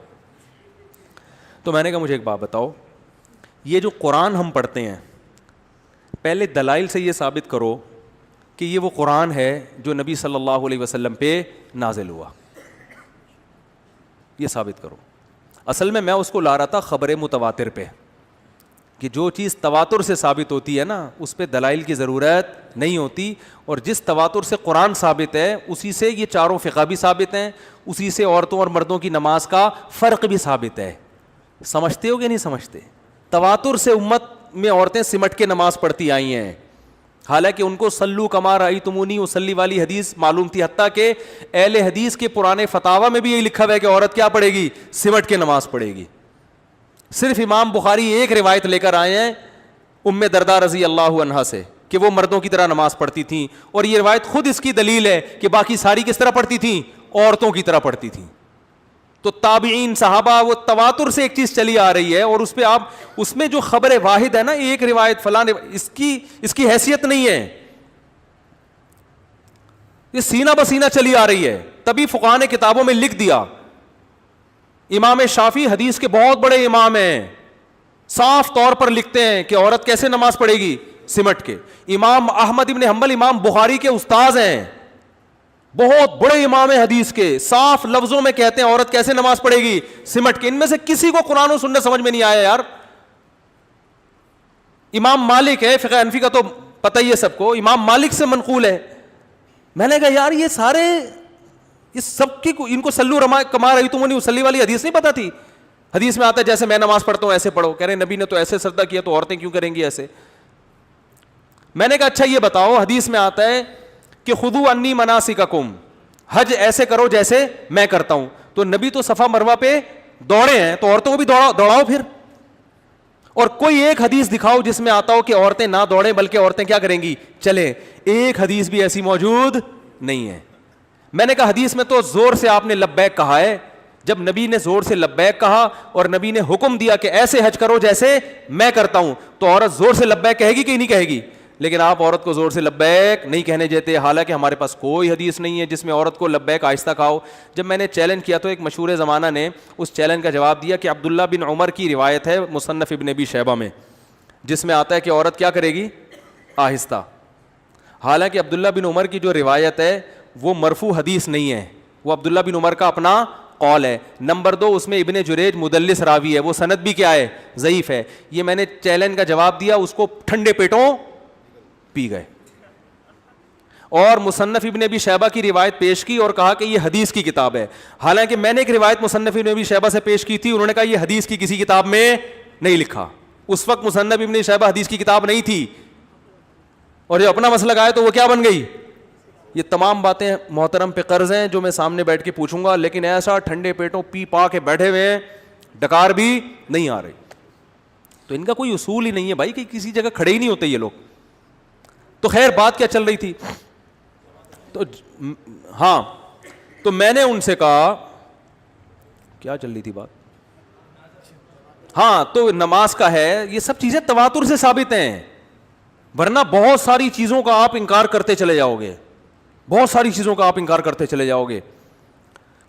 تو میں نے کہا مجھے ایک بات بتاؤ، یہ جو قرآن ہم پڑھتے ہیں پہلے دلائل سے یہ ثابت کرو کہ یہ وہ قرآن ہے جو نبی صلی اللہ علیہ وسلم پہ نازل ہوا، یہ ثابت کرو. اصل میں اس کو لا رہا تھا خبر متواتر پہ، کہ جو چیز تواتر سے ثابت ہوتی ہے نا اس پہ دلائل کی ضرورت نہیں ہوتی، اور جس تواتر سے قرآن ثابت ہے اسی سے یہ چاروں فقہ بھی ثابت ہیں، اسی سے عورتوں اور مردوں کی نماز کا فرق بھی ثابت ہے. سمجھتے ہو کہ نہیں سمجھتے؟ تواتر سے امت میں عورتیں سمٹ کے نماز پڑھتی آئی ہیں، حالانکہ ان کو سلو کما رأیتمونی اصلی والی حدیث معلوم تھی، حتیٰ کہ اہل حدیث کے پرانے فتاوی میں بھی یہی لکھا ہوا ہے کہ عورت کیا پڑھے گی؟ سمٹ کے نماز پڑھے گی. صرف امام بخاری ایک روایت لے کر آئے ہیں ام درداء رضی اللہ عنہا سے کہ وہ مردوں کی طرح نماز پڑھتی تھیں، اور یہ روایت خود اس کی دلیل ہے کہ باقی ساری کس طرح پڑھتی تھیں؟ عورتوں کی طرح پڑھتی تھیں. تو تابعین صحابہ وہ تواتر سے ایک چیز چلی آ رہی ہے، اور اس پہ آپ اس میں جو خبر واحد ہے نا، ایک روایت فلاں اس کی حیثیت نہیں ہے، یہ سینہ بسینہ چلی آ رہی ہے. تبھی فقہاء نے کتابوں میں لکھ دیا. امام شافعی حدیث کے بہت بڑے امام ہیں، صاف طور پر لکھتے ہیں کہ عورت کیسے نماز پڑھے گی؟ سمٹ کے. امام احمد ابن حنبل امام بخاری کے استاذ ہیں، بہت بڑے امام حدیث کے، صاف لفظوں میں کہتے ہیں عورت کیسے نماز پڑھے گی؟ سمٹ کے. ان میں سے کسی کو قرآن و سنت سمجھ میں نہیں آیا یار. امام مالک ہے، فقہ حنفی کا تو پتہ ہی ہے سب کو، امام مالک سے منقول ہے. میں نے کہا یار یہ سارے اس سب کی ان کو سلو کما رأیتمونی اصلی والی حدیث نہیں پتہ تھی. حدیث میں آتا ہے جیسے میں نماز پڑھتا ہوں ایسے پڑھو، کہہ رہے ہیں نبی نے تو ایسے سجدہ کیا تو عورتیں کیوں کریں گی ایسے؟ میں نے کہا اچھا یہ بتاؤ، حدیث میں آتا ہے کہ خذوا عنی مناسککم، حج ایسے کرو جیسے میں کرتا ہوں. تو نبی تو صفا مروہ پہ دوڑے ہیں، تو عورتوں کو بھی دوڑاؤ پھر. اور کوئی ایک حدیث دکھاؤ جس میں آتا ہو کہ عورتیں نہ دوڑیں بلکہ عورتیں کیا کریں گی؟ چلیں. ایک حدیث بھی ایسی موجود نہیں ہے. میں نے کہا حدیث میں تو زور سے آپ نے لبیک کہا ہے. جب نبی نے زور سے لبیک کہا اور نبی نے حکم دیا کہ ایسے حج کرو جیسے میں کرتا ہوں، تو عورت زور سے لبیک کہے گی کہ نہیں کہے گی؟ لیکن آپ عورت کو زور سے لبیک نہیں کہنے دیتے، حالانکہ ہمارے پاس کوئی حدیث نہیں ہے جس میں عورت کو لبیک آہستہ کہو. جب میں نے چیلنج کیا تو ایک مشہور زمانہ نے اس چیلنج کا جواب دیا کہ عبداللہ بن عمر کی روایت ہے مصنف ابن ابی شیبہ میں، جس میں آتا ہے کہ عورت کیا کرے گی؟ آہستہ. حالانکہ عبداللہ بن عمر کی جو روایت ہے وہ مرفوع حدیث نہیں ہے، وہ عبداللہ بن عمر کا اپنا قول ہے. نمبر 2 اس میں ابن جریج مدلس راوی ہے، وہ سند بھی کیا ہے؟ ضعیف ہے. یہ میں نے چیلنج کا جواب دیا، اس کو ٹھنڈے پیٹوں پی گئے. اور مصنف ابن ابی شیبہ کی روایت پیش کی اور کہا کہ یہ حدیث کی کتاب ہے. حالانکہ میں نے ایک روایت مصنف ابن ابی شیبہ سے پیش کی تھی، انہوں نے کہا یہ حدیث کی کسی کتاب میں نہیں لکھا. اس وقت مصنف ابن شیبہ حدیث کی کتاب نہیں تھی، اور جو اپنا مسلک آیا تو وہ کیا بن گئی؟ یہ تمام باتیں محترم پہ قرض ہیں جو میں سامنے بیٹھ کے پوچھوں گا، لیکن ایسا ٹھنڈے پیٹوں پی پا کے بیٹھے ہوئے ہیں، ڈکار بھی نہیں آ رہی. تو ان کا کوئی اصول ہی نہیں ہے بھائی کہ کسی جگہ کھڑے ہی نہیں ہوتے یہ لوگ. تو خیر بات کیا چل رہی تھی؟ تو ہاں، تو میں نے ان سے کہا کیا چل رہی تھی بات؟ ہاں، تو نماز کا ہے، یہ سب چیزیں تواتر سے ثابت ہیں، ورنہ بہت ساری چیزوں کا آپ انکار کرتے چلے جاؤ گے، بہت ساری چیزوں کا آپ انکار کرتے چلے جاؤ گے.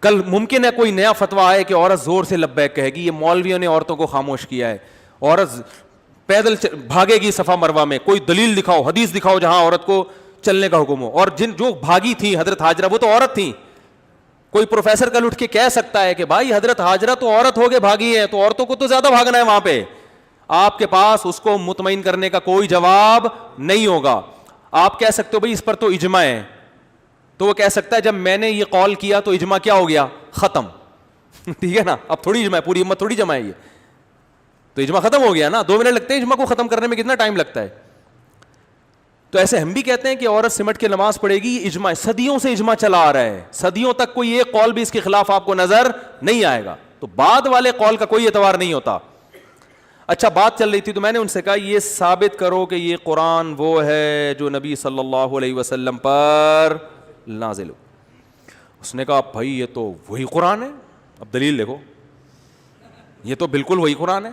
کل ممکن ہے کوئی نیا فتویٰ آئے کہ عورت زور سے لبیک کہے گی، یہ مولویوں نے عورتوں کو خاموش کیا ہے. عورت پیدل بھاگے گی صفا مروہ میں، کوئی دلیل دکھاؤ، حدیث دکھاؤ جہاں عورت کو چلنے کا حکم ہو. اور جو بھاگی تھی حضرت ہاجرہ، وہ تو عورت تھیں. کوئی پروفیسر کل اٹھ کے کہہ سکتا ہے کہ بھائی حضرت ہاجرہ تو عورت ہو کے بھاگی ہے، تو عورتوں کو تو زیادہ بھاگنا ہے وہاں پہ. آپ کے پاس اس کو مطمئن کرنے کا کوئی جواب نہیں ہوگا. آپ کہہ سکتے ہو بھائی اس پر تو اجماع ہے، تو وہ کہہ سکتا ہے جب میں نے یہ قول کیا تو اجماع کیا ہو گیا؟ ختم. ٹھیک ہے نا؟ اب تھوڑی اجماع ہے، پوری امت تھوڑی جمع ہے یہ، تو اجماع ختم ہو گیا نا. 2 منٹ لگتے ہیں اجماع کو ختم کرنے میں، کتنا ٹائم لگتا ہے؟ تو ایسے ہم بھی کہتے ہیں کہ عورت سمٹ کے نماز پڑھے گی، اجماع صدیوں سے اجماع چلا آ رہا ہے، صدیوں تک کوئی ایک قول بھی اس کے خلاف آپ کو نظر نہیں آئے گا. تو بعد والے قول کا کوئی اعتبار نہیں ہوتا. اچھا بات چل رہی تھی تو میں نے ان سے کہا یہ ثابت کرو کہ یہ قرآن وہ ہے جو نبی صلی اللہ علیہ وسلم پر نازل ہو. اس نے کہا بھائی یہ تو وہی قرآن ہے. اب دلیل دیکھو. یہ تو بالکل وہی قرآن ہے.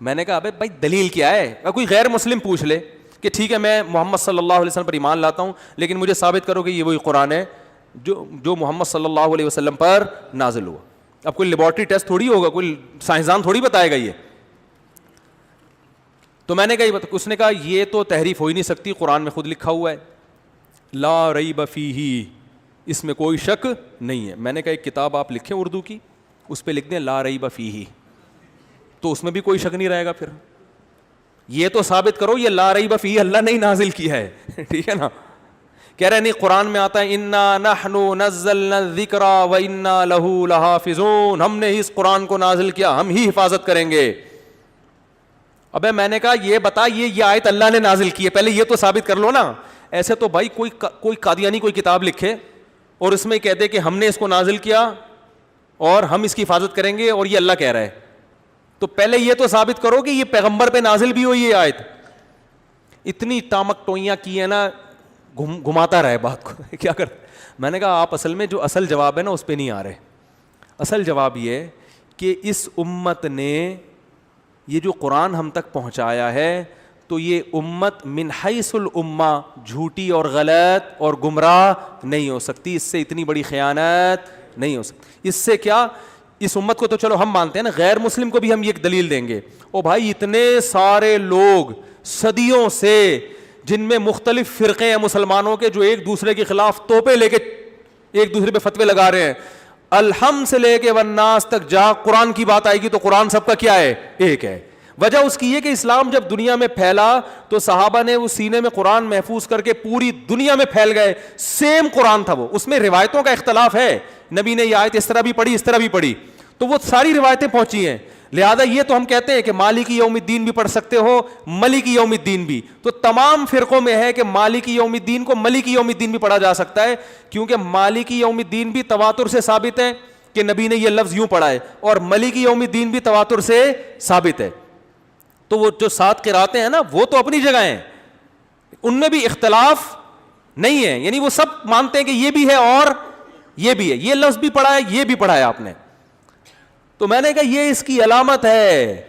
میں نے کہا ابے بھائی دلیل کیا ہے؟ کوئی غیر مسلم پوچھ لے کہ ٹھیک ہے میں محمد صلی اللہ علیہ وسلم پر ایمان لاتا ہوں لیکن مجھے ثابت کرو کہ یہ وہی قرآن ہے جو محمد صلی اللہ علیہ وسلم پر نازل ہوا. اب کوئی لیبارٹری ٹیسٹ تھوڑی ہوگا, کوئی سائنسدان تھوڑی بتائے گا یہ. تو میں نے کہا, اس نے کہا یہ تو تحریف ہو ہی نہیں سکتی, قرآن میں خود لکھا ہوا ہے لا ریب فیہ, اس میں کوئی شک نہیں ہے. میں نے کہا ایک کتاب آپ لکھیں اردو کی, اس پہ لکھ دیں لا ریب فیہ, تو اس میں بھی کوئی شک نہیں رہے گا. پھر یہ تو ثابت کرو یہ لا ریب فیہ اللہ نے ہی نازل کیا ہے. ٹھیک ہے نا. کہہ رہے نہیں قرآن میں آتا ہے انا نحن نزلنا الذکر و انا لہ لحافظون, ہم نے ہی اس قرآن کو نازل کیا, ہم ہی حفاظت کریں گے. ابے میں نے کہا یہ بتا یہ آیت اللہ نے نازل کی ہے, پہلے یہ تو ثابت کر لو نا. ایسے تو بھائی کوئی قادیانی کوئی کتاب لکھے اور اس میں کہہ دے کہ ہم نے اس کو نازل کیا اور ہم اس کی حفاظت کریں گے اور یہ اللہ کہہ رہا ہے, تو پہلے یہ تو ثابت کرو کہ یہ پیغمبر پہ نازل بھی ہوئی ہے آیت. اتنی ٹامک ٹوئیاں کی ہے نا, گھماتا رہے بات کو. کیا کر, میں نے کہا آپ اصل میں جو اصل جواب ہے نا اس پہ نہیں آ رہے. اصل جواب یہ کہ اس امت نے یہ جو قرآن ہم تک پہنچایا ہے تو یہ امت من حیث الامہ جھوٹی اور غلط اور گمراہ نہیں ہو سکتی, اس سے اتنی بڑی خیانت نہیں ہو سکتی. اس سے کیا, اس امت کو تو چلو ہم مانتے ہیں نا, غیر مسلم کو بھی ہم یہ ایک دلیل دیں گے. او بھائی اتنے سارے لوگ صدیوں سے جن میں مختلف فرقے ہیں مسلمانوں کے جو ایک دوسرے کے خلاف توپے لے کے ایک دوسرے پہ فتوے لگا رہے ہیں, الحمد سے لے کے والناس تک جا قرآن کی بات آئے گی تو قرآن سب کا کیا ہے, ایک ہے. وجہ اس کی یہ کہ اسلام جب دنیا میں پھیلا تو صحابہ نے اس سینے میں قرآن محفوظ کر کے پوری دنیا میں پھیل گئے. سیم قرآن تھا وہ, اس میں روایتوں کا اختلاف ہے, نبی نے یہ آیت اس طرح بھی پڑھی اس طرح بھی پڑھی, تو وہ ساری روایتیں پہنچی ہیں. لہذا یہ تو ہم کہتے ہیں کہ مالکی یوم الدین بھی پڑھ سکتے ہو, ملکی یوم الدین بھی, تو تمام فرقوں میں ہے کہ مالکی یوم الدین کو ملکی یوم الدین بھی پڑھا جا سکتا ہے, کیونکہ مالکی یوم الدین بھی تواتر سے ثابت ہے کہ نبی نے یہ لفظ یوں پڑھا ہے, اور ملکی یوم الدین بھی تواتر سے ثابت ہے. تو وہ جو 7 قراتیں ہیں نا وہ تو اپنی جگہ ہیں, ان میں بھی اختلاف نہیں ہے, یعنی وہ سب مانتے ہیں کہ یہ بھی ہے اور یہ بھی ہے, یہ لفظ بھی پڑھا ہے یہ بھی پڑھا ہے آپ نے. تو میں نے کہا یہ اس کی علامت ہے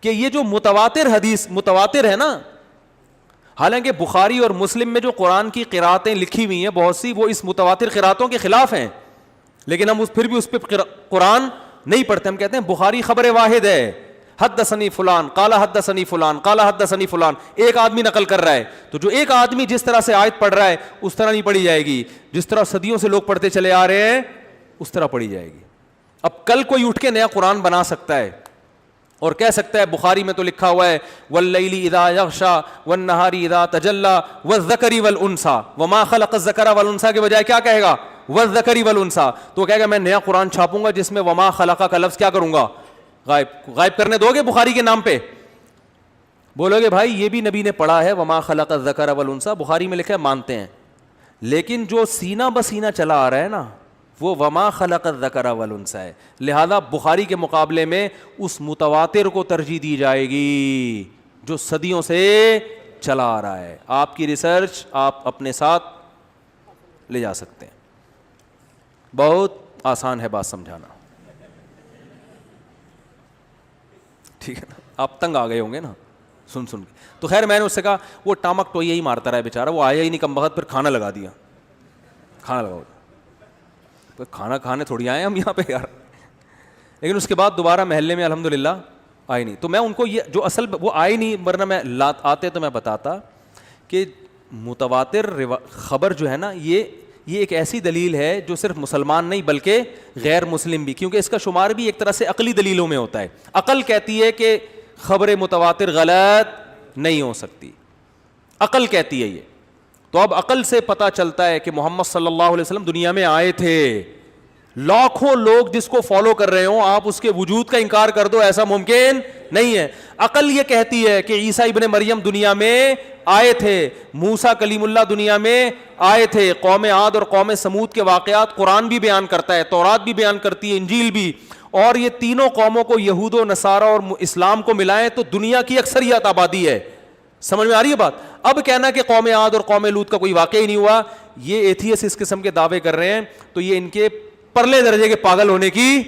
کہ یہ جو متواتر حدیث متواتر ہے نا, حالانکہ بخاری اور مسلم میں جو قرآن کی قراتیں لکھی ہوئی ہیں بہت سی وہ اس متواتر قراتوں کے خلاف ہیں, لیکن ہم پھر بھی اس پہ قرآن نہیں پڑھتے. ہم کہتے ہیں بخاری خبر واحد ہے, حدثنی فلان قال حدثنی فلان قال حدثنی فلان, ایک آدمی نقل کر رہا ہے, تو جو ایک آدمی جس طرح سے آیت پڑھ رہا ہے اس طرح نہیں پڑھی جائے گی, جس طرح صدیوں سے لوگ پڑھتے چلے آ رہے ہیں اس طرح پڑھی جائے گی. اب کل کوئی اٹھ کے نیا قرآن بنا سکتا ہے اور کہہ سکتا ہے بخاری میں تو لکھا ہوا ہے واللیل اذا یغشا والنہار اذا تجلی والذکر والانثی وما خلق الذکر والانثی کے بجائے کیا کہے گا, والذکر والانثی, تو کہے گا میں نیا قرآن چھاپوں گا جس میں وما خلق کا لفظ کیا کروں گا, غائب کرنے دو گے بخاری کے نام پہ؟ بولو گے بھائی یہ بھی نبی نے پڑھا ہے وما خلق الذکر والانثی, بخاری میں لکھا ہے مانتے ہیں, لیکن جو سینہ بسینہ چلا آ رہا ہے نا وہ وما خلق الذکر والانثی ہے. لہذا بخاری کے مقابلے میں اس متواتر کو ترجیح دی جائے گی جو صدیوں سے چلا آ رہا ہے. آپ کی ریسرچ آپ اپنے ساتھ لے جا سکتے ہیں, بہت آسان ہے بات سمجھانا. ٹھیک ہے نا, آپ تنگ آ گئے ہوں گے نا سن کے. تو خیر میں نے اس سے کہا وہ ٹامک تو یہی مارتا رہا بیچارہ, وہ آیا ہی نہیں کم بخت, پھر کھانا لگا دیا. کھانا لگاؤ, کھانا کھانے تھوڑی آئے ہم یہاں پہ یار. لیکن اس کے بعد دوبارہ محلے میں الحمدللہ آئے نہیں. تو میں ان کو یہ جو اصل وہ آئے نہیں, ورنہ میں آتے تو میں بتاتا کہ متواتر خبر جو ہے نا یہ ایک ایسی دلیل ہے جو صرف مسلمان نہیں بلکہ غیر مسلم بھی, کیونکہ اس کا شمار بھی ایک طرح سے عقلی دلیلوں میں ہوتا ہے. عقل کہتی ہے کہ خبر متواتر غلط نہیں ہو سکتی, عقل کہتی ہے یہ. تو اب عقل سے پتہ چلتا ہے کہ محمد صلی اللہ علیہ وسلم دنیا میں آئے تھے, لاکھوں لوگ جس کو فالو کر رہے ہوں, آپ اس کے وجود کا انکار کر دو ایسا ممکن نہیں ہے. عقل یہ کہتی ہے کہ عیسیٰ ابن مریم دنیا میں آئے تھے, موسیٰ کلیم اللہ دنیا میں آئے تھے, قوم عاد اور قوم سمود کے واقعات قرآن بھی بیان کرتا ہے, تورات بھی بیان کرتی ہے, انجیل بھی, اور یہ تینوں قوموں کو یہود و نصارہ اور اسلام کو ملائیں تو دنیا کی اکثریت آبادی ہے. سمجھ میں آ رہی ہے بات؟ اب کہنا کہ قوم عاد اور قوم لوط کا کوئی واقعہ ہی نہیں ہوا, یہ ایتھیس اس قسم کے دعوے کر رہے ہیں, تو یہ ان کے پرلے درجے کے پاگل ہونے کی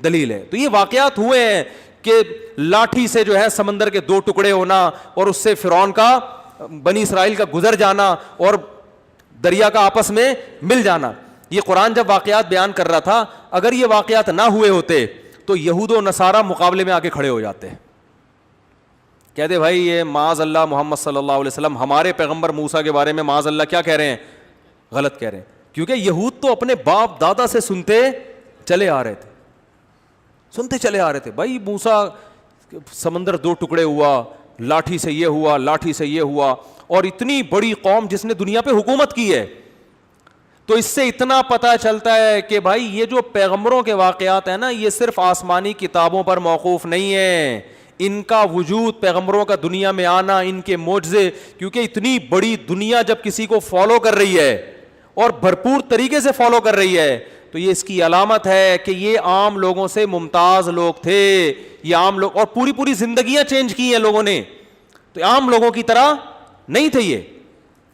دلیل ہے. تو یہ واقعات ہوئے ہیں کہ لاٹھی سے جو ہے سمندر کے 2 ٹکڑے ہونا اور اس سے فرعون کا بنی اسرائیل کا گزر جانا اور دریا کا آپس میں مل جانا. یہ قرآن جب واقعات بیان کر رہا تھا, اگر یہ واقعات نہ ہوئے ہوتے تو یہود و نصارہ مقابلے میں آ کے کھڑے ہو جاتے, کہتے بھائی یہ معاذ اللہ محمد صلی اللہ علیہ وسلم ہمارے پیغمبر موسیٰ کے بارے میں معاذ اللہ کیا کہہ رہے ہیں, غلط کہہ رہے ہیں. کیونکہ یہود تو اپنے باپ دادا سے سنتے چلے آ رہے تھے بھائی موسیٰ سمندر 2 ٹکڑے ہوا, لاٹھی سے یہ ہوا, لاٹھی سے یہ ہوا, اور اتنی بڑی قوم جس نے دنیا پہ حکومت کی ہے. تو اس سے اتنا پتہ چلتا ہے کہ بھائی یہ جو پیغمبروں کے واقعات ہیں نا, یہ صرف آسمانی کتابوں پر موقوف نہیں ہیں. ان کا وجود, پیغمبروں کا دنیا میں آنا, ان کے معجزے, کیونکہ اتنی بڑی دنیا جب کسی کو فالو کر رہی ہے اور بھرپور طریقے سے فالو کر رہی ہے تو یہ اس کی علامت ہے کہ یہ عام لوگوں سے ممتاز لوگ تھے. یہ عام لوگ, اور پوری زندگیاں چینج کی ہیں لوگوں نے, تو عام لوگوں کی طرح نہیں تھے یہ,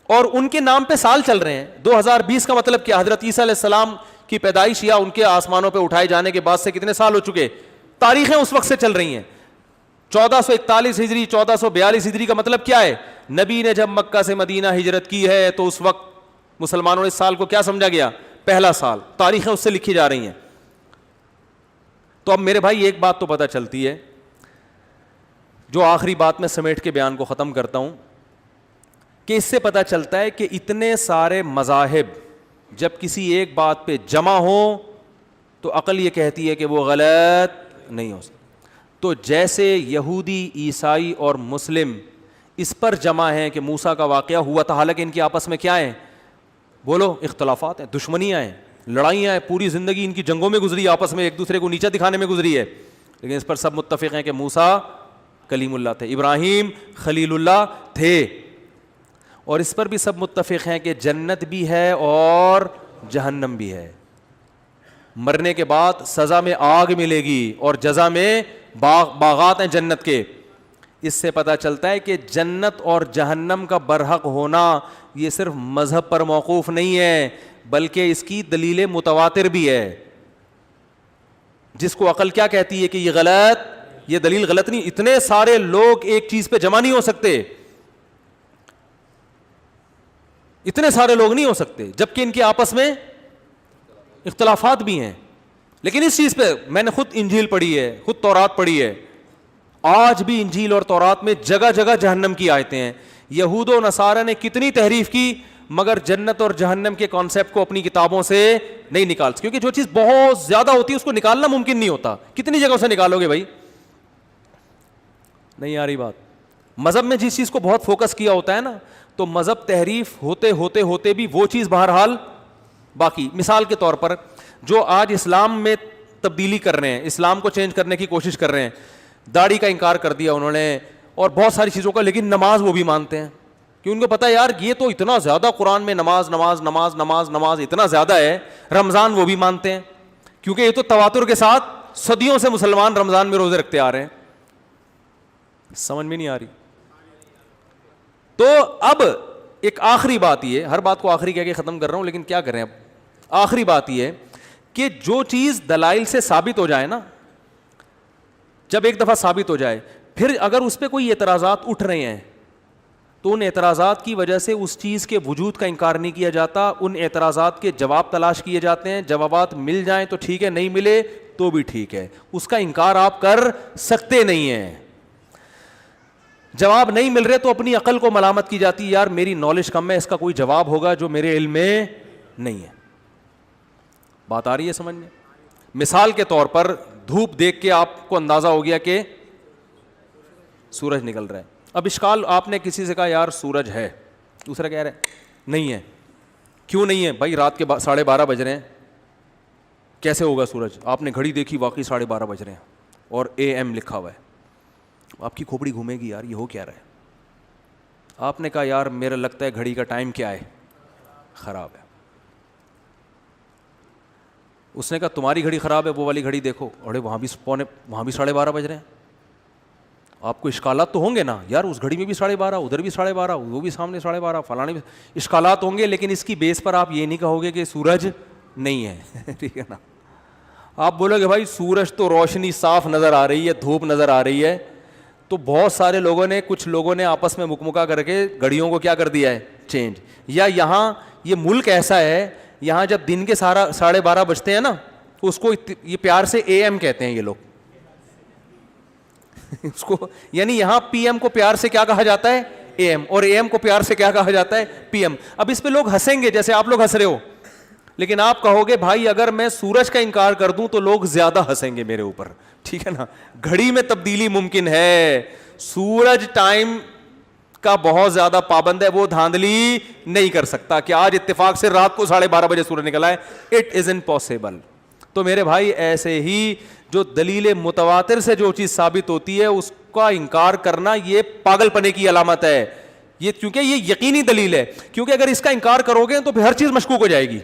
اور ان کے نام پہ سال چل رہے ہیں. 2020 کا مطلب کیا؟ حضرت عیسیٰ علیہ السلام کی پیدائش یا ان کے آسمانوں پہ اٹھائے جانے کے بعد سے کتنے سال ہو چکے؟ تاریخیں اس وقت سے چل رہی ہیں. 1441 ہجری 1442 ہجری کا مطلب کیا ہے؟ نبی نے جب مکہ سے مدینہ ہجرت کی ہے تو اس وقت مسلمانوں نے اس سال کو کیا سمجھا گیا؟ پہلا سال. تاریخیں اس سے لکھی جا رہی ہیں. تو اب میرے بھائی ایک بات تو پتہ چلتی ہے, جو آخری بات میں سمیٹ کے بیان کو ختم کرتا ہوں, کہ اس سے پتہ چلتا ہے کہ اتنے سارے مذاہب جب کسی ایک بات پہ جمع ہوں تو عقل یہ کہتی ہے کہ وہ غلط نہیں ہو سکتا. تو جیسے یہودی, عیسائی اور مسلم اس پر جمع ہیں کہ موسیٰ کا واقعہ ہوا تھا, حالانکہ ان کے آپس میں کیا ہیں؟ بولو, اختلافات ہیں, دشمنیاں ہیں, لڑائیاں ہیں, پوری زندگی ان کی جنگوں میں گزری, آپس میں ایک دوسرے کو نیچا دکھانے میں گزری ہے, لیکن اس پر سب متفق ہیں کہ موسیٰ کلیم اللہ تھے, ابراہیم خلیل اللہ تھے. اور اس پر بھی سب متفق ہیں کہ جنت بھی ہے اور جہنم بھی ہے, مرنے کے بعد سزا میں آگ ملے گی اور جزا میں باغات ہیں جنت کے. اس سے پتہ چلتا ہے کہ جنت اور جہنم کا برحق ہونا یہ صرف مذہب پر موقوف نہیں ہے, بلکہ اس کی دلیل متواتر بھی ہے. جس کو عقل کیا کہتی ہے کہ یہ غلط, یہ دلیل غلط نہیں. اتنے سارے لوگ ایک چیز پہ جمع نہیں ہو سکتے, اتنے سارے لوگ نہیں ہو سکتے, جبکہ ان کے آپس میں اختلافات بھی ہیں. لیکن اس چیز پہ میں نے خود انجیل پڑھی ہے, خود تورات پڑھی ہے, آج بھی انجیل اور تورات میں جگہ جگہ جہنم کی آیتیں ہیں. یہود و نصارہ نے کتنی تحریف کی مگر جنت اور جہنم کے کانسیپٹ کو اپنی کتابوں سے نہیں نکال سکتے, کیونکہ جو چیز بہت زیادہ ہوتی ہے اس کو نکالنا ممکن نہیں ہوتا. کتنی جگہوں سے نکالو گے بھائی؟ نہیں آ رہی بات. مذہب میں جس چیز کو بہت فوکس کیا ہوتا ہے نا, تو مذہب تحریف ہوتے ہوتے ہوتے بھی وہ چیز بہرحال باقی. مثال کے طور پر جو آج اسلام میں تبدیلی کر رہے ہیں, اسلام کو چینج کرنے کی کوشش کر رہے ہیں, داڑھی کا انکار کر دیا انہوں نے اور بہت ساری چیزوں کا, لیکن نماز وہ بھی مانتے ہیں, کہ ان کو پتہ ہے یار یہ تو اتنا زیادہ قرآن میں نماز نماز نماز نماز نماز اتنا زیادہ ہے. رمضان وہ بھی مانتے ہیں, کیونکہ یہ تو تواتر کے ساتھ صدیوں سے مسلمان رمضان میں روزے رکھتے آ رہے ہیں. سمجھ میں نہیں آ رہی. تو اب ایک آخری بات یہ, ہر بات کو آخری کہہ کے ختم کر رہا ہوں, لیکن کیا کریں اب, آخری بات یہ کہ جو چیز دلائل سے ثابت ہو جائے نا, جب ایک دفعہ ثابت ہو جائے, پھر اگر اس پہ کوئی اعتراضات اٹھ رہے ہیں تو ان اعتراضات کی وجہ سے اس چیز کے وجود کا انکار نہیں کیا جاتا, ان اعتراضات کے جواب تلاش کیے جاتے ہیں. جوابات مل جائیں تو ٹھیک ہے, نہیں ملے تو بھی ٹھیک ہے, اس کا انکار آپ کر سکتے نہیں ہیں. جواب نہیں مل رہے تو اپنی عقل کو ملامت کی جاتی ہے, یار میری نالج کم ہے, اس کا کوئی جواب ہوگا جو میرے علم میں نہیں ہے. بات آ رہی ہے سمجھ میں؟ مثال کے طور پر دھوپ دیکھ کے آپ کو اندازہ ہو گیا کہ سورج نکل رہا ہے. اب اشکال, آپ نے کسی سے کہا یار سورج ہے, دوسرا کہہ رہا ہے نہیں ہے. کیوں نہیں ہے بھائی؟ رات کے 12:30 بج رہے ہیں, کیسے ہوگا سورج؟ آپ نے گھڑی دیکھی, واقعی 12:30 بج رہے ہیں اور AM لکھا ہوا ہے. آپ کی کھوپڑی گھومے گی, یار یہ ہو کیا رہا ہے. آپ نے کہا یار میرا لگتا ہے گھڑی کا ٹائم کیا ہے, خراب ہے. اس نے کہا تمہاری گھڑی خراب ہے, وہ والی گھڑی دیکھو, اڑے وہاں بھی 12:30 بج رہے ہیں. آپ کو اشکالات تو ہوں گے نا, یار اس گھڑی میں بھی 12:30, ادھر بھی 12:30, وہ بھی سامنے 12:30, فلانے بھی اشکالات ہوں گے, لیکن اس کی بیس پر آپ یہ نہیں کہو گے کہ سورج نہیں ہے. ٹھیک ہے نا. آپ بولو گے بھائی سورج تو روشنی صاف نظر آ رہی ہے, دھوپ نظر آ رہی ہے, تو بہت سارے لوگوں نے, کچھ لوگوں نے آپس میں مکمکا کر کے گھڑیوں کو کیا کر دیا ہے, چینج. یا یہاں یہ ملک ایسا ہے, یہاں جب دن کے 12:30 بجتے ہیں نا, اس کو یہ پیار سے اے ایم کہتے ہیں یہ لوگ اس کو, یعنی یہاں پی ایم کو پیار سے کیا کہا جاتا ہے, اے ایم, اور اے ایم کو پیار سے کیا کہا جاتا ہے, پی ایم. اب اس پہ لوگ ہنسیں گے جیسے آپ لوگ ہنس رہے ہو, لیکن آپ کہو گے بھائی اگر میں سورج کا انکار کر دوں تو لوگ زیادہ ہنسیں گے میرے اوپر, ٹھیک ہے نا. گھڑی میں تبدیلی ممکن ہے, سورج ٹائم کا بہت زیادہ پابند ہے, وہ دھاندلی نہیں کر سکتا کہ آج اتفاق سے رات کو 12:30 بجے سورج نکلا ہے. It is impossible. تو میرے بھائی ایسے ہی جو دلیل متواتر سے جو چیز ثابت ہوتی ہے اس کا انکار کرنا یہ پاگل پنے کی علامت ہے. یہ کیونکہ یہ یقینی دلیل ہے, کیونکہ اگر اس کا انکار کرو گے تو پھر ہر چیز مشکوک ہو جائے گی,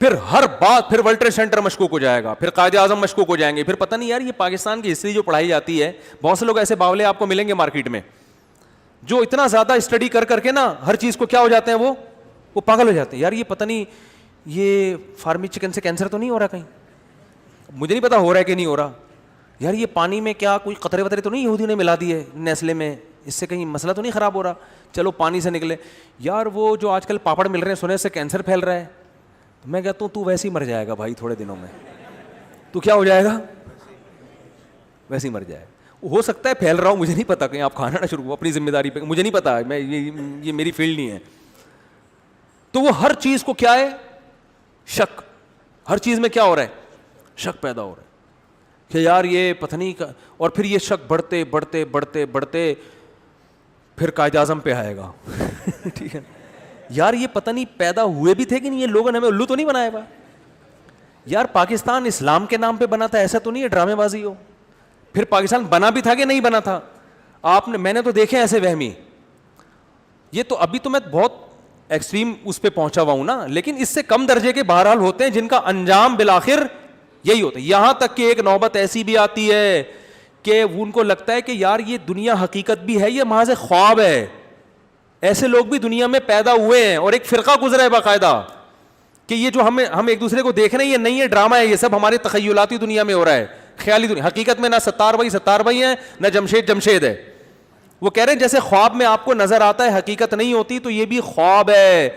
پھر ہر بات, پھر ورلڈ ٹریڈ سینٹر مشکوک ہو جائے گا, پھر قائد اعظم مشکوک ہو جائیں گے, پھر پتہ نہیں یار یہ پاکستان کی ہسٹری جو پڑھائی جاتی ہے, بہت سے لوگ ایسے باولے آپ کو ملیں گے مارکیٹ میں جو اتنا زیادہ اسٹڈی کر کر کے نا ہر چیز کو کیا ہو جاتے ہیں, وہ پاگل ہو جاتے ہیں. یار یہ پتہ نہیں یہ فارمی چکن سے کینسر تو نہیں ہو رہا کہیں, مجھے نہیں پتا ہو رہا ہے کہ نہیں ہو رہا. یار یہ پانی میں کیا کوئی قطرے وطرے تو نہیں یہودیوں نے ملا دیے نیسلے میں, اس سے کہیں مسئلہ تو نہیں خراب ہو رہا, چلو پانی سے نکلے. یار وہ جو آج کل پاپڑ مل رہے ہیں سنے سے کینسر پھیل رہا ہے, میں کہتا ہوں تو ویسے ہی مر جائے گا بھائی, تھوڑے دنوں میں تو کیا ہو جائے گا, ویسے ہی مر جائے گا. ہو سکتا ہے پھیل رہا ہوں, مجھے نہیں پتا, کہیں آپ کھانا نہ شروع ہو اپنی ذمہ داری پہ, مجھے نہیں پتا, میں یہ میری فیلڈ نہیں ہے. تو وہ ہر چیز کو کیا ہے, شک, ہر چیز میں کیا ہو رہا ہے, شک پیدا ہو رہا ہے کہ یار یہ پتہ نہیں, اور پھر یہ شک بڑھتے بڑھتے بڑھتے بڑھتے پھر قائد اعظم پہ آئے گا ٹھیک ہے. یار یہ پتہ نہیں پیدا ہوئے بھی تھے کہ نہیں, یہ لوگوں نے ہمیں الو تو نہیں بنایا ہوا. یار پاکستان اسلام کے نام پہ بنا تھا, ایسا تو نہیں ہے ڈرامے بازی ہو. پھر پاکستان بنا بھی تھا کہ نہیں بنا تھا, میں نے تو دیکھے ایسے وہمی. یہ تو ابھی تو میں بہت ایکسٹریم اس پہ پہنچا ہوا ہوں نا, لیکن اس سے کم درجے کے بہرحال ہوتے ہیں جن کا انجام بالآخر یہی ہوتا ہے. یہاں تک کہ ایک نوبت ایسی بھی آتی ہے کہ ان کو لگتا ہے کہ یار یہ دنیا حقیقت بھی ہے, یہ محض خواب ہے. ایسے لوگ بھی دنیا میں پیدا ہوئے ہیں, اور ایک فرقہ گزرا ہے باقاعدہ کہ یہ جو ہم ایک دوسرے کو دیکھ رہے ہیں یہ نہیں ہے, ڈرامہ ہے, یہ سب ہمارے تخیلاتی دنیا میں ہو رہا ہے, خیالی دنیا. حقیقت میں نہ ستار بھائی ہیں, نہ جمشید ہے. وہ کہہ رہے ہیں جیسے خواب میں آپ کو نظر آتا ہے حقیقت نہیں ہوتی, تو یہ بھی خواب ہے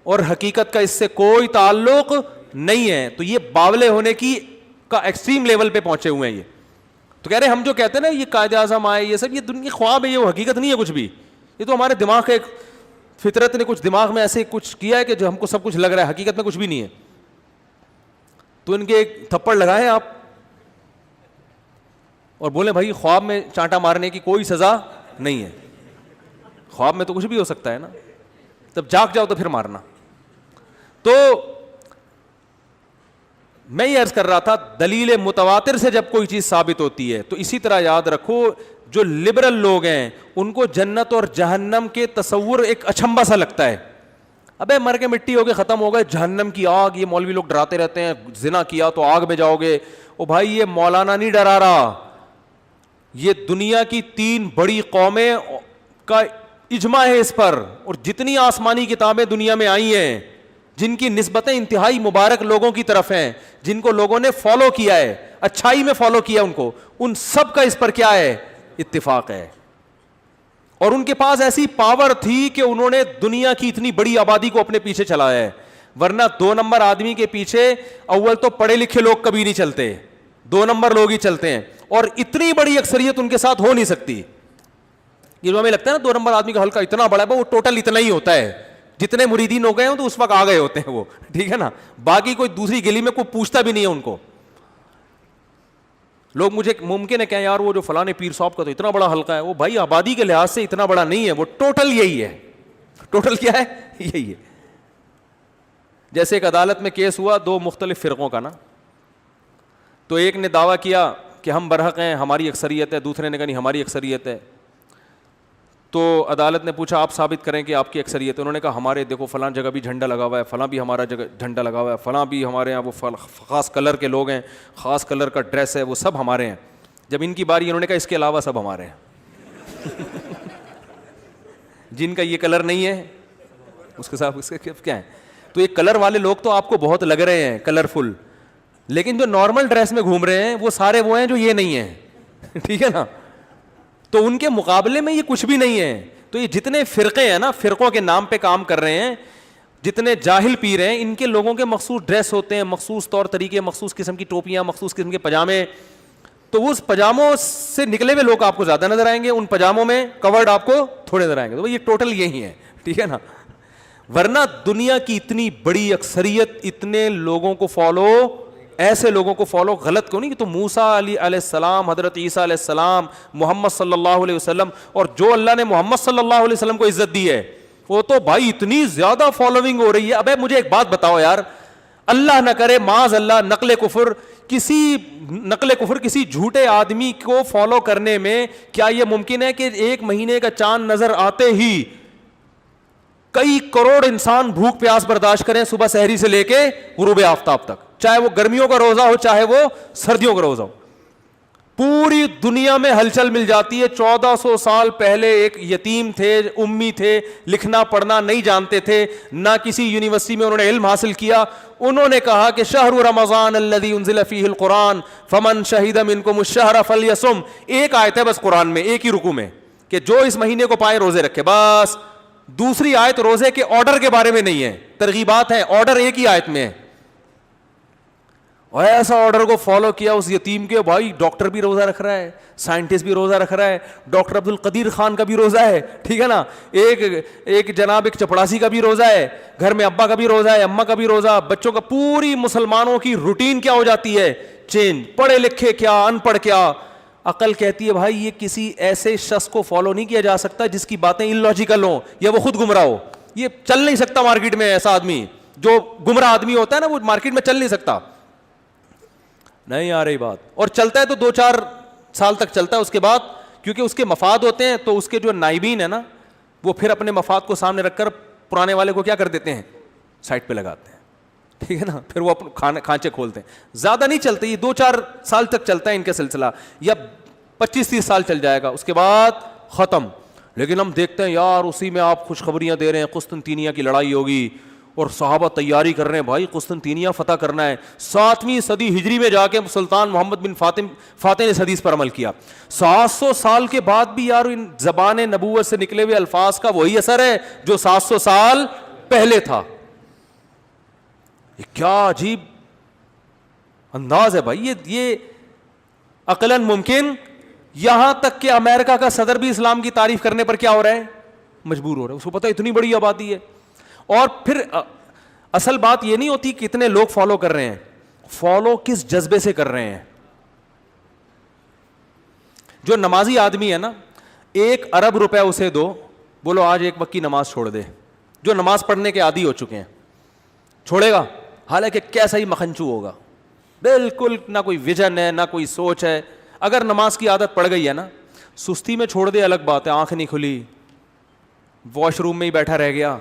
اور حقیقت کا اس سے کوئی تعلق نہیں ہے. تو یہ باولے ہونے کی کا ایکسٹریم لیول پہ پہنچے ہوئے ہیں یہ. تو کہہ رہے ہیں ہم جو کہتے ہیں نا یہ قائد اعظم آئے, یہ سب یہ دنیا خواب ہے, یہ حقیقت نہیں ہے کچھ بھی. یہ تو ہمارے دماغ کا ایک فطرت نے کچھ دماغ میں ایسے کچھ کیا ہے کہ جو ہم کو سب کچھ لگ رہا ہے, حقیقت میں کچھ بھی نہیں ہے. تو ان کے ایک تھپڑ لگائیں آپ اور بولیں بھائی خواب میں چانٹا مارنے کی کوئی سزا نہیں ہے, خواب میں تو کچھ بھی ہو سکتا ہے نا, تب جاگ جاؤ تو پھر مارنا. تو میں یہ عرض کر رہا تھا دلیل متواتر سے جب کوئی چیز ثابت ہوتی ہے تو اسی طرح یاد رکھو جو لبرل لوگ ہیں ان کو جنت اور جہنم کے تصور ایک اچھمبا سا لگتا ہے. ابے مر کے مٹی ہو گئے, ختم ہو گئے, جہنم کی آگ, یہ مولوی لوگ ڈراتے رہتے ہیں زنا کیا تو آگ میں جاؤ گے. او بھائی یہ مولانا نہیں ڈرا رہا, یہ دنیا کی 3 بڑی قومیں کا اجماع ہے اس پر, اور جتنی آسمانی کتابیں دنیا میں آئی ہیں جن کی نسبتیں انتہائی مبارک لوگوں کی طرف ہیں, جن کو لوگوں نے فالو کیا ہے, اچھائی میں فالو کیا ان کو, ان سب کا اس پر کیا ہے, اتفاق ہے. اور ان کے پاس ایسی پاور تھی کہ انہوں نے دنیا کی اتنی بڑی آبادی کو اپنے پیچھے چلایا ہے. ورنہ 2 نمبر آدمی کے پیچھے اول تو پڑھے لکھے لوگ کبھی نہیں چلتے, 2 نمبر لوگ ہی چلتے ہیں, اور اتنی بڑی اکثریت ان کے ساتھ ہو نہیں سکتی. یہ جو ہمیں لگتا ہے نا 2 نمبر آدمی کا حلقہ اتنا بڑا ہے, وہ ٹوٹل اتنا ہی ہوتا ہے, جتنے مریدین ہو گئے ہیں تو اس وقت آ گئے ہوتے ہیں وہ, ٹھیک ہے نا. باقی کوئی دوسری گلی میں کوئی پوچھتا بھی نہیں ہے ان کو. لوگ مجھے ممکن ہے کہ یار وہ جو فلاں پیر صاحب کا تو اتنا بڑا حلقہ ہے, وہ بھائی آبادی کے لحاظ سے اتنا بڑا نہیں ہے, وہ ٹوٹل یہی ہے. ٹوٹل کیا ہے, یہی ہے. جیسے ایک عدالت میں کیس ہوا 2 مختلف فرقوں کا نا, تو ایک نے دعویٰ کیا کہ ہم برحق ہیں, ہماری اکثریت ہے, دوسرے نے کہا نہیں ہماری اکثریت ہے. تو عدالت نے پوچھا آپ ثابت کریں کہ آپ کی اکثریت ہے. انہوں نے کہا ہمارے دیکھو فلاں جگہ بھی جھنڈا لگا ہوا ہے, فلاں بھی ہمارا جگہ جھنڈا لگا ہوا ہے, فلاں بھی ہمارے یہاں وہ خاص کلر کے لوگ ہیں, خاص کلر کا ڈریس ہے, وہ سب ہمارے ہیں. جب ان کی باری انہوں نے کہا اس کے علاوہ سب ہمارے ہیں جن کا یہ کلر نہیں ہے اس کے ساتھ اس کے کیا ہے. تو یہ کلر والے لوگ تو آپ کو بہت لگ رہے ہیں کلرفل, لیکن جو نارمل ڈریس میں گھوم رہے ہیں وہ سارے وہ ہیں جو یہ نہیں ہیں. ٹھیک ہے نا, تو ان کے مقابلے میں یہ کچھ بھی نہیں ہے. تو یہ جتنے فرقے ہیں نا, فرقوں کے نام پہ کام کر رہے ہیں, جتنے جاہل پیر ہیں, ان کے لوگوں کے مخصوص ڈریس ہوتے ہیں, مخصوص طور طریقے, مخصوص قسم کی ٹوپیاں, مخصوص قسم کے پجامے. تو اس پجاموں سے نکلے ہوئے لوگ آپ کو زیادہ نظر آئیں گے, ان پجاموں میں کورڈ آپ کو تھوڑے نظر آئیں گے. تو یہ ٹوٹل یہی ہے. ٹھیک ہے نا, ورنہ دنیا کی اتنی بڑی اکثریت اتنے لوگوں کو فالو, ایسے لوگوں کو فالو غلط کیوں نہیں, کہ تو موسیٰ علیہ السلام, حضرت عیسیٰ علیہ السلام, محمد صلی اللہ علیہ وسلم, اور جو اللہ نے محمد صلی اللہ علیہ وسلم کو عزت دی ہے, وہ تو بھائی اتنی زیادہ فالوئنگ ہو رہی ہے. ابے مجھے ایک بات بتاؤ یار, اللہ نہ کرے معاذ اللہ نقل کفر کسی جھوٹے آدمی کو فالو کرنے میں کیا یہ ممکن ہے کہ ایک مہینے کا چاند نظر آتے ہی کئی کروڑ انسان بھوک پیاس برداشت کریں صبح سحری سے لے کے غروب آفتاب تک, چاہے وہ گرمیوں کا روزہ ہو چاہے وہ سردیوں کا روزہ ہو. پوری دنیا میں ہلچل مل جاتی ہے. 1400 سال پہلے ایک یتیم تھے, امی تھے, لکھنا پڑھنا نہیں جانتے تھے, نہ کسی یونیورسٹی میں انہوں نے علم حاصل کیا. انہوں نے کہا کہ شہر رمضان الذی انزل فیہ القرآن فمن شہد منکم الشہر فلیصم. ایک آیت ہے بس قرآن میں, ایک ہی رکوع میں, کہ جو اس مہینے کو پائے روزے رکھے, بس. دوسری آیت روزے کے آرڈر کے بارے میں نہیں ہے, ترغیبات ہیں, آرڈر ایک ہی آیت میں ہے. اور ایسا آرڈر کو فالو کیا اس یتیم کے, بھائی ڈاکٹر بھی روزہ رکھ رہا ہے, سائنٹسٹ بھی روزہ رکھ رہا ہے, ڈاکٹر عبد القدیر خان کا بھی روزہ ہے. ٹھیک ہے نا, ایک جناب ایک چپڑاسی کا بھی روزہ ہے, گھر میں ابا کا بھی روزہ ہے, اماں کا بھی روزہ, بچوں کا. پوری مسلمانوں کی روٹین کیا ہو جاتی ہے, چینج. پڑھے لکھے کیا, ان پڑھ کیا. عقل کہتی ہے بھائی یہ کسی ایسے شخص کو فالو نہیں کیا جا سکتا جس کی باتیں ان لاجیکل ہوں یا وہ خود گمراہ ہو. یہ چل نہیں سکتا مارکیٹ میں. ایسا آدمی جو گمراہ آدمی ہوتا ہے نا, وہ مارکیٹ میں چل نہیں سکتا. نہیں آ رہی بات. اور چلتا ہے تو 2-4 سال تک چلتا ہے, اس کے بعد کیونکہ اس کے مفاد ہوتے ہیں تو اس کے جو نائبین ہیں نا, وہ پھر اپنے مفاد کو سامنے رکھ کر پرانے والے کو کیا کر دیتے ہیں, سائٹ پہ لگاتے ہیں. ٹھیک ہے نا, پھر وہ اپنے کھانچے کھولتے ہیں. زیادہ نہیں چلتے, یہ 2-4 سال تک چلتا ہے ان کا سلسلہ, یا 25-30 سال چل جائے گا, اس کے بعد ختم. لیکن ہم دیکھتے ہیں یار اسی میں آپ خوشخبریاں دے رہے ہیں, قسطنطینیہ کی لڑائی ہوگی اور صحابہ تیاری کر رہے ہیں بھائی قسطنطینیہ فتح کرنا ہے. 7ویں صدی ہجری میں جا کے سلطان محمد بن فاتح نے اس حدیث پر عمل کیا. 700 سال کے بعد بھی یار ان زبان نبوت سے نکلے ہوئے الفاظ کا وہی اثر ہے جو 700 سال پہلے تھا. یہ کیا عجیب انداز ہے بھائی. یہ عقلاً ممکن, یہاں تک کہ امریکہ کا صدر بھی اسلام کی تعریف کرنے پر کیا ہو رہا ہے, مجبور ہو رہا ہے. اس کو پتہ اتنی بڑی آبادی ہے. اور پھر اصل بات یہ نہیں ہوتی کتنے لوگ فالو کر رہے ہیں, فالو کس جذبے سے کر رہے ہیں. جو نمازی آدمی ہے نا, 1 ارب روپے اسے دو, بولو آج ایک وقت کی نماز چھوڑ دے. جو نماز پڑھنے کے عادی ہو چکے ہیں, چھوڑے گا, حالانکہ کیسا ہی مکھنچو ہوگا, بالکل نہ کوئی ویژن ہے نہ کوئی سوچ ہے. اگر نماز کی عادت پڑ گئی ہے نا, سستی میں چھوڑ دے الگ بات ہے, آنکھ نہیں کھلی, واش روم میں ہی بیٹھا رہ گیا.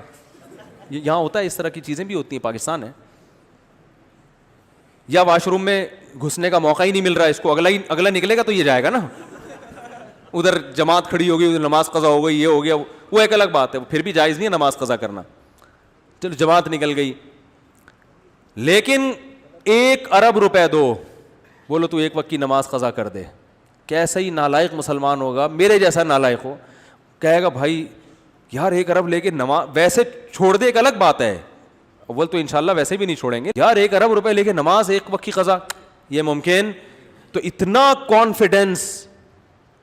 یہاں ہوتا ہے, اس طرح کی چیزیں بھی ہوتی ہیں, پاکستان ہے. یا واش روم میں گھسنے کا موقع ہی نہیں مل رہا اس کو, اگلا نکلے گا تو یہ جائے گا نا, ادھر جماعت کھڑی ہوگی, ادھر نماز قضا ہو گئی, یہ ہو گیا, وہ ایک الگ بات ہے, پھر بھی جائز نہیں ہے نماز قضا کرنا. چلو جماعت نکل گئی, لیکن 1 ارب روپے دو, بولو تو ایک وقت کی نماز قضا کر دے. کیسا ہی نالائق مسلمان ہوگا, میرے جیسا نالائق ہو, کہے گا بھائی یار 1 ارب لے کے نماز ویسے چھوڑ دے, ایک الگ بات ہے, اول تو انشاءاللہ ویسے بھی نہیں چھوڑیں گے. یار 1 ارب روپے لے کے نماز ایک وقت کی قضا, یہ ممکن؟ تو اتنا کانفیڈنس,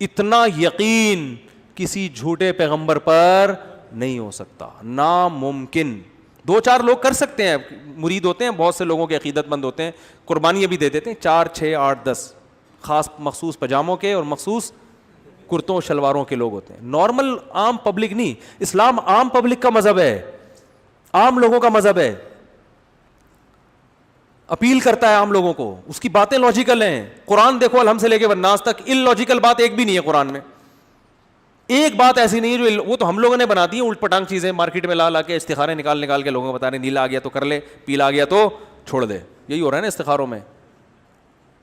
اتنا یقین کسی جھوٹے پیغمبر پر نہیں ہو سکتا, ناممکن. 2-4 لوگ کر سکتے ہیں, مرید ہوتے ہیں, بہت سے لوگوں کے عقیدت مند ہوتے ہیں, قربانیاں بھی دے دیتے ہیں, 4, 6, 8, 10 خاص مخصوص پجاموں کے اور مخصوص کرتوں شلواروں کے لوگ ہوتے ہیں. نارمل عام پبلک نہیں. اسلام عام پبلک کا مذہب ہے, عام لوگوں کا مذہب ہے, اپیل کرتا ہے عام لوگوں کو, اس کی باتیں لاجیکل ہیں. قرآن دیکھو الحمد سے لے کے والناس تک, ان لاجیکل بات ایک بھی نہیں ہے قرآن میں. ایک بات ایسی نہیں ہے جو, وہ تو ہم لوگوں نے بنا دی ہیں الٹ پٹانگ چیزیں, مارکیٹ میں لا کے استخارے نکال کے لوگوں کو بتا رہے ہیں نیلا آ گیا تو کر لے, پیلا آ گیا تو چھوڑ دے. یہی ہو رہا ہے نا استخاروں میں.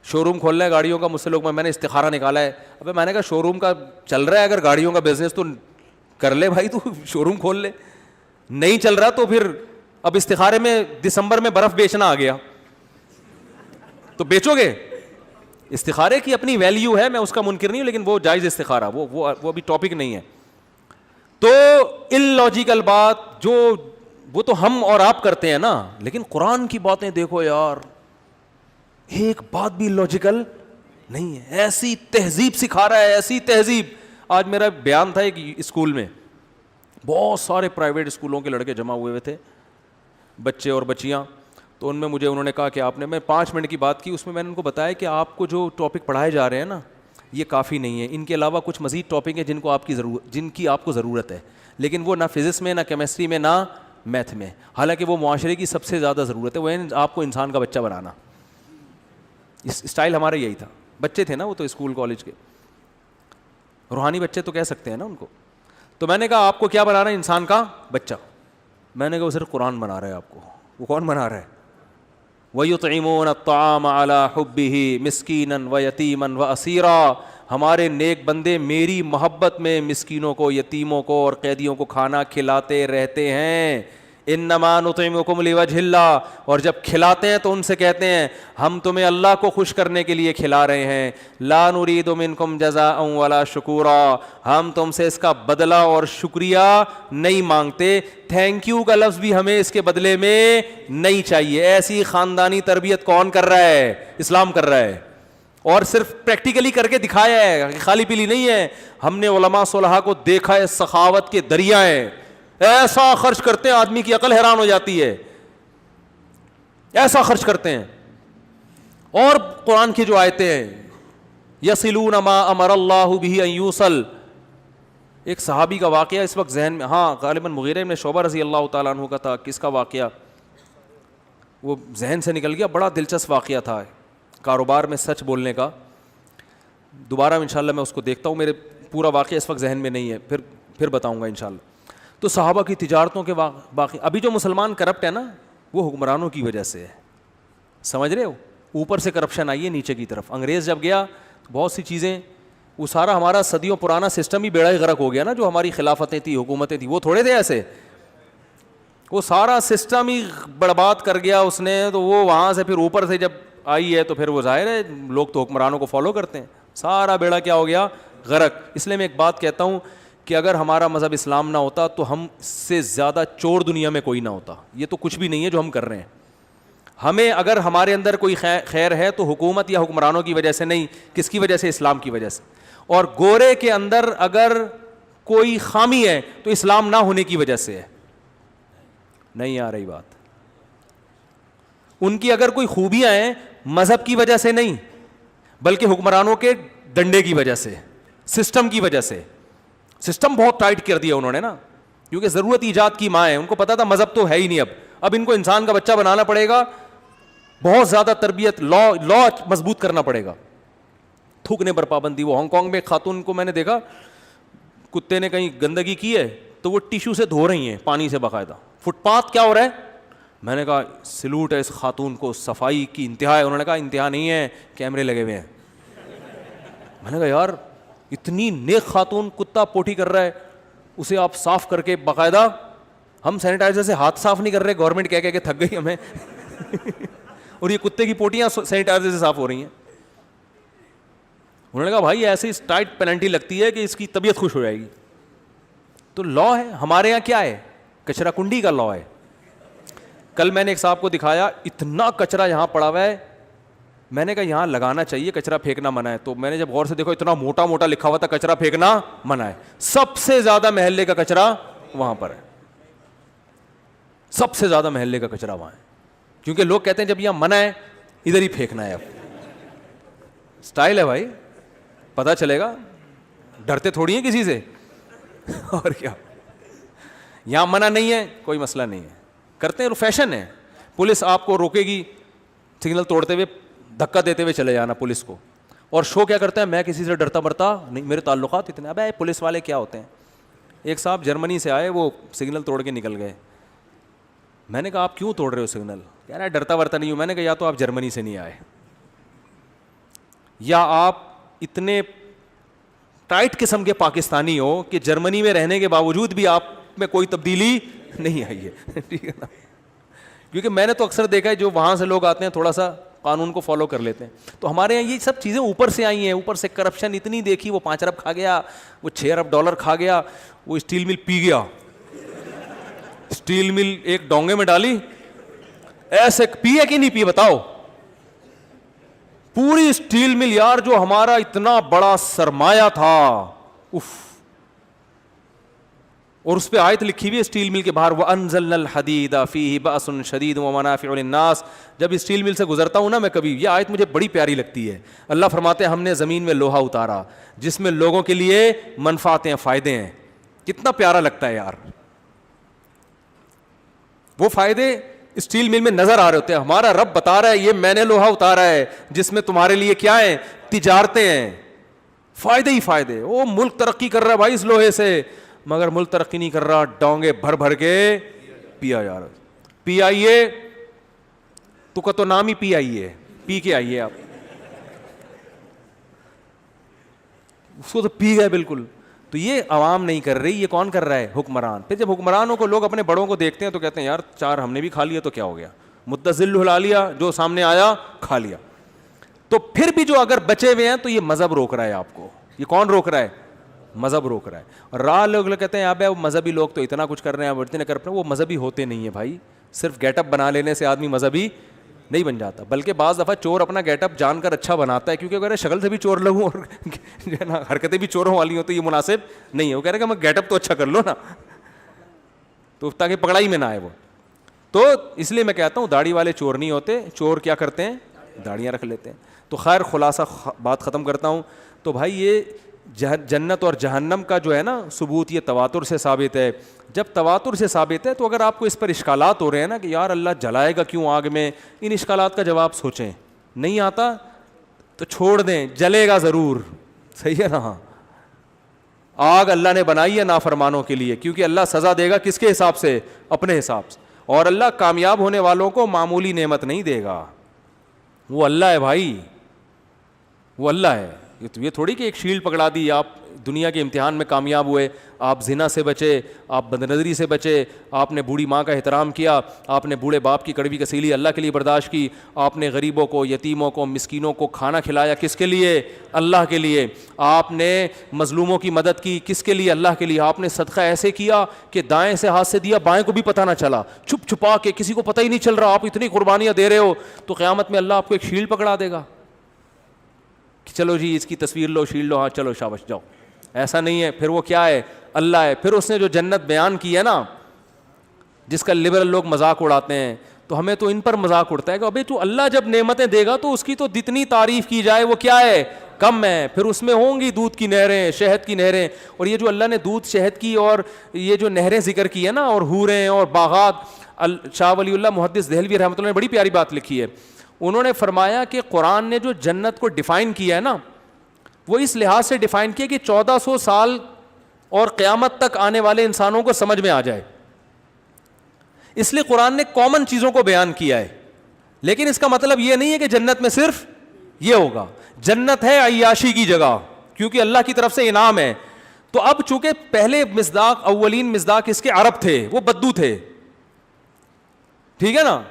شو روم کھول رہا ہے گاڑیوں کا, مجھ سے لوگ, میں نے استخارہ نکالا ہے. ابے میں نے کہا شو روم کا چل رہا ہے اگر گاڑیوں کا بزنس تو کر لے بھائی, تو شو روم کھول لے. نہیں چل رہا تو پھر اب استخارے میں دسمبر میں برف بیچنا آ گیا. تو بیچو گے. استخارے کی اپنی ویلیو ہے, میں اس کا منکر نہیں ہوں, لیکن وہ جائز استخارہ, وہ ابھی ٹاپک نہیں ہے. تو ان لاجیکل بات جو وہ تو ہم اور آپ کرتے ہیں نا, لیکن قرآن کی باتیں دیکھو یار, ایک بات بھی لاجیکل نہیں ہے. ایسی تہذیب سکھا رہا ہے, ایسی تہذیب. آج میرا بیان تھا ایک اسکول میں, بہت سارے پرائیویٹ اسکولوں کے لڑکے جمع ہوئے تھے, بچے اور بچیاں. تو ان میں مجھے انہوں نے کہا کہ آپ نے, میں 5 منٹ کی بات کی, اس میں میں نے ان کو بتایا کہ آپ کو جو ٹاپک پڑھائے جا رہے ہیں نا, یہ کافی نہیں ہے, ان کے علاوہ کچھ مزید ٹاپک ہیں جن کی آپ کو ضرورت ہے, لیکن وہ نہ فزکس میں, نہ کیمسٹری میں, نہ میتھ میں. حالانکہ وہ معاشرے کی سب سے زیادہ ضرورت ہے, وہ آپ کو انسان کا بچہ بنانا. اسٹائل ہمارا یہی تھا. بچے تھے نا وہ تو اسکول کالج کے, روحانی بچے تو کہہ سکتے ہیں نا ان کو. تو میں نے کہا آپ کو کیا بنانا ہے؟ انسان کا بچہ. میں نے کہا وہ صرف قرآن بنا رہا ہے آپ کو. وہ کون بنا رہا ہے؟ وَيُطْعِمُونَ الطَّعَامَ عَلَىٰ حُبِّهِ مِسْكِينًا وَيَتِيمًا وَأَسِيرًا. ہمارے نیک بندے میری محبت میں مسکینوں کو, یتیموں کو اور قیدیوں کو کھانا کھلاتے رہتے ہیں. انما نطعمکم لوجہ اللہ. اور جب کھلاتے ہیں تو ان سے کہتے ہیں ہم تمہیں اللہ کو خوش کرنے کے لیے کھلا رہے ہیں. لا نرید منکم جزاء ولا شکورا. ہم تم سے اس کا بدلہ اور شکریہ نہیں مانگتے. تھینک یو کا لفظ بھی ہمیں اس کے بدلے میں نہیں چاہیے. ایسی خاندانی تربیت کون کر رہا ہے؟ اسلام کر رہا ہے. اور صرف پریکٹیکلی کر کے دکھایا ہے, خالی پیلی نہیں ہے. ہم نے علماء صلحاء کو دیکھا ہے, سخاوت کے دریا ہیں, ایسا خرچ کرتے ہیں آدمی کی عقل حیران ہو جاتی ہے, ایسا خرچ کرتے ہیں. اور قرآن کی جو آیتیں ہیں, یصلون ما امر اللہ بہ ان یوصل. ایک صحابی کا واقعہ اس وقت ذہن میں, ہاں غالباً مغیرہ بن شعبہ رضی اللہ تعالیٰ عنہ کا تھا. کس کا واقعہ وہ ذہن سے نکل گیا, بڑا دلچسپ واقعہ تھا, کاروبار میں سچ بولنے کا. دوبارہ انشاءاللہ میں اس کو دیکھتا ہوں, میرے پورا واقعہ اس وقت ذہن میں نہیں ہے, پھر بتاؤں گا انشاءاللہ. تو صحابہ کی تجارتوں کے باقی, ابھی جو مسلمان کرپٹ ہے نا, وہ حکمرانوں کی وجہ سے ہے. سمجھ رہے ہو؟ اوپر سے کرپشن آئی ہے نیچے کی طرف. انگریز جب گیا بہت سی چیزیں, وہ سارا ہمارا صدیوں پرانا سسٹم ہی بیڑا ہی غرق ہو گیا نا. جو ہماری خلافتیں تھیں, حکومتیں تھیں, وہ تھوڑے تھے ایسے, وہ سارا سسٹم ہی برباد کر گیا اس نے. تو وہ وہاں سے پھر اوپر سے جب آئی ہے تو پھر وہ ظاہر ہے لوگ تو حکمرانوں کو فالو کرتے ہیں. سارا بیڑا کیا ہو گیا؟ غرق. اس لیے میں ایک بات کہتا ہوں کہ اگر ہمارا مذہب اسلام نہ ہوتا تو ہم سے زیادہ چور دنیا میں کوئی نہ ہوتا. یہ تو کچھ بھی نہیں ہے جو ہم کر رہے ہیں. ہمیں اگر ہمارے اندر کوئی خیر ہے تو حکومت یا حکمرانوں کی وجہ سے نہیں. کس کی وجہ سے؟ اسلام کی وجہ سے. اور گورے کے اندر اگر کوئی خامی ہے تو اسلام نہ ہونے کی وجہ سے ہے. نہیں آ رہی بات؟ ان کی اگر کوئی خوبیاں ہیں مذہب کی وجہ سے نہیں, بلکہ حکمرانوں کے ڈنڈے کی وجہ سے, سسٹم کی وجہ سے. سسٹم بہت ٹائٹ کر دیا انہوں نے نا, کیونکہ ضرورت ایجاد کی ماں ہے. ان کو پتا تھا مذہب تو ہے ہی نہیں, اب ان کو انسان کا بچہ بنانا پڑے گا, بہت زیادہ تربیت, لا مضبوط کرنا پڑے گا. تھوکنے پر پابندی. وہ ہانگ کانگ میں خاتون کو میں نے دیکھا, کتے نے کہیں گندگی کی ہے تو وہ ٹیشو سے دھو رہی ہیں پانی سے باقاعدہ. فٹ پاتھ کیا ہو رہا ہے؟ میں نے کہا سلوٹ ہے اس خاتون کو, صفائی کی انتہا ہے. انہوں نے کہا انتہا نہیں ہے, کیمرے لگے ہوئے ہیں. میں نے کہا یار اتنی نیک خاتون, کتا پوٹی کر رہا ہے, اسے آپ صاف کر کے باقاعدہ. ہم سینیٹائزر سے ہاتھ صاف نہیں کر رہے, گورنمنٹ کہہ کے تھک گئی ہمیں اور یہ کتے کی پوٹیاں سینیٹائزر سے صاف ہو رہی ہیں. انہوں نے کہا بھائی ایسی ٹائٹ پینلٹی لگتی ہے کہ اس کی طبیعت خوش ہو جائے گی. تو لا ہے ہمارے یہاں. کیا ہے؟ کچرا کنڈی کا لا ہے. کل میں نے ایک صاحب کو دکھایا, اتنا کچرا یہاں پڑا ہوا ہے. میں نے کہا یہاں لگانا چاہیے, کچرا پھینکنا منع ہے. تو میں نے جب غور سے دیکھا اتنا موٹا موٹا لکھا ہوا تھا کچرا پھینکنا منع ہے. سب سے زیادہ محلے کا کچرا وہاں پر ہے, سب سے زیادہ محلے کا کچرا وہاں ہے. کیونکہ لوگ کہتے ہیں جب یہاں منع ہے ادھر ہی پھینکنا ہے. اب اسٹائل ہے بھائی, پتہ چلے گا, ڈرتے تھوڑی ہیں کسی سے. اور کیا, یہاں منع نہیں ہے کوئی مسئلہ نہیں ہے, کرتے ہیں, فیشن ہے. پولیس آپ کو روکے گی, سگنل توڑتے ہوئے دھکا دیتے ہوئے چلے جانا پولیس کو. اور شو کیا کرتا ہے, میں کسی سے ڈرتا برتا نہیں, میرے تعلقات اتنے. ابے پولیس والے کیا ہوتے ہیں. ایک صاحب جرمنی سے آئے, وہ سگنل توڑ کے نکل گئے. میں نے کہا آپ کیوں توڑ رہے ہو سگنل؟ کہہ رہا ہے ڈرتا ورتا نہیں ہوں. میں نے کہا یا تو آپ جرمنی سے نہیں آئے, یا آپ اتنے ٹائٹ قسم کے پاکستانی ہو کہ جرمنی میں رہنے کے باوجود بھی آپ میں کوئی تبدیلی نہیں آئی ہے. ٹھیک ہے نا؟ کیونکہ میں نے تو اکثر دیکھا ہے جو وہاں سے لوگ آتے ہیں تھوڑا سا قانون کو فالو کر لیتے ہیں. تو ہمارے یہاں یہ سب چیزیں اوپر سے آئی ہیں, اوپر سے کرپشن اتنی دیکھی, وہ 5 ارب کھا گیا, وہ 6 ارب ڈالر کھا گیا, وہ اسٹیل مل پی گیا, اسٹیل مل ایک ڈونگے میں ڈالی, ایسے پیے کہ نہیں پیے بتاؤ, پوری اسٹیل مل یار جو ہمارا اتنا بڑا سرمایہ تھا, اف. اور اس پہ آیت لکھی ہوئی ہے اسٹیل مل کے باہر, وَأَنزَلْنَا الْحَدِيدَ فِيهِ بَأْسٌ شَدِيدٌ وَمَنَافِعُ لِلنَّاسِ. جب اسٹیل مل سے گزرتا ہوں نا میں کبھی, یہ آیت مجھے بڑی پیاری لگتی ہے. اللہ فرماتے ہیں ہم نے زمین میں لوہا اتارا جس میں لوگوں کے لیے منفعتیں فائدے ہیں. کتنا پیارا لگتا ہے یار. وہ فائدے اسٹیل مل میں نظر آ رہے ہوتے ہیں. ہمارا رب بتا رہا ہے یہ میں نے لوہا اتارا ہے جس میں تمہارے لیے کیا ہیں, تجارتیں ہیں, فائدے ہی فائدے. وہ ملک ترقی کر رہا ہے بھائی اس لوہے سے, مگر ملک ترقی نہیں کر رہا, ڈونگے بھر بھر کے پیا جا رہا. پی آئیے تو کا تو نام ہی پی آئیے, پی کے آئیے آپ, اس کو تو پی گئے بالکل. تو یہ عوام نہیں کر رہی, یہ کون کر رہا ہے, حکمران. پھر جب حکمرانوں کو لوگ اپنے بڑوں کو دیکھتے ہیں تو کہتے ہیں یار 4 ہم نے بھی کھا لیا تو کیا ہو گیا, متزل ہلا لیا, جو سامنے آیا کھا لیا. تو پھر بھی جو اگر بچے ہوئے ہیں تو یہ مذہب روک رہا ہے آپ کو. یہ کون روک رہا ہے, مذہب روک رہا ہے. اور لوگ کہتے ہیں اب مذہبی لوگ تو اتنا کچھ کر رہے ہیں, اتنے کر رہے ہیں. وہ مذہبی ہوتے نہیں ہیں بھائی. صرف گیٹ اپ بنا لینے سے آدمی مذہبی نہیں بن جاتا, بلکہ بعض دفعہ چور اپنا گیٹ اپ جان کر اچھا بناتا ہے, کیونکہ اگر شکل سے بھی چور لگوں اور جو ہے نا حرکتیں بھی چوروں والی ہوں تو یہ مناسب نہیں ہے. وہ کہہ رہے کہ میں گیٹ اپ تو اچھا کر لو نا, تو تاکہ پکڑائی میں نہ آئے وہ. تو اس لیے میں کہتا ہوں داڑھی والے چور نہیں ہوتے, چور کیا کرتے ہیں, داڑیاں رکھ لیتے ہیں. تو خیر خلاصہ بات ختم کرتا ہوں. تو بھائی یہ جنت اور جہنم کا جو ہے نا ثبوت یہ تواتر سے ثابت ہے. جب تواتر سے ثابت ہے تو اگر آپ کو اس پر اشکالات ہو رہے ہیں نا کہ یار اللہ جلائے گا کیوں آگ میں, ان اشکالات کا جواب سوچیں. نہیں آتا تو چھوڑ دیں, جلے گا ضرور, صحیح ہے نا. آگ اللہ نے بنائی ہے نافرمانوں کے لیے, کیونکہ اللہ سزا دے گا کس کے حساب سے, اپنے حساب سے. اور اللہ کامیاب ہونے والوں کو معمولی نعمت نہیں دے گا. وہ اللہ ہے بھائی, وہ اللہ ہے. یہ تھوڑی کہ ایک شیلڈ پکڑا دی, آپ دنیا کے امتحان میں کامیاب ہوئے, آپ زنا سے بچے, آپ بدنظری سے بچے, آپ نے بوڑھی ماں کا احترام کیا, آپ نے بوڑھے باپ کی کڑوی کسیلی اللہ کے لیے برداشت کی, آپ نے غریبوں کو, یتیموں کو, مسکینوں کو کھانا کھلایا, کس کے لیے, اللہ کے لیے. آپ نے مظلوموں کی مدد کی, کس کے لیے, اللہ کے لیے. آپ نے صدقہ ایسے کیا کہ دائیں سے ہاتھ سے دیا, بائیں کو بھی پتہ نہ چلا, چھپ چھپا کے, کسی کو پتہ ہی نہیں چل رہا, آپ اتنی قربانیاں دے رہے ہو. تو قیامت میں اللہ آپ کو ایک شیلڈ پکڑا دے گا, چلو جی اس کی تصویر لو, شیلڈ لو, ہاں چلو شاباش جاؤ. ایسا نہیں ہے. پھر وہ کیا ہے, اللہ ہے. پھر اس نے جو جنت بیان کی ہے نا, جس کا لبرل لوگ مذاق اڑاتے ہیں, تو ہمیں تو ان پر مذاق اڑتا ہے کہ ابھی تو اللہ جب نعمتیں دے گا تو اس کی تو جتنی تعریف کی جائے وہ کیا ہے, کم ہے. پھر اس میں ہوں گی دودھ کی نہریں, شہد کی نہریں. اور یہ جو اللہ نے دودھ شہد کی اور یہ جو نہریں ذکر کی ہے نا, اور حوریں اور باغات, شاہ ولی اللہ محدث دہلوی رحمۃ اللہ نے بڑی پیاری بات لکھی ہے. انہوں نے فرمایا کہ قرآن نے جو جنت کو ڈیفائن کیا ہے نا, وہ اس لحاظ سے ڈیفائن کیا کہ 1400 سال اور قیامت تک آنے والے انسانوں کو سمجھ میں آ جائے. اس لیے قرآن نے کامن چیزوں کو بیان کیا ہے. لیکن اس کا مطلب یہ نہیں ہے کہ جنت میں صرف یہ ہوگا. جنت ہے عیاشی کی جگہ, کیونکہ اللہ کی طرف سے انعام ہے. تو اب چونکہ پہلے مصداق, اولین مصداق اس کے عرب تھے, وہ بدو تھے, ٹھیک ہے نا,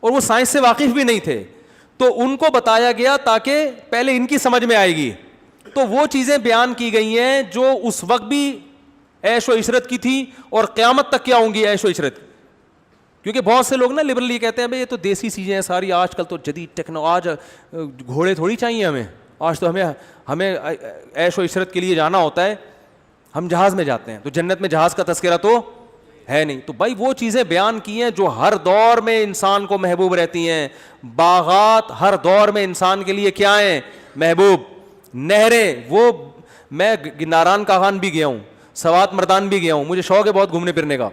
اور وہ سائنس سے واقف بھی نہیں تھے, تو ان کو بتایا گیا تاکہ پہلے ان کی سمجھ میں آئے گی. تو وہ چیزیں بیان کی گئی ہیں جو اس وقت بھی عیش و عشرت کی تھی اور قیامت تک کیا ہوں گی, عیش و عشرت. کیونکہ بہت سے لوگ نا لبرل یہ کہتے ہیں بھائی یہ تو دیسی چیزیں ہیں ساری, آج کل تو جدید آج گھوڑے تھوڑی چاہیے ہمیں, آج تو ہمیں عیش و عشرت کے لیے جانا ہوتا ہے, ہم جہاز میں جاتے ہیں, تو جنت میں جہاز کا تذکرہ تو ہے نہیں. تو بھائی وہ چیزیں بیان کی ہیں جو ہر دور میں انسان کو محبوب رہتی ہیں. باغات ہر دور میں انسان کے لیے کیا ہیں, محبوب. نہریں, وہ میں ناران کاغان بھی گیا ہوں, سوات مردان بھی گیا ہوں, مجھے شوق ہے بہت گھومنے پھرنے کا.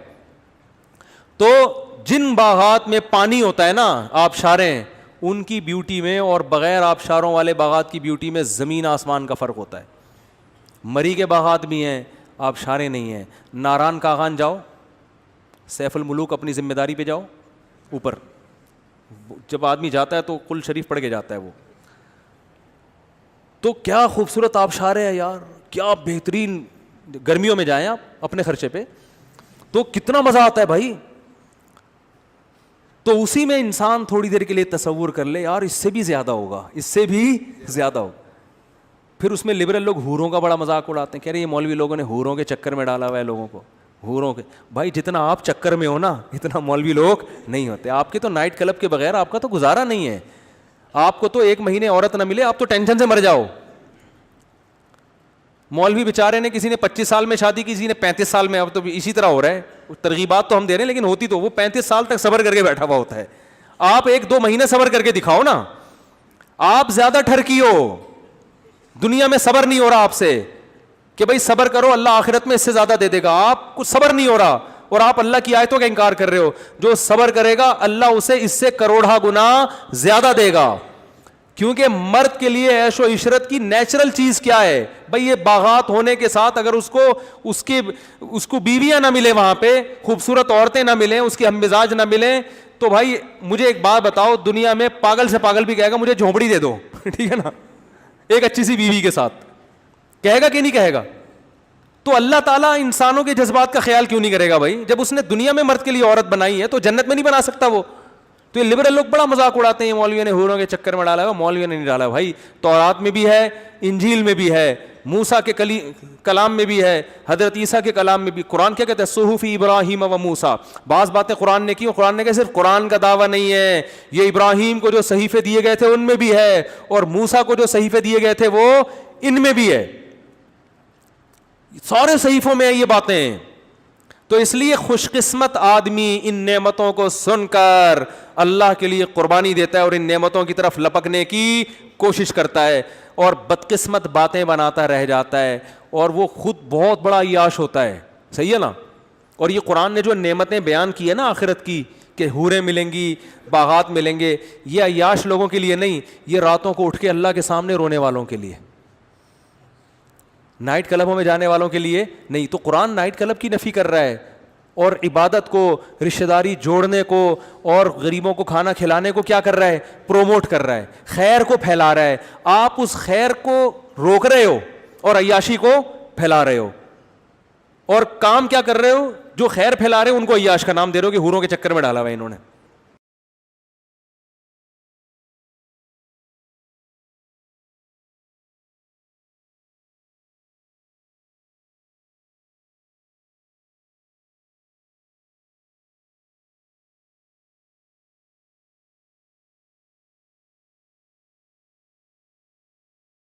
تو جن باغات میں پانی ہوتا ہے نا, آبشاریں, ان کی بیوٹی میں اور بغیر آبشاروں والے باغات کی بیوٹی میں زمین آسمان کا فرق ہوتا ہے. مری کے باغات بھی ہیں, آبشاریں نہیں ہیں. ناران کاغان جاؤ, سیف الملوک اپنی ذمہ داری پہ جاؤ, اوپر جب آدمی جاتا ہے تو کل شریف پڑھ کے جاتا ہے وہ. تو کیا خوبصورت آبشار ہے یار, کیا بہترین. گرمیوں میں جائیں آپ اپنے خرچے پہ, تو کتنا مزہ آتا ہے بھائی. تو اسی میں انسان تھوڑی دیر کے لیے تصور کر لے یار اس سے بھی زیادہ ہوگا, اس سے بھی زیادہ ہوگا. پھر اس میں لبرل لوگ حوروں کا بڑا مذاق اڑاتے ہیں, کہہ رہے یہ مولوی لوگوں نے حوروں کے چکر میں ڈالا ہوا ہے لوگوں کو. حوروں کے بھائی جتنا آپ چکر میں ہو نا اتنا مولوی لوگ نہیں ہوتے. آپ کے تو نائٹ کلب کے بغیر آپ کا تو گزارا نہیں ہے. آپ کو تو 1 مہینے عورت نہ ملے آپ تو ٹینشن سے مر جاؤ. مولوی بیچارے نے کسی نے 25 سال میں شادی کی, کسی نے 35 سال میں. اب تو اسی طرح ہو رہا ہے. ترغیبات تو ہم دے رہے ہیں لیکن ہوتی تو وہ 35 سال تک صبر کر کے بیٹھا ہوا ہوتا ہے. آپ 1-2 مہینے صبر کر کے دکھاؤ نا. آپ زیادہ ٹھرکی ہو, دنیا میں صبر نہیں ہو رہا آپ سے کہ بھائی صبر کرو اللہ آخرت میں اس سے زیادہ دے دے گا. آپ کو صبر نہیں ہو رہا اور آپ اللہ کی آیتوں کا انکار کر رہے ہو. جو صبر کرے گا اللہ اسے اس سے کروڑا گنا زیادہ دے گا. کیونکہ مرد کے لیے عیش و عشرت کی نیچرل چیز کیا ہے بھائی, یہ باغات ہونے کے ساتھ اگر اس کو بیویاں نہ ملے, وہاں پہ خوبصورت عورتیں نہ ملیں, اس کے ہم مزاج نہ ملیں, تو بھائی مجھے ایک بات بتاؤ, دنیا میں پاگل سے پاگل بھی کہے گا مجھے جھونپڑی دے دو, ٹھیک ہے نا, ایک اچھی سی بیوی کے ساتھ, کہے گا کہ نہیں کہے گا؟ تو اللہ تعالیٰ انسانوں کے جذبات کا خیال کیوں نہیں کرے گا بھائی؟ جب اس نے دنیا میں مرد کے لیے عورت بنائی ہے تو جنت میں نہیں بنا سکتا وہ؟ تو یہ لبرل لوگ بڑا مذاق اڑاتے ہیں مولویوں نے حوروں کے چکر میں ڈالا ہے. مولویوں نے نہیں ڈالا بھائی, تورات میں بھی ہے, انجیل میں بھی ہے, موسیٰ کے کلام میں بھی ہے, حضرت عیسیٰ کے کلام میں بھی. قرآن کیا کہتا ہے؟ صحف ابراہیم و موسیٰ. بعض باتیں قرآن نے کی اور قرآن نے کہا صرف قرآن کا دعویٰ نہیں ہے, یہ ابراہیم کو جو صحیفے دیے گئے تھے ان میں بھی ہے, اور موسیٰ کو جو صحیفے دیے گئے تھے وہ ان میں بھی ہے. سارے صحیفوں میں یہ باتیں. تو اس لیے خوش قسمت آدمی ان نعمتوں کو سن کر اللہ کے لیے قربانی دیتا ہے اور ان نعمتوں کی طرف لپکنے کی کوشش کرتا ہے, اور بدقسمت باتیں بناتا رہ جاتا ہے اور وہ خود بہت بڑا عیاش ہوتا ہے. صحیح ہے نا؟ اور یہ قرآن نے جو نعمتیں بیان کی ہے نا آخرت کی کہ حوریں ملیں گی, باغات ملیں گے, یہ عیاش لوگوں کے لیے نہیں, یہ راتوں کو اٹھ کے اللہ کے سامنے رونے والوں کے لیے, نائٹ کلبوں میں جانے والوں کے لیے نہیں. تو قرآن نائٹ کلب کی نفی کر رہا ہے اور عبادت کو, رشتہ داری جوڑنے کو اور غریبوں کو کھانا کھلانے کو کیا کر رہا ہے؟ پروموٹ کر رہا ہے, خیر کو پھیلا رہا ہے. آپ اس خیر کو روک رہے ہو اور عیاشی کو پھیلا رہے ہو, اور کام کیا کر رہے ہو؟ جو خیر پھیلا رہے ہو ان کو عیاش کا نام دے رہے ہو کہ حوروں کے چکر میں ڈالا ہوا ہے انہوں نے.